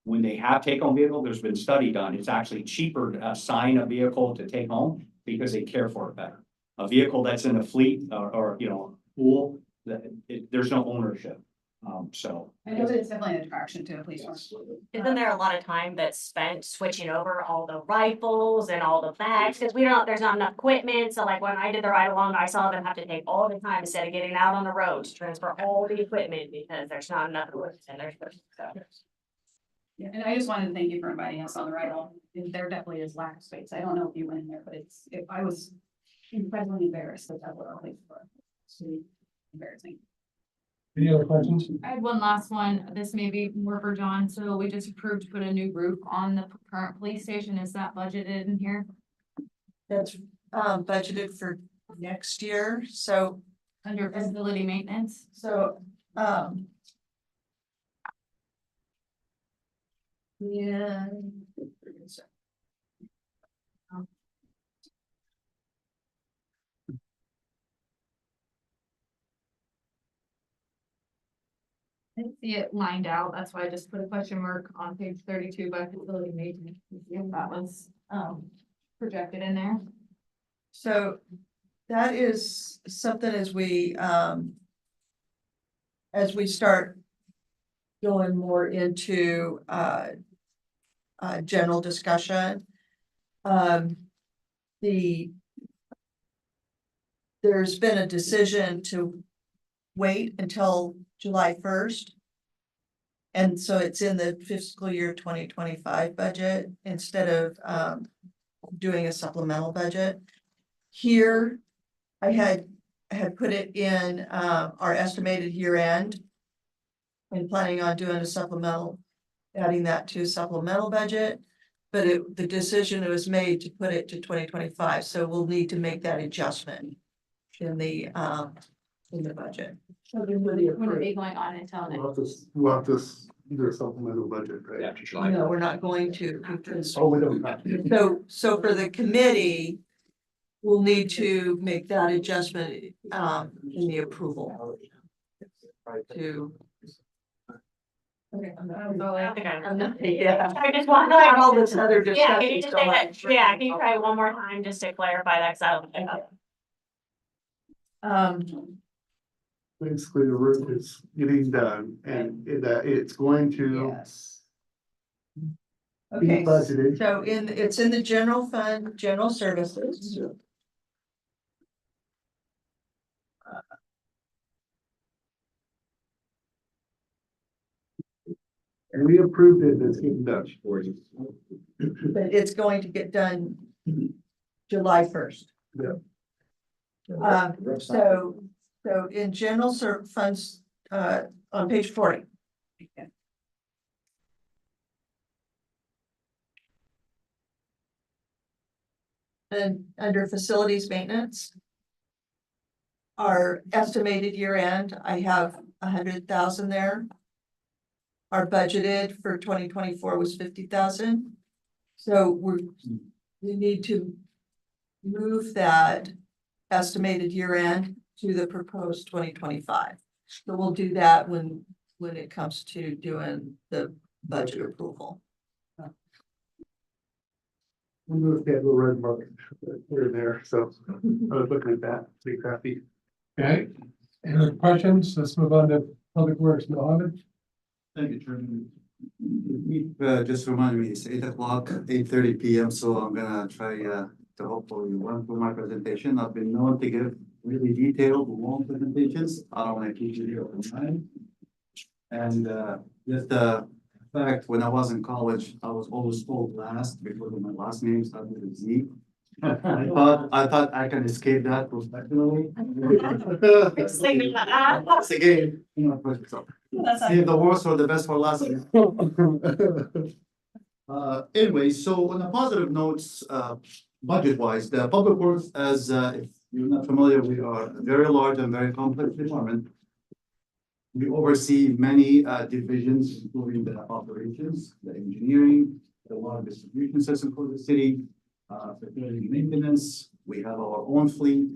when they have take-home vehicle, there's been study done, it's actually cheaper to assign a vehicle to take home because they care for it better. A vehicle that's in a fleet or you know, pool, there's no ownership. So. I know that it's definitely an attraction to a police force. Isn't there a lot of time that's spent switching over all the rifles and all the bags? Cause there's not enough equipment. So like when I did the ride along, I saw them have to take all the time instead of getting out on the road to transfer all the equipment because there's not enough equipment and so. Yeah, and I just wanted to thank you for inviting us on the ride along. There definitely is lack of space. I don't know if you went in there, but I was incredibly embarrassed that that was our place for. It's really embarrassing. Any other questions? I had one last one. This may be more for John. So we just approved to put a new roof on the current police station. Is that budgeted in here? That's budgeted for next year, so. Under facility maintenance? So, yeah. I didn't see it lined out. That's why I just put a question mark on page 32 by facility maintenance. to see if that was projected in there. So that is something as we start going more into general discussion. There's been a decision to wait until July 1st. And so it's in the fiscal year 2025 budget instead of doing a supplemental budget. Here, I had put it in our estimated year end. And planning on doing a supplemental, adding that to supplemental budget. But the decision was made to put it to 2025, so we'll need to make that adjustment in the budget. Wouldn't be going on until next. We'll have to do a supplemental budget, right? After July. No, we're not going to. Because- Oh, we don't have to. So for the committee, we'll need to make that adjustment in the approval. To. Okay, Yeah. I just want to Not all this other Yeah, can you discussion just say that, going yeah, can you try it one more time just to clarify that? Basically, the roof is getting done and it's going to Yes. be Okay, budgeted. so it's in the general fund, general services. And we approved it, it's getting done. But it's going to get done July 1st. Yeah. So in general funds, on page 40. And under facilities maintenance. Our estimated year end, I have 100,000 there. Our budgeted for 2024 was 50,000. So we need to move that estimated year end to the proposed 2025. So we'll do that when it comes to doing the budget approval. We moved that little red mark here and there, so I was looking at that, pretty crappy. Okay, any other questions? Let's move on to Public Works. Mohammed? Thank you, Chairman. Just remind me, it's 8:00, 8:30 p.m. So I'm gonna try to hopefully run through my presentation. I've been known to give really detailed, long presentations. I don't want to keep you here all the time. And just fact, when I was in college, I was always told last because of my last name started with a Z. I thought I can escape that professionally. It's a game. Save the worst for the best for last. Anyway, so on a positive notes, budget-wise, the Public Works, as if you're not familiar, we are a very large and very complex department. We oversee many divisions, including the operations, the engineering, the water distribution system for the city, facility maintenance. We have our own fleet.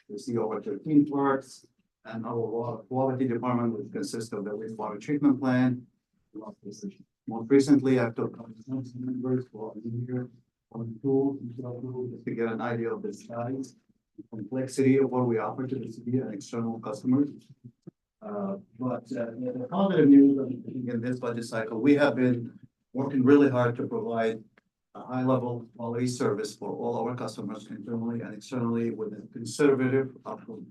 We see over 13 parks, And our water quality department, which consists of the wastewater treatment plant. Most recently, I've took some members for a year on tools, just to get an idea of the size, complexity of what we offer to the city and external customers. But the positive news in this budget cycle, we have been working really hard to provide a high level quality service for all our customers internally and externally with a conservative approach.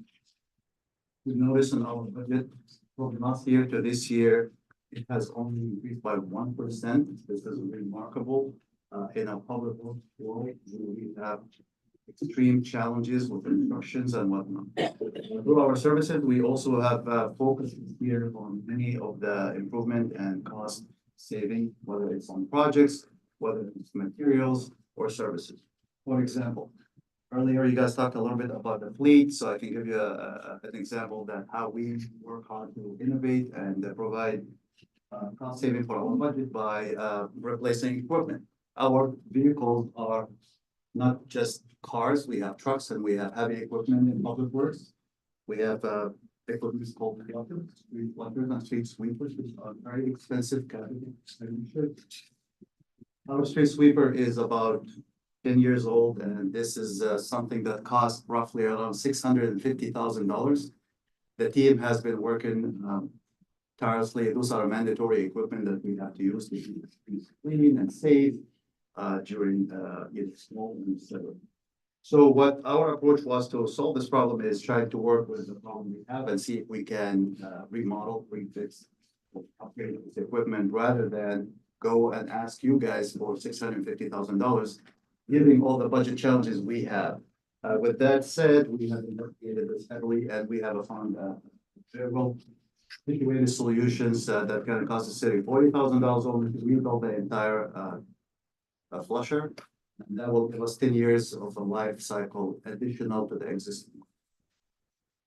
We noticed in our budget from last year to this year, it has only increased by 1%. This is remarkable. In a public world, we have extreme challenges with instructions and whatnot. Through our services, we also have focused here on many of the improvement and cost saving, whether it's on projects, whether it's materials or services. For example, earlier you guys talked a little bit about the fleet, so I can give you an example that how we work hard to innovate and provide cost saving for our budget by replacing equipment. Our vehicles are not just cars, we have trucks and we have heavy equipment in public works. We have equipment called street pluckers and street sweepers, which are very expensive capital expenditure. Our street sweeper is about 10 years old, and this is something that costs roughly around $650,000. The team has been working tirelessly. Those are mandatory equipment that we have to use to keep the streets clean and safe during snow and etc. So what our approach was to solve this problem is trying to work with the problem we have and see if we can remodel, refix, upgrade this equipment rather than go and ask you guys for $650,000, given all the budget challenges we have. With that said, we have investigated this heavily and we have found several situated solutions that can cost the city $40,000 only to rebuild the entire flusher. And that will give us 10 years of a life cycle additional to the existing.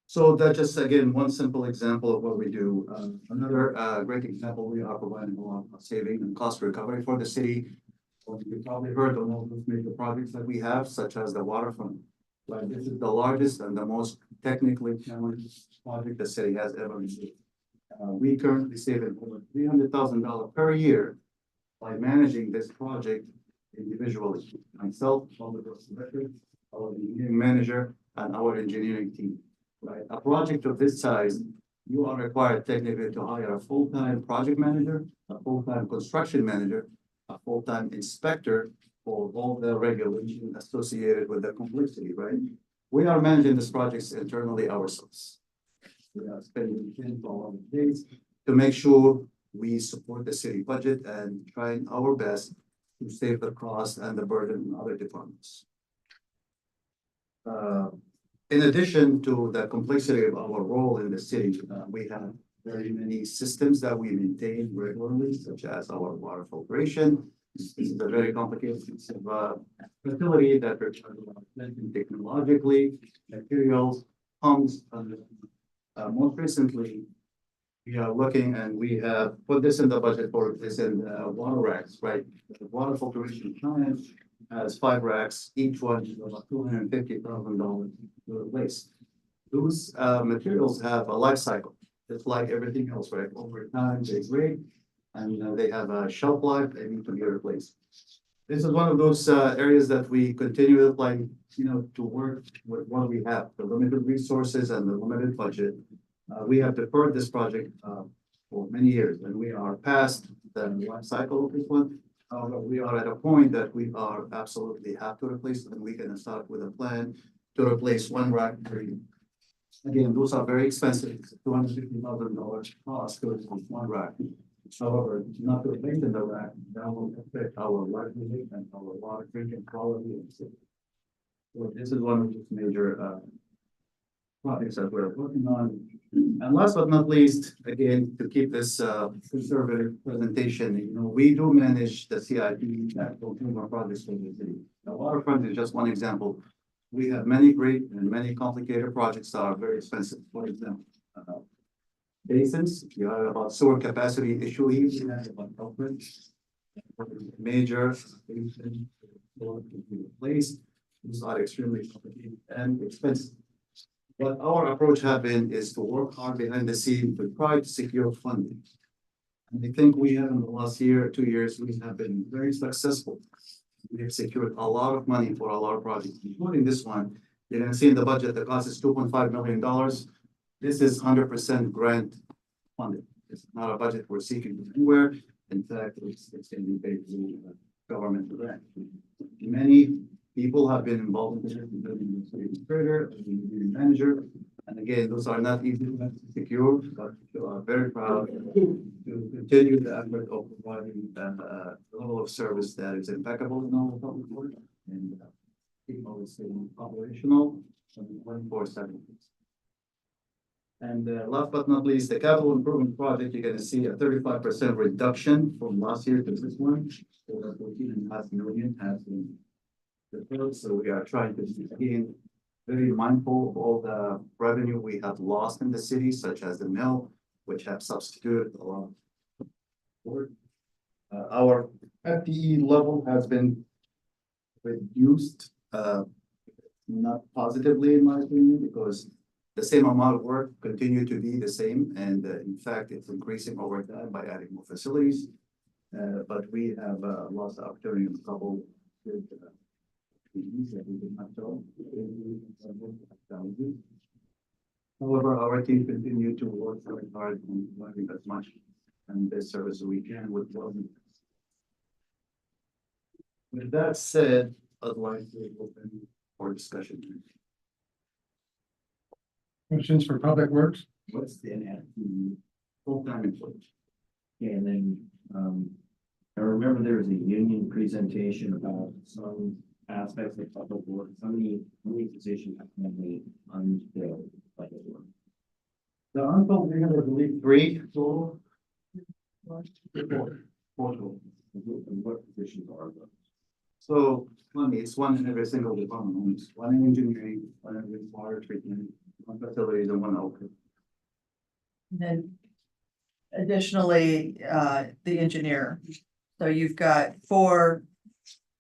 So that's just again one simple example of what we do. Another great example, we are providing a lot of saving and cost recovery for the city. You probably heard of all those major projects that we have, such as the waterfront. Right, this is the largest and the most technically challenging project the city has ever received. We currently save over $300,000 per year by managing this project individually. Myself, public works director, our engineering manager, and our engineering team. Right, a project of this size, you are required technically to hire a full-time project manager, a full-time construction manager, a full-time inspector for all the regulation associated with the complexity, right? We are managing these projects internally ourselves. We are spending 10 to 11 days to make sure we support the city budget and trying our best to save the cost and the burden on other departments. In addition to the complexity of our role in the city, we have very many systems that we maintain regularly, such as our water filtration. This is a very complicated facility that requires technologically, materials, pumps. Most recently, we are looking and we have put this in the budget for this in water racks, right? The water filtration plant has 5 racks, each one is about $250,000 to replace. Those materials have a life cycle. It's like everything else, right? Over time, they break and they have a shelf life, they need to be replaced. This is one of those areas that we continue to like, to work with what we have, the limited resources and the limited budget. We have deferred this project for many years and we are past the life cycle of this one. We are at a point that we are absolutely have to replace it, and we can start with a plan to replace 1 rack per year. Again, those are very expensive, $250,000 cost to replace 1 rack. However, not to replace in the rack, that will affect our livelihood and our water drinking quality. So this is one of the major projects that we're working on. And last but not least, again, to keep this conservative presentation, we do manage the CIP capital improvement projects for the city. The waterfront is just one example. We have many great and many complicated projects that are very expensive. For example, basins, you have about sewer capacity issue here, you have about major basin replaced. These are extremely complicated and expensive. What our approach have been is to work hard behind the scene to try to secure funding. And I think we have in the last year, 2 years, we have been very successful. We have secured a lot of money for a lot of projects, including this one. You can see in the budget, the cost is $2.5 million. This is 100% grant funded. It's not a budget we're seeking anywhere. In fact, it's going to be paid through government grant. Many people have been involved in this, including the city administrator, the manager. And again, those are not easy to secure, but we are very proud to continue the effort of providing a level of service that is impeccable in all public work and keep all this operational 24/7. And last but not least, the capital improvement project, you're gonna see a 35% reduction from last year to this one. So the 14.5 million has been deferred, so we are trying to again very mindful of all the revenue we have lost in the city, such as the mill, which have substituted a lot of work. Our FTE level has been reduced, not positively in my opinion, because the same amount of work continue to be the same, and in fact, it's increasing over time by adding more facilities. But we have lost the opportunity in a couple good that we did not fill. However, our team continue to work very hard on providing as much and this service as we can with what we. With that said, I'd like to open for discussion. Questions for Public Works? What's the net? Full-time employees. Yeah, and then, I remember there was a union presentation about some aspects of public work, how many positions have been unfilled by the work? The unfilled, we have, I believe, 3 total. 4 total. And what positions are those? So, it's one in every single department, one in engineering, one in water treatment, one facilities, and one outfit. Then additionally, the engineer. So you've got 4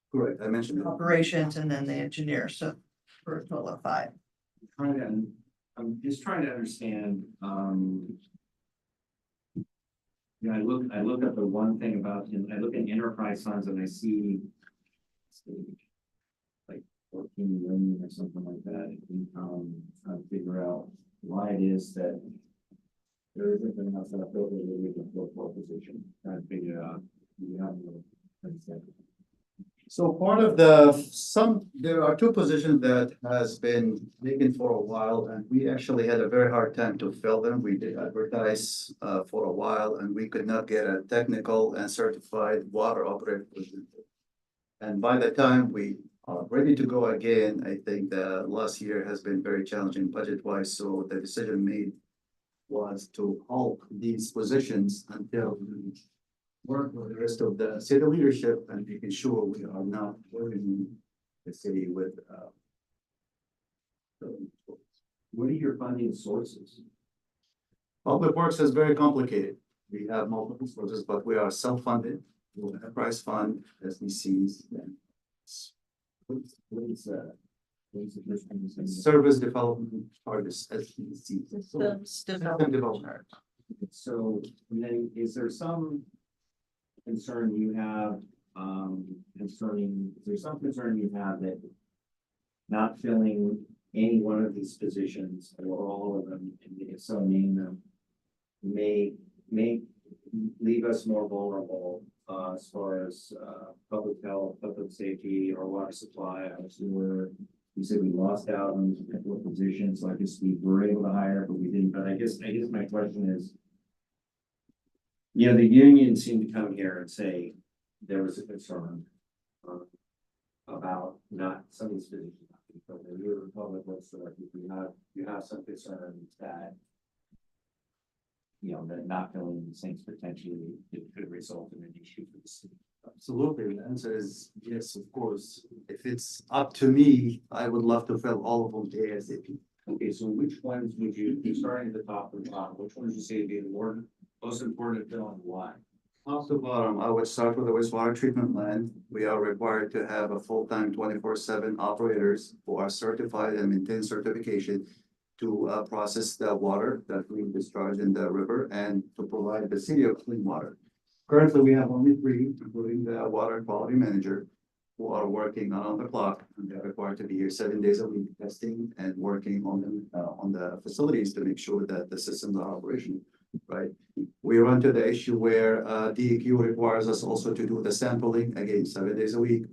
Correct, I mentioned it. operations and then the engineer, so for a total of 5. I'm just trying to understand, yeah, I look at the one thing about, I look at enterprise funds and I see like 14 million or something like that, trying to figure out why it is that there isn't enough that built really can fill for position, trying to figure out. So part of there are 2 positions that has been vacant for a while, and we actually had a very hard time to fill them. We did advertise for a while, and we could not get a technical and certified water operator position. And by the time we are ready to go again, I think the last year has been very challenging budget-wise, so the decision made was to halt these positions until we work with the rest of the city leadership and making sure we are not burdening the city with. What are your funding sources? Public Works is very complicated. We have multiple sources, but we are self-funded. We have enterprise fund, SDCs. What is the first thing? Service development charges, SDCs. Systems Development. So, and then is there some concern you have, is there some concern you have that not filling any one of these positions or all of them, and if so, name them, may leave us more vulnerable, as far as, public health, public safety, or water supply, our sewer. You said we lost out on a couple of positions, so I guess we were able to hire, but we didn't, but I guess my question is, you know, the union seemed to come here and say there was a concern about not some of these positions. But the New Republic Works Director, you have some concern that, you know, that not filling these things potentially it could result in an issue for the city. Absolutely. The answer is yes, of course. If it's up to me, I would love to fill all of them ASAP. Okay, so which ones would you, starting at the top and bottom, which ones would you say would be the most important to fill and why? Top to bottom, I would start with the wastewater treatment plant. We are required to have a full-time 24/7 operators who are certified and maintain certification. to process the water that we discharge in the river and to provide the city of clean water. Currently, we have only three, including the water quality manager, who are working around the clock, and they're required to be here 7 days a week, testing and working on the facilities to make sure that the systems are operational, right? We run to the issue where DEQ requires us also to do the sampling, again, 7 days a week.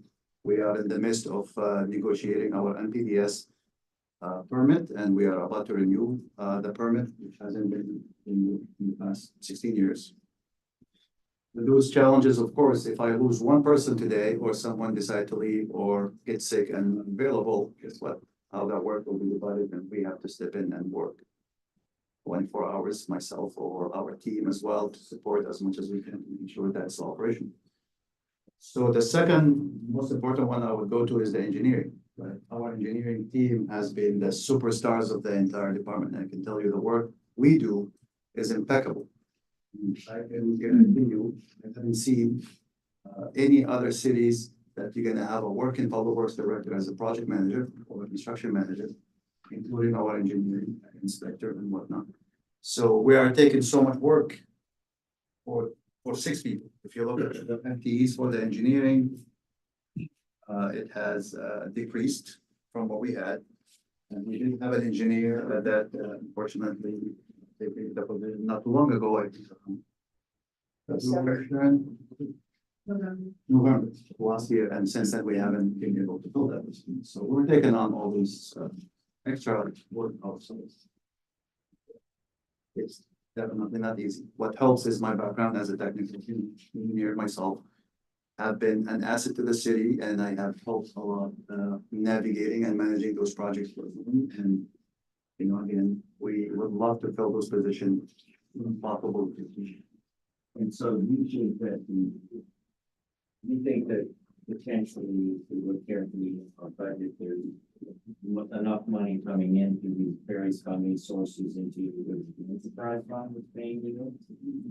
We are in the midst of negotiating our NPDES permit, and we are about to renew the permit, which hasn't been in the past 16 years. Those challenges, of course, if I lose one person today, or someone decide to leave or get sick and unavailable, guess what? How that work will be divided, and we have to step in and work 24 hours, myself or our team as well, to support as much as we can to ensure that's operational. So the second most important one I would go to is the engineering. Right? Our engineering team has been the superstars of the entire department. I can tell you the work we do is impeccable. I can guarantee you, I haven't seen any other cities that you're gonna have a working public works director as a project manager or a construction manager, including our engineering inspector and whatnot. So we are taking so much work for 6 people. If you look at the FTEs for the engineering, it has decreased from what we had. And we didn't have an engineer that unfortunately they picked up not too long ago. I think. November last year, and since then we haven't been able to fill that. So we're taking on all these extra work ourselves. It's definitely not easy. What helps is my background as a technical engineer myself. Have been an asset to the city, and I have helped a lot navigating and managing those projects for them. And you know, again, we would love to fill those positions when possible. And so you think that potentially, if we look carefully at our budget, there's enough money coming in through these various funding sources into the enterprise fund with paying you?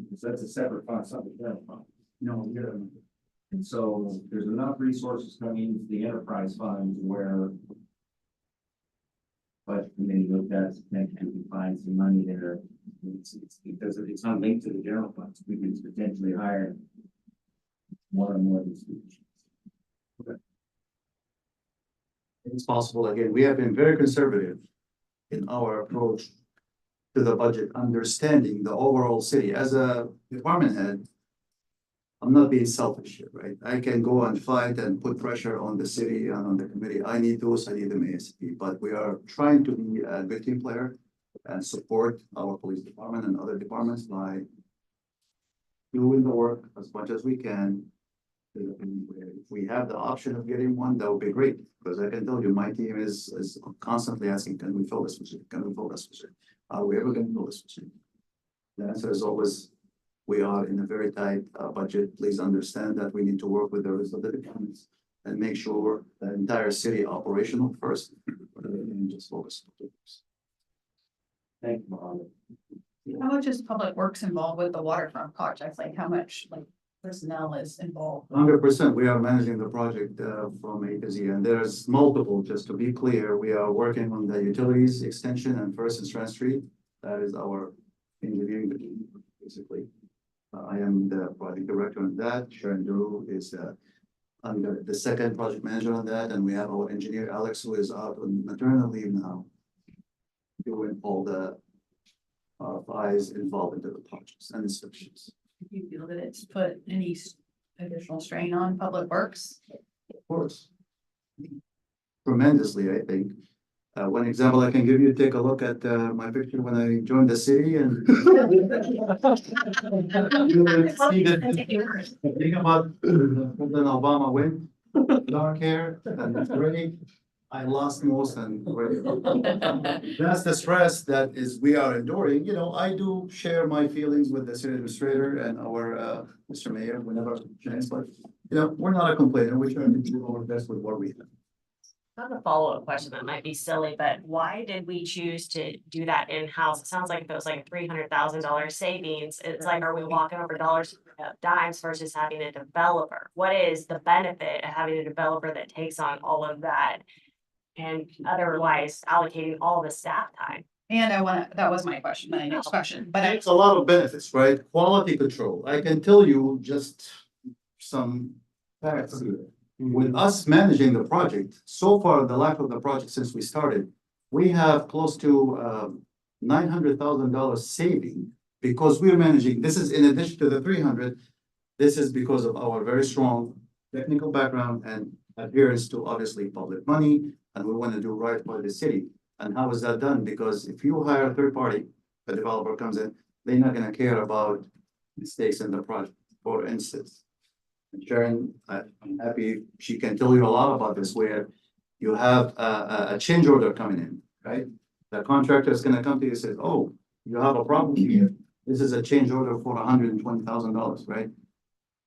Because that's a separate fund, something general fund. No, we don't. And so there's enough resources coming into the enterprise fund where but maybe look at next we can find some money there. It's because it's not linked to the general funds. We can potentially hire more and more institutions. Okay. It's possible. Again, we have been very conservative in our approach to the budget, understanding the overall city. As a department head, I'm not being selfish here, right? I can go and fight and put pressure on the city and on the committee. I need those, I need them ASAP, but we are trying to be a good team player and support our police department and other departments by doing the work as much as we can. If we have the option of getting one, that would be great, because I can tell you, my team is constantly asking, can we fill this position? Can we fill this position? Are we ever going to fill this position? The answer is always, we are in a very tight budget. Please understand that we need to work with the rest of the departments and make sure the entire city operational first, rather than just focus. Thank you, Mohammed. How much is Public Works involved with the waterfront projects? Like how much personnel is involved? 100%, we are managing the project from A to Z, and there's multiple, just to be clear, we are working on the utilities extension and First and Strand Street. That is our engineering division, basically. I am the project director on that. Sharon Drew is under the second project manager on that, and we have our engineer Alex, who is out on maternal leave now, doing all the RFIs involved into the projects and inspections. Do you feel that it's put any additional strain on Public Works? Of course. Tremendously, I think. One example I can give you, take a look at my picture when I joined the city and you will see the thing about President Obama win, dark hair and gray. I lost most and gray. That's the stress that is we are enduring. You know, I do share my feelings with the city administrator and our Mr. Mayor whenever chance, but you know, we're not a complainer. We're trying to do our best with what we have. I have a follow-up question that might be silly, but why did we choose to do that in-house? It sounds like if it was like a $300,000 savings, it's like, are we walking over dollars, dimes versus having a developer? What is the benefit of having a developer that takes on all of that? And otherwise allocating all the staff time? And that was my question, my next question, but It's a lot of benefits, right? Quality control. I can tell you just some facts here. With us managing the project, so far, the life of the project since we started, we have close to $900,000 saving because we're managing, this is in addition to the 300. This is because of our very strong technical background and adherence to obviously public money, and we want to do right by the city. And how is that done? Because if you hire a third party, a developer comes in, they're not gonna care about mistakes in the project, for instance. And Sharon, I'm happy, she can tell you a lot about this, where you have a change order coming in, right? The contractor is gonna come to you and say, oh, you have a problem here. This is a change order for $120,000, right?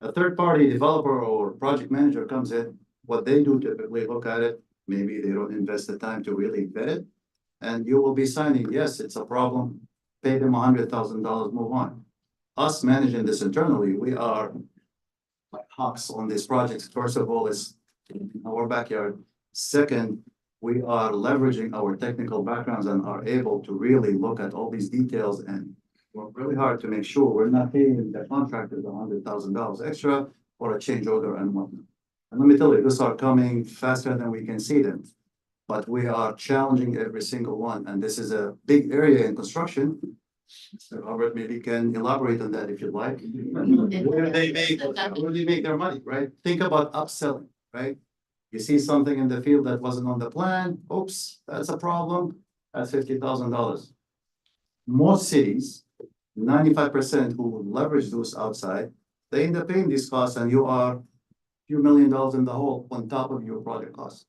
A third party developer or project manager comes in, what they do typically look at it, maybe they don't invest the time to really vet it. And you will be signing, yes, it's a problem, pay them $100,000, move on. Us managing this internally, we are like hawks on these projects. First of all, it's in our backyard. Second, we are leveraging our technical backgrounds and are able to really look at all these details and work really hard to make sure we're not paying the contractors $100,000 extra for a change order and whatnot. And let me tell you, these are coming faster than we can see them. But we are challenging every single one, and this is a big area in construction. Mr. Robert maybe can elaborate on that if you'd like. Where they make their money, right? Think about upselling, right? You see something in the field that wasn't on the plan, oops, that's a problem, that's $50,000. Most cities, 95% who leverage those outside, they end up paying these costs and you are a few $1 million in the hole on top of your project costs.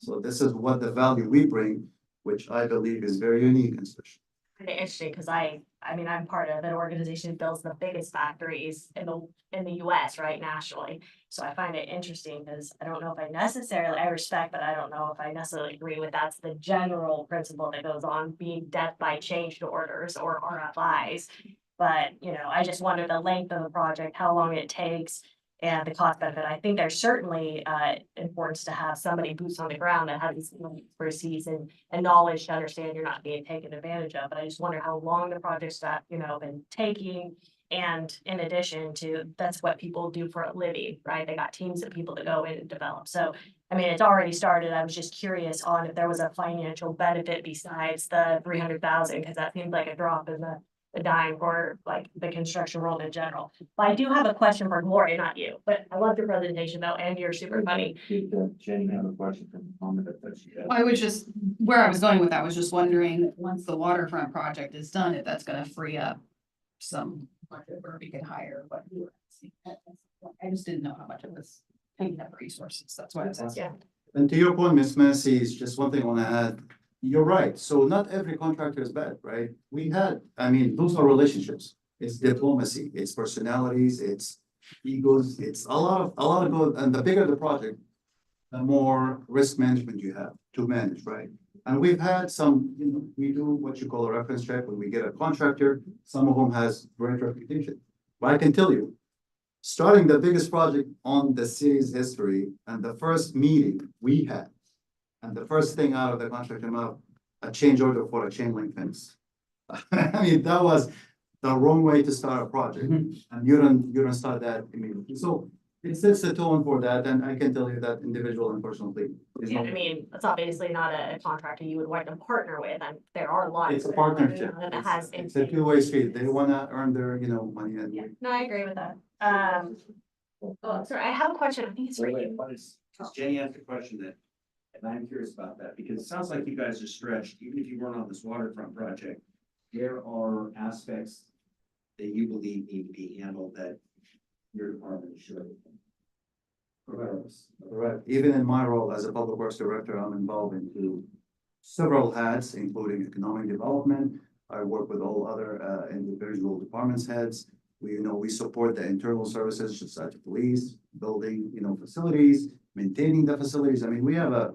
So this is what the value we bring, which I believe is very unique and special. Kind of interesting, because I mean, I'm part of an organization that builds the biggest factories in the US, right, nationally. So I find it interesting because I don't know if I respect, but I don't know if I necessarily agree with that's the general principle that goes on being death by change orders or RFIs. But, you know, I just wonder the length of the project, how long it takes, and the cost benefit. I think there's certainly importance to have somebody boots on the ground that has expertise and knowledge to understand you're not being taken advantage of. But I just wonder how long the project's that, you know, been taking. And in addition to, that's what people do for a living, right? They got teams of people that go in and develop. So, I mean, it's already started. I was just curious on if there was a financial benefit besides the 300,000, because that seems like a drop in the dime for like the construction world in general. But I do have a question for Gloria, not you, but I love your presentation though, and you're super funny. Jenny had a question from the comment that she had. I was just, where I was going with that was just wondering, once the waterfront project is done, if that's gonna free up some budget where we could hire what you were asking. I just didn't know how much it was taking up resources. That's why I was asking. Yeah. And to your point, Ms. Massey, is just one thing I want to add. You're right. So not every contractor is bad, right? Those are relationships. It's diplomacy, it's personalities, it's egos, it's a lot of good. And the bigger the project, the more risk management you have to manage, right? And we've had some, you know, we do what you call a reference check when we get a contractor. Some of them has great reputation. But I can tell you, starting the biggest project on the city's history and the first meeting we had, and the first thing out of the contract came out, a change order for a chain link fence. I mean, that was the wrong way to start a project, and you don't start that immediately. So it sets the tone for that, and I can tell you that individual and personally. Yeah, I mean, it's obviously not a contractor you would want to partner with, and there are a lot. It's a partnership. That has. It's a two-way street. They wanna earn their, you know, money. And Yeah, no, I agree with that. Oh, sorry, I have a question. I think it's for you. Does Jenny asked a question that, and I'm curious about that, because it sounds like you guys are stretched, even if you weren't on this waterfront project. There are aspects that you believe need to be handled that your department should. Right. Even in my role as a public works director, I'm involved into several hats, including economic development. I work with all other individual departments heads. We support the internal services such as police, building, facilities, maintaining the facilities. I mean, we have a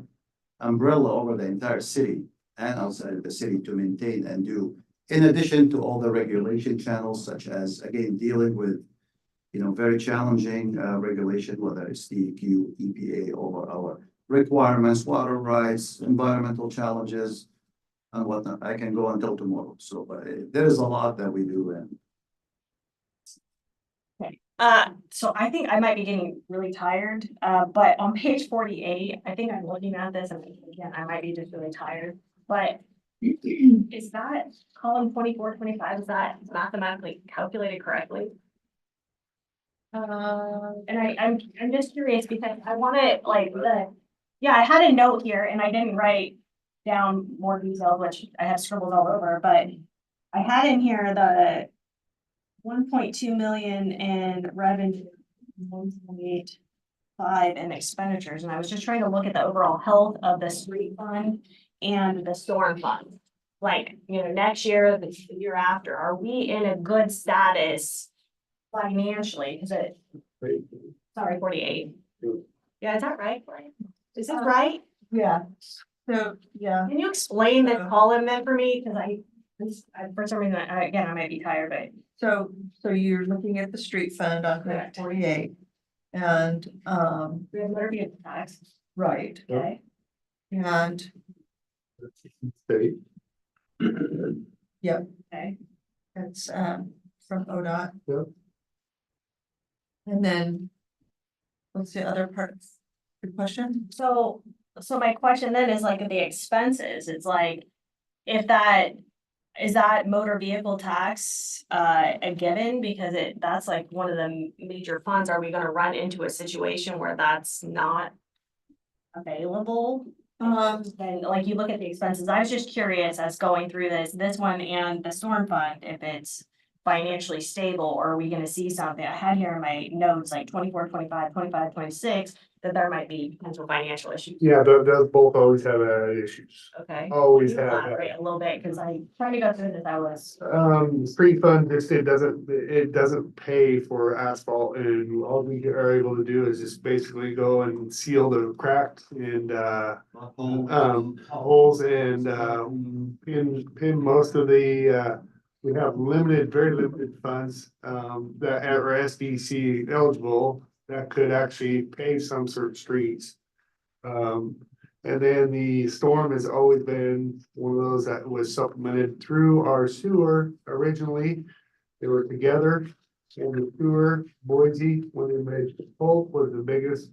umbrella over the entire city and outside of the city to maintain and do, in addition to all the regulation channels, such as, again, dealing with, very challenging regulation, whether it's DEQ, EPA, over our requirements, water rights, environmental challenges, and whatnot. I can go until tomorrow, so, but there is a lot that we do and. So I think I might be getting really tired, but on page 48, I think I'm looking at this and again, I might be just really tired, but is that column 24, 25? Is that mathematically calculated correctly? And I'm just curious because I want to yeah, I had a note here and I didn't write down more details, which I have scribbled all over, but I had in here the 1.2 million in revenue, 1.5 in expenditures, and I was just trying to look at the overall health of the street fund and the storm fund. Like, next year, the year after, are we in a good status financially? Sorry, 48. Yeah, is that right? Is this right? Yeah, so, yeah. Can you explain the column then for me? Cause for some reason, again, I might be tired, but. So you're looking at the street fund on page 48. And, We have motor vehicle tax. right, Okay. and, State. yep, Okay. it's, from ODOT. Yep. And then, what's the other part? Good question? So my question then is like the expenses, it's like, is that motor vehicle tax, a given? Because that's like one of the major funds. Are we gonna run into a situation where that's not available? And like you look at the expenses, I was just curious as going through this one and the storm fund, if it's financially stable, or are we gonna see something? I had here in my notes, like 24, 25, 25, 26, that there might be potential financial issues. Yeah, those both always have issues. Okay. Always Can you have. elaborate a little bit, cause I trying to go through this, I was. Street fund, it doesn't pay for asphalt, and all we are able to do is just basically go and seal the cracks and, holes and, pin most of the, we have very limited funds, that are SDC eligible that could actually pave some certain streets. And then the storm has always been one of those that was supplemented through our sewer originally. They were together, and the sewer, Boise, when they made Polk was the biggest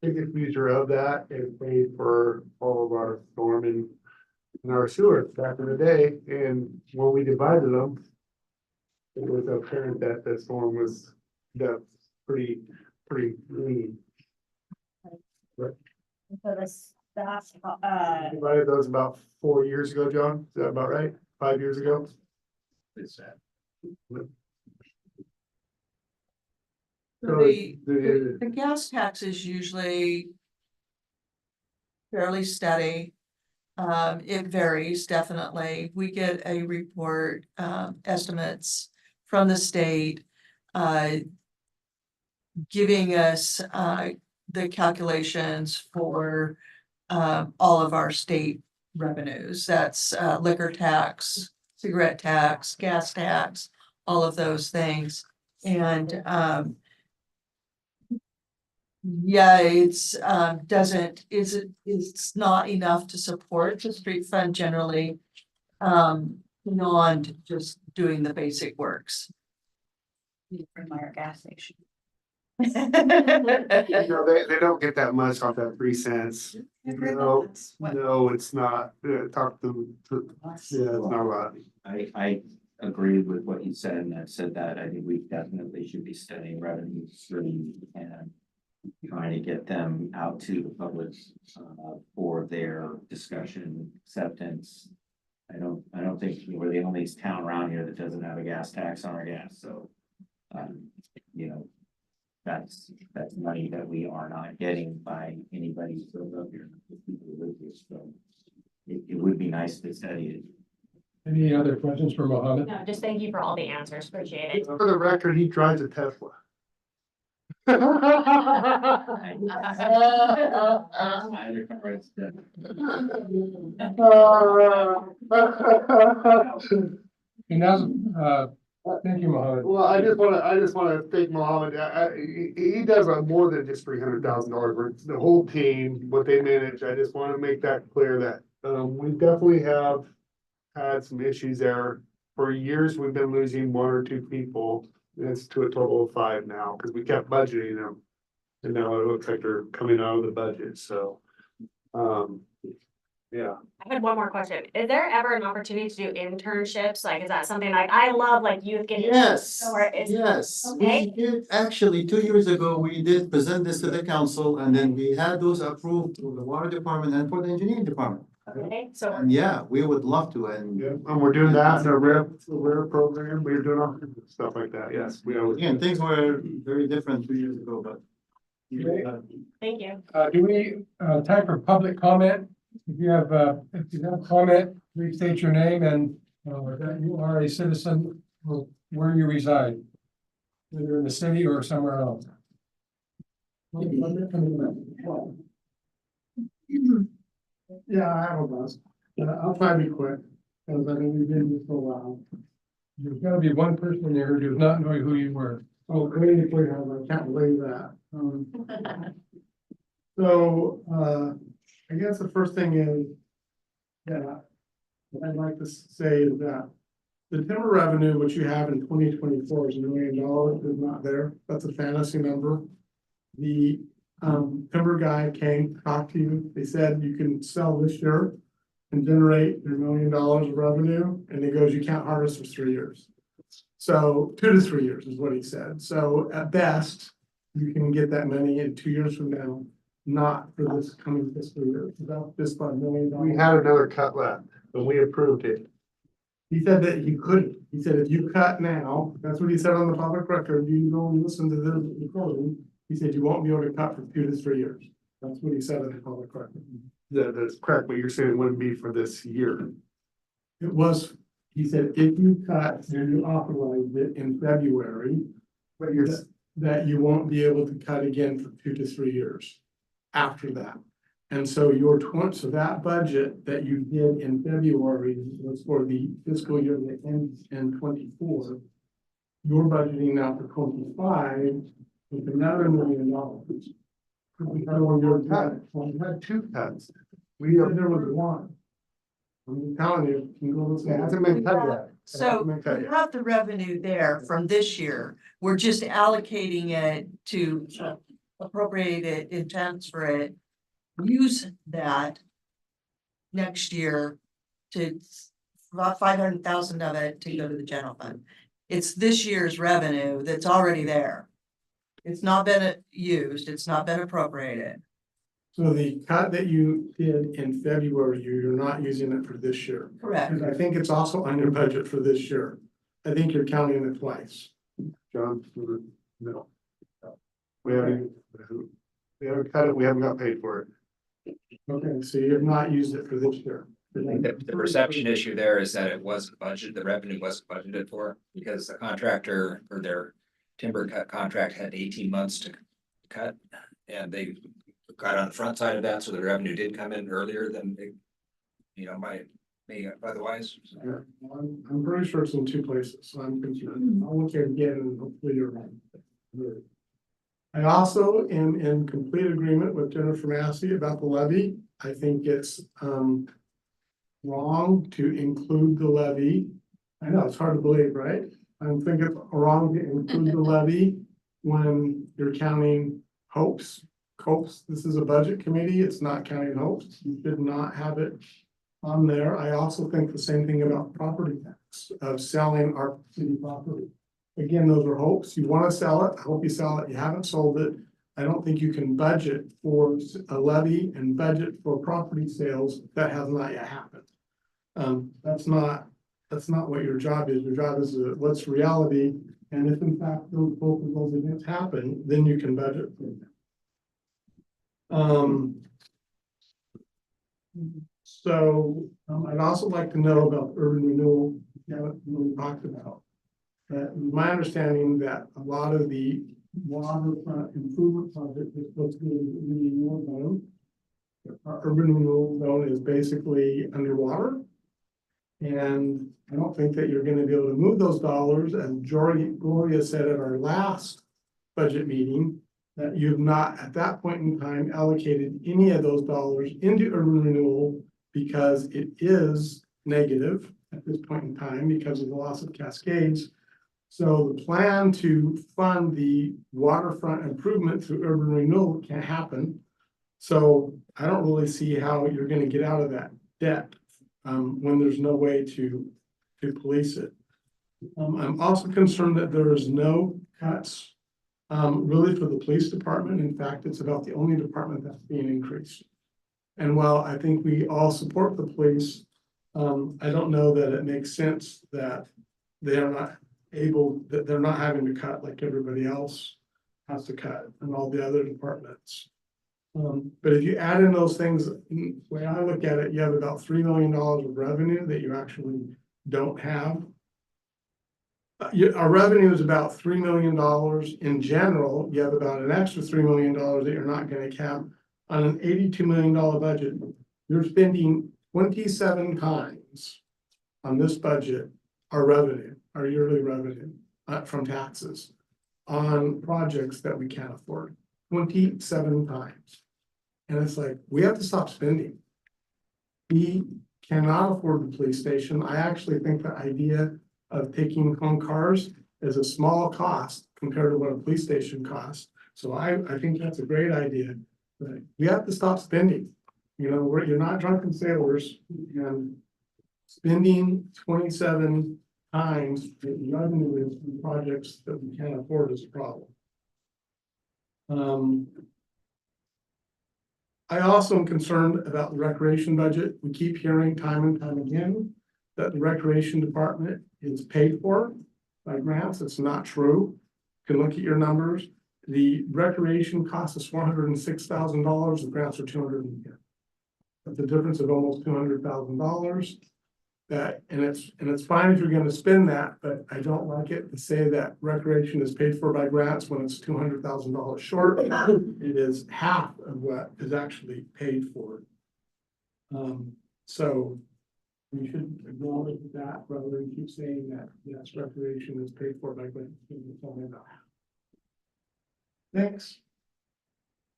user of that, and paid for all of our storm and our sewer back in the day. And when we divided them, it was apparent that the storm was pretty lean. So that's, Divided those about 4 years ago, John, is that about right? 5 years ago? It's sad. So the gas tax is usually fairly steady. It varies definitely. We get a report, estimates from the state, giving us, the calculations for, all of our state revenues. That's, liquor tax, cigarette tax, gas tax, all of those things. And, yeah, it's not enough to support the street fund generally, beyond just doing the basic works. From our gas station. They don't get that much off that 3 cents. No, it's not. Talk to, yeah, it's not a lot. I agree with what you said, and I've said that. I think we definitely should be studying revenue streams and trying to get them out to the public for their discussion, acceptance. I don't think we're the only town around here that doesn't have a gas tax on our gas, so that's money that we are not getting by anybody who lives up here. So it would be nice to study it. Any other questions for Mohammed? no, just thank you for all the answers, appreciate it. For the record, he drives a Tesla. He doesn't, thank you, Mohammed. Well, I just wanna thank Mohammed. He does more than just $300,000 work. The whole team, what they manage. I just wanna make that clear that We definitely have had some issues there. For years, we've been losing one or two people. It's to a total of 5 now, because we kept budgeting them. And now it looks like they're coming out of the budget, so. Yeah, I had one more question. Is there ever an opportunity to do internships? Like, is that something like, I love like youth getting. Yes, Or is, yes, Okay. we did, actually, 2 years ago, we did present this to the council, and then we had those approved through the water department and for the engineering department. okay, so And yeah, we would love to, and yeah, and we're doing that in a rare program. We're doing all kinds of stuff like that. Yes, we always. again, things were very different 2 years ago, but. thank you. Do we, time for public comment? If you have comment, please state your name and, that you are a citizen or where you reside. Whether in the city or somewhere else. Yeah, I have a bus. I'll try to be quick, because I mean, we've been here for a while. There's gotta be one person there who does not know who you were. Oh, really quick, I can't believe that. So, I guess the first thing is, yeah, what I'd like to say is that the timber revenue, which you have in 2024 is $1 million, is not there. That's a fantasy number. The timber guy came, talked to you. They said you can sell this year and generate your $1 million of revenue. And he goes, you can't harvest for 3 years. So 2 to 3 years is what he said. So at best, you can get that money in 2 years from now, not for this coming fiscal year. About this $5 million. We had another cut left, but we approved it. He said that you couldn't. He said if you cut now, that's what he said on the public record. You go and listen to the recording. He said you won't be able to cut for 2 to 3 years. That's what he said on the public record. That's correct, but you're saying it wouldn't be for this year. It was, he said, if you cut and you authorized it in February, But you're, that you won't be able to cut again for 2 to 3 years after that. And so so that budget that you did in February was for the fiscal year that ends in 24. You're budgeting now for 25 with another $1 million. We had 2 cuts. We said there was one. I'm telling you, you can go listen. It hasn't been cut yet. So we have the revenue there from this year. We're just allocating it to appropriate it and transfer it. Use that next year to about 500,000 of it to go to the general fund. It's this year's revenue that's already there. It's not been used, it's not been appropriated. So the cut that you did in February, you're not using it for this year. Correct. Because I think it's also on your budget for this year. I think you're counting it twice. John, no. We haven't cut it, we haven't got paid for it. Okay, so you have not used it for this year. The perception issue there is that it wasn't budgeted, the revenue wasn't budgeted for, because the contractor or their timber cut contract had 18 months to cut. And they got on the front side of that, so the revenue did come in earlier than it, may otherwise. Yeah, I'm pretty sure it's in 2 places, so I'm concerned. I'll look at it again and hopefully you're right. I also am in complete agreement with Jennifer Massey about the levy. I think it's wrong to include the levy. I know it's hard to believe, right? I think it's wrong to include the levy when you're counting hopes. Hopes, this is a budget committee, it's not counting hopes. You should not have it on there. I also think the same thing about property tax of selling our city property. Again, those are hopes. You want to sell it. I hope you sell it. You haven't sold it. I don't think you can budget for a levy and budget for property sales. That has not yet happened. That's not what your job is. Your job is what's reality. And if in fact both of those events happen, then you can budget for them. So I'd also like to know about urban renewal. We haven't really talked about. My understanding that a lot of the waterfront improvement project is supposed to be in the renewal zone. Our urban renewal zone is basically underwater. And I don't think that you're going to be able to move those dollars, as Gloria said at our last budget meeting, that you've not at that point in time allocated any of those dollars into urban renewal because it is negative at this point in time because of the loss of Cascades. So the plan to fund the waterfront improvement through urban renewal can't happen. So I don't really see how you're gonna get out of that debt when there's no way to police it. I'm also concerned that there is no cuts really for the police department. In fact, it's about the only department that's being increased. And while I think we all support the police, I don't know that it makes sense that they are not that they're not having to cut like everybody else has to cut and all the other departments. But if you add in those things, the way I look at it, you have about $3 million of revenue that you actually don't have. Our revenue is about $3 million in general. You have about an extra $3 million that you're not going to have on an $82 million budget. You're spending 27 times on this budget, our revenue, our yearly revenue from taxes on projects that we can't afford, 27 times. And it's like, we have to stop spending. We cannot afford the police station. I actually think the idea of taking home cars is a small cost compared to what a police station costs. So I think that's a great idea, but we have to stop spending. You know, you're not drunken sailors, and spending 27 times the revenue is in projects that we can't afford is a problem. I also am concerned about the recreation budget. We keep hearing time and time again that the recreation department is paid for by grants. It's not true. You can look at your numbers. The recreation cost us $406,000. The grants are $210,000. That's a difference of almost $200,000. And it's fine if you're going to spend that, but I don't like it to say that recreation is paid for by grants when it's $200,000 short. It is half of what is actually paid for. So we should acknowledge that rather than keep saying that yes, recreation is paid for by grants. It's only about half. Thanks.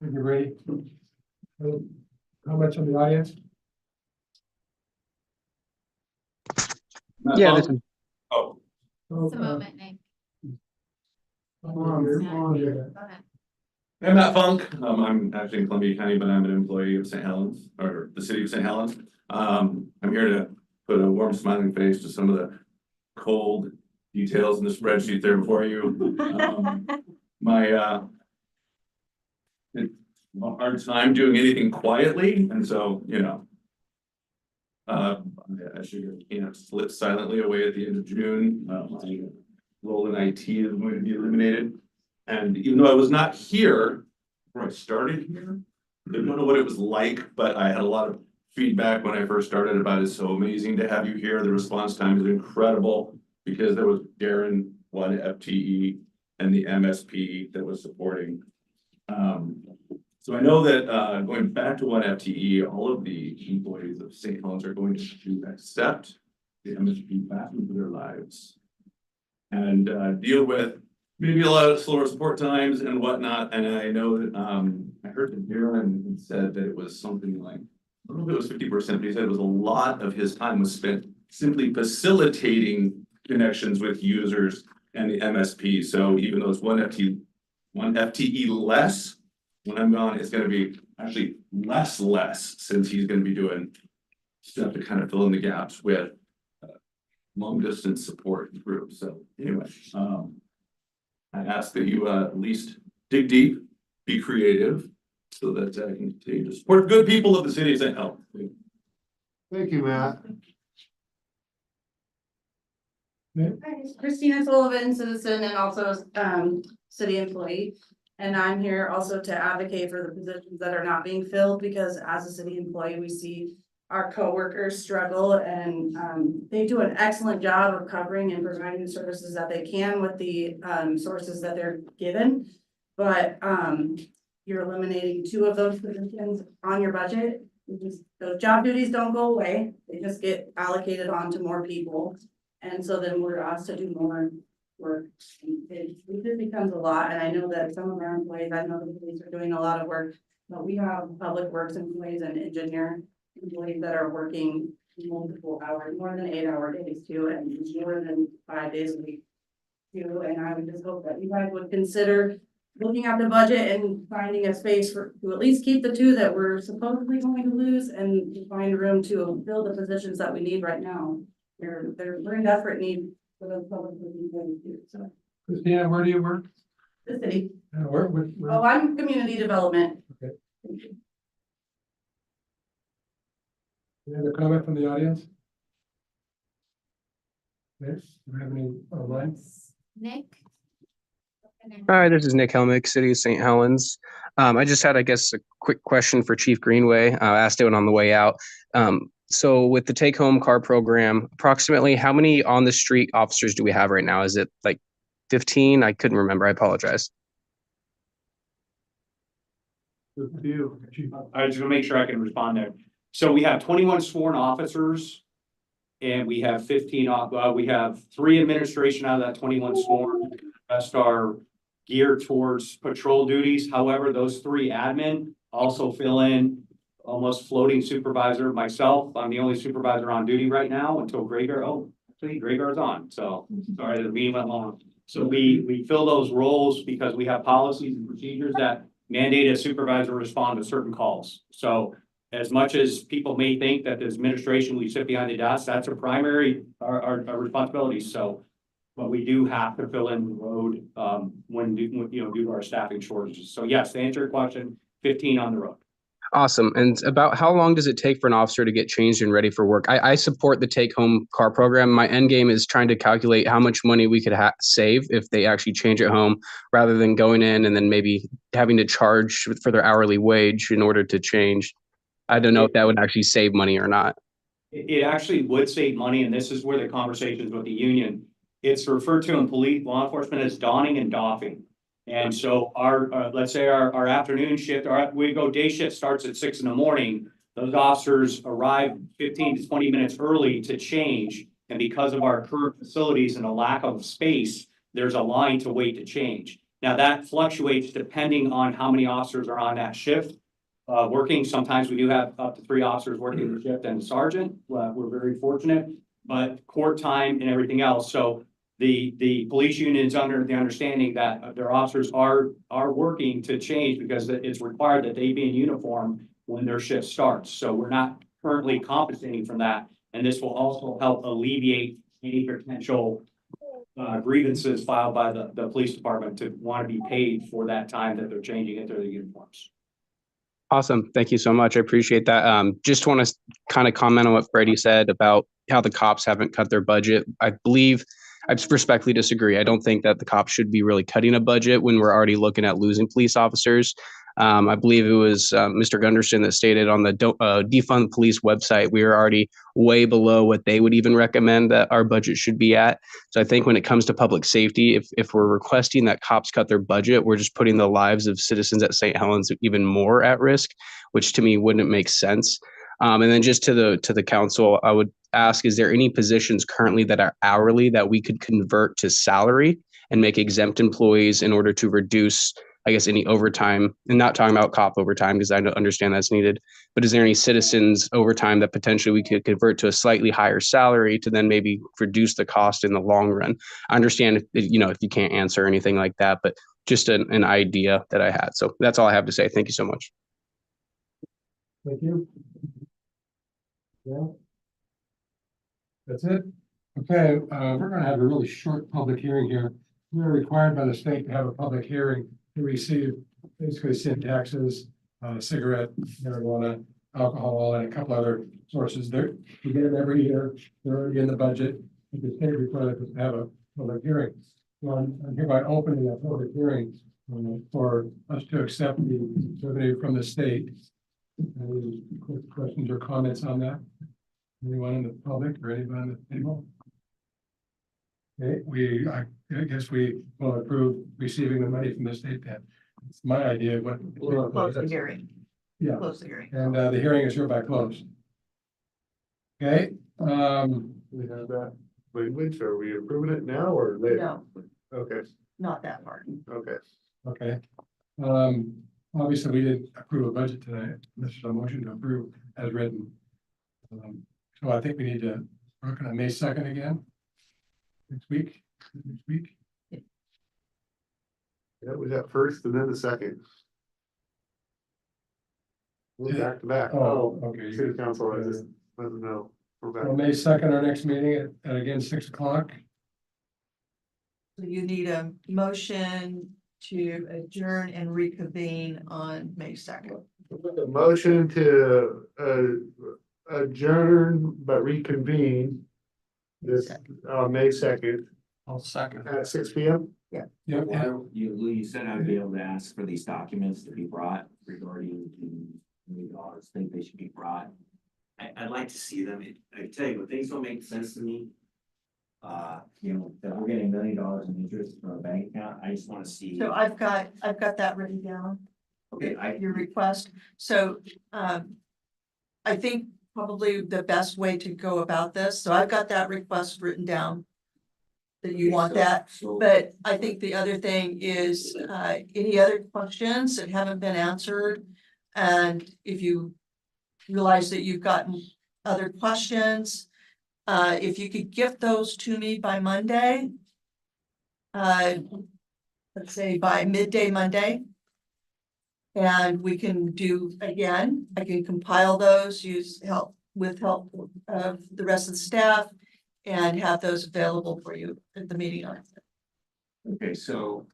Are you ready? How much on the audience? Yeah, this is. Oh. It's a moment, Nate. Go ahead. I'm Matt Funk. I'm actually in Columbia County, but I'm an employee of St. Helens, or the city of St. Helens. I'm here to put a warm smiling face to some of the cold details in the spreadsheet there before you. It's a hard time doing anything quietly, and so, you know, I should slip silently away at the end of June. My role in IT is going to be eliminated. And even though I was not here before I started here, I didn't know what it was like, but I had a lot of feedback when I first started about it's so amazing to have you here. The response time is incredible because there was Darren, one FTE, and the MSP that was supporting. So I know that going back to one FTE, all of the employees of St. Helens are going to accept the MSP back into their lives and deal with maybe a lot of slower support times and whatnot. And I know that I heard that Darren said that it was something like, I don't know if it was 50%, but he said it was a lot of his time was spent simply facilitating connections with users and the MSP. So even though it's one FTE less, when I'm gone, it's going to be actually less since he's going to be doing stuff to kind of fill in the gaps with long distance support groups. So anyway, I ask that you at least dig deep, be creative, so that I can continue to support good people of the city of St. Helens. Thank you, Matt. Hi, Christina Sullivan, citizen and also city employee. And I'm here also to advocate for the positions that are not being filled, because as a city employee, we see our coworkers struggle, and they do an excellent job of covering and providing the services that they can with the sources that they're given. But you're eliminating 2 of those positions on your budget. Those job duties don't go away. They just get allocated on to more people. And so then we're asked to do more work. It just becomes a lot. And I know that some of our employees, I know the police are doing a lot of work, but we have public works employees and engineer employees that are working multiple hours, more than 8-hour days too, and more than 5 days a week too. And I would just hope that you guys would consider looking at the budget and finding a space to at least keep the 2 that we're supposedly going to lose and to find room to fill the positions that we need right now. We're in desperate need for those public positions too, so. Christina, where do you work? The city. Where? Oh, I'm community development. Okay. Any other comment from the audience? Yes, do we have any online? Nick? Hi, this is Nick Helmick, City of St. Helens. I just had, I guess, a quick question for Chief Greenway. I asked it on the way out. So with the take-home car program, approximately how many on-the-street officers do we have right now? Is it like 15? I couldn't remember. I apologize. I just want to make sure I can respond there. So we have 21 sworn officers. And we have 15, we have 3 administration out of that 21 sworn. The rest are geared towards patrol duties. However, those 3 admin also fill in almost floating supervisor. Myself, I'm the only supervisor on duty right now until Grayguard. Oh, actually Grayguard's on. So sorry, the meeting went long. So we fill those roles because we have policies and procedures that mandate a supervisor respond to certain calls. So as much as people may think that as administration, we sit behind the desk, that's our primary, our responsibility. So, but we do have to fill in the road, when due to our staffing shortages. So yes, to answer your question, 15 on the road. Awesome. And about how long does it take for an officer to get changed and ready for work? I support the take-home car program. My end game is trying to calculate how much money we could save if they actually change at home, rather than going in and then maybe having to charge for their hourly wage in order to change. I don't know if that would actually save money or not. It actually would save money, and this is where the conversations with the union, it's referred to in police law enforcement as donning and doffing. And so our, let's say our afternoon shift, we go day shift starts at 6 in the morning. Those officers arrive 15 to 20 minutes early to change. And because of our current facilities and a lack of space, there's a line to wait to change. Now that fluctuates depending on how many officers are on that shift. Working, sometimes we do have up to 3 officers working the shift and a sergeant. We're very fortunate, but court time and everything else. So the police union is under the understanding that their officers are working to change because it's required that they be in uniform when their shift starts. So we're not currently compensating from that. And this will also help alleviate any potential grievances filed by the police department to want to be paid for that time that they're changing into their uniforms. Awesome. Thank you so much. I appreciate that. Just want to kind of comment on what Freddie said about how the cops haven't cut their budget. I believe I respectfully disagree. I don't think that the cops should be really cutting a budget when we're already looking at losing police officers. I believe it was Mr. Gunderson that stated on the defund police website, we are already way below what they would even recommend that our budget should be at. So I think when it comes to public safety, if we're requesting that cops cut their budget, we're just putting the lives of citizens at St. Helens even more at risk, which to me wouldn't make sense. And then just to the council, I would ask, is there any positions currently that are hourly that we could convert to salary and make exempt employees in order to reduce, I guess, any overtime? And not talking about cop overtime because I don't understand that's needed, but is there any citizens overtime that potentially we could convert to a slightly higher salary to then maybe reduce the cost in the long run? I understand if you can't answer anything like that, but just an idea that I had. So that's all I have to say. Thank you so much. Thank you. Yeah. That's it. Okay, we're going to have a really short public hearing here. We are required by the state to have a public hearing to receive basically sin taxes, cigarette, marijuana, alcohol, and a couple other sources. We get them every year. They're already in the budget. The state requires us to have a public hearing. So I'm hereby opening a public hearing for us to accept the revenue from the state. Any quick questions or comments on that? Anyone in the public or anyone on the table? Okay, I guess we will approve receiving the money from the state then. It's my idea. Close the hearing. Yeah. Close the hearing. And the hearing is hereby closed. Okay. We have that language. Are we approving it now or later? No, Okay, not that part. okay. Okay. Obviously, we didn't approve a budget tonight. This is a motion to approve as written. So I think we need to work on May 2nd again. Next week. Yeah, we got first and then the second. We're back to back. Oh, okay. City council, I just, I don't know. We're back. So May 2nd, our next meeting at again, 6 o'clock. So you need a motion to adjourn and reconvene on May 2nd. A motion to adjourn but reconvene this May 2nd I'll second. at 6 p.m. Yeah. You said I'd be able to ask for these documents to be brought regarding the dollars, think they should be brought. I'd like to see them. I tell you, when things don't make sense to me. That we're getting $1 million in interest from a bank account, I just wanna see. So I've got that written down. Okay, Your request. So, I think probably the best way to go about this, so I've got that request written down. That you want that, but I think the other thing is, any other questions that haven't been answered? And if you realize that you've gotten other questions, if you could get those to me by Monday. Let's say by midday Monday. And we can do, again, I can compile those, use help of the rest of the staff. And have those available for you at the meeting on. Okay, so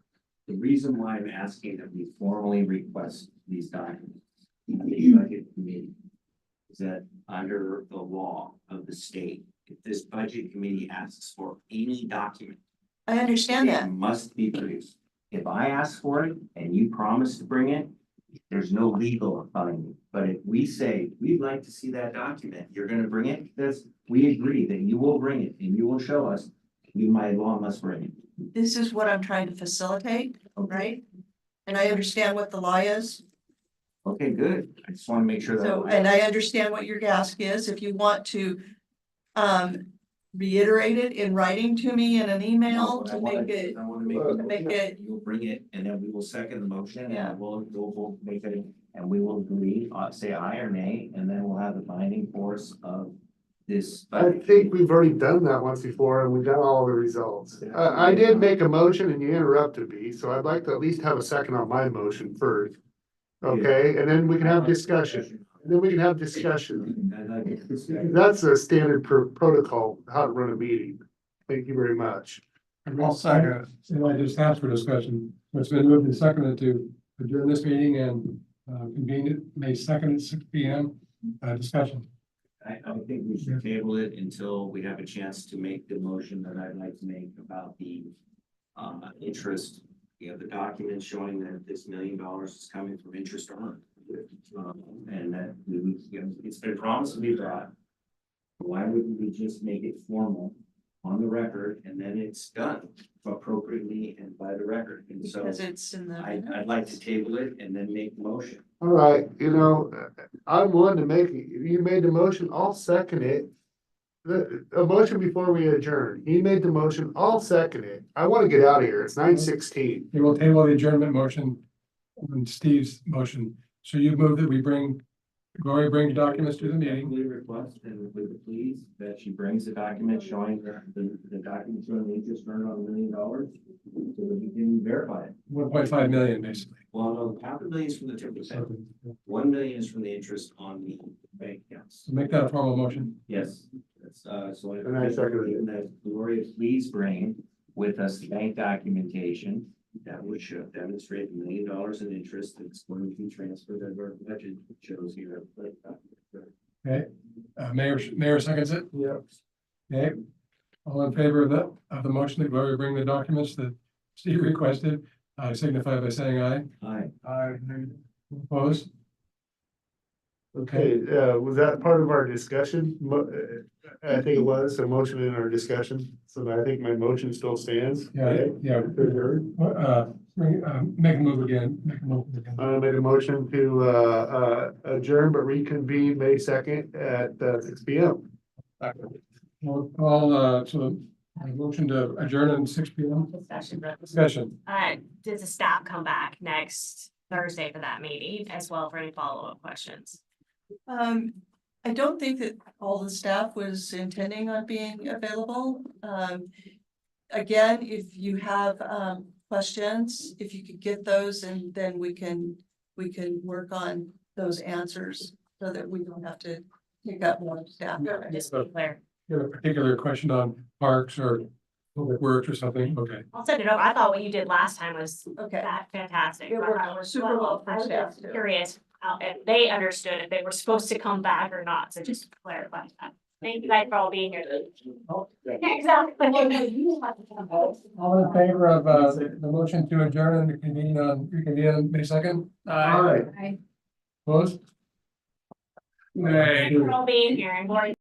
the reason why I'm asking that we formally request these documents. in the budget committee, is that under the law of the state, if this budget committee asks for any document. I understand it that. must be produced. If I ask for it and you promise to bring it, there's no legal binding. But if we say, we'd like to see that document, you're gonna bring it, we agree that you will bring it and you will show us, you by law must bring it. This is what I'm trying to facilitate, right? And I understand what the law is. Okay, good. I just wanna make sure that. So, and I understand what your ask is. If you want to reiterate it in writing to me in an email to make it, I wanna make it. You'll bring it and then we will second the motion Yeah. and we'll make it, and we will agree, say aye or nay, and then we'll have the binding force of this. I think we've already done that once before and we got all the results. I did make a motion and you interrupted me, so I'd like to at least have a second on my motion first. Okay, and then we can have discussion. That's a standard protocol, how to run a meeting. Thank you very much. I'll second. And I just asked for discussion. It's been moved and seconded to adjourn this meeting and convene it May 2nd at 6 p.m. Discussion. I think we should table it until we have a chance to make the motion that I'd like to make about the interest. You have the document showing that this $1 million is coming from interest earned. And that it's been promised to be brought. Why wouldn't we just make it formal on the record and then it's done appropriately and by the record? And so Because it's in the. I'd like to table it and then make the motion. All right, I'm willing to make, you made the motion, I'll second it. A motion before we adjourn. He made the motion, I'll second it. I want to get out of here. It's 9:16. You will table the adjournment motion and Steve's motion. So you move that we bring, Gloria brings documents to the meeting. We request and with the please that she brings the document showing the document showing the interest earned on $1 million. So that we can verify it. 1.5 million, basically. Well, no, $500,000 is from the 10%. 1 million is from the interest on the bank accounts. So make that a formal motion. Yes, that's, so. And I second it. That Gloria, please bring with us the bank documentation that would show, demonstrate $1 million in interest that's going to be transferred over our budget shows here. Okay, Mayor seconds it? Yep. Okay, all in favor of the motion that Gloria bring the documents that Steve requested, signify by saying aye. Aye. Aye. Opposed? Okay, was that part of our discussion? I think it was a motion in our discussion, so I think my motion still stands. Yeah, yeah. Make a move again, I made a motion to adjourn but reconvene May 2nd at 6 p.m. All, so a motion to adjourn at 6 p.m. Discussion. Does the staff come back next Thursday for that meeting as well for any follow-up questions? I don't think that all the staff was intending on being available. Again, if you have, questions, if you could get those and then we can work on those answers so that we don't have to pick up more staff. Just to be clear. You have a particular question on parks or public works or something? Okay. I'll send it over. I thought what you did last time was Okay. fantastic. It worked super well for I was staff, just too. curious how, if they understood if they were supposed to come back or not, so just to clarify that. Thank you guys for all being here. Exactly. All in favor of, the motion to adjourn and reconvene on May 2nd? Aye. Bye. Opposed? Nay. Thank you for all being here and Lori,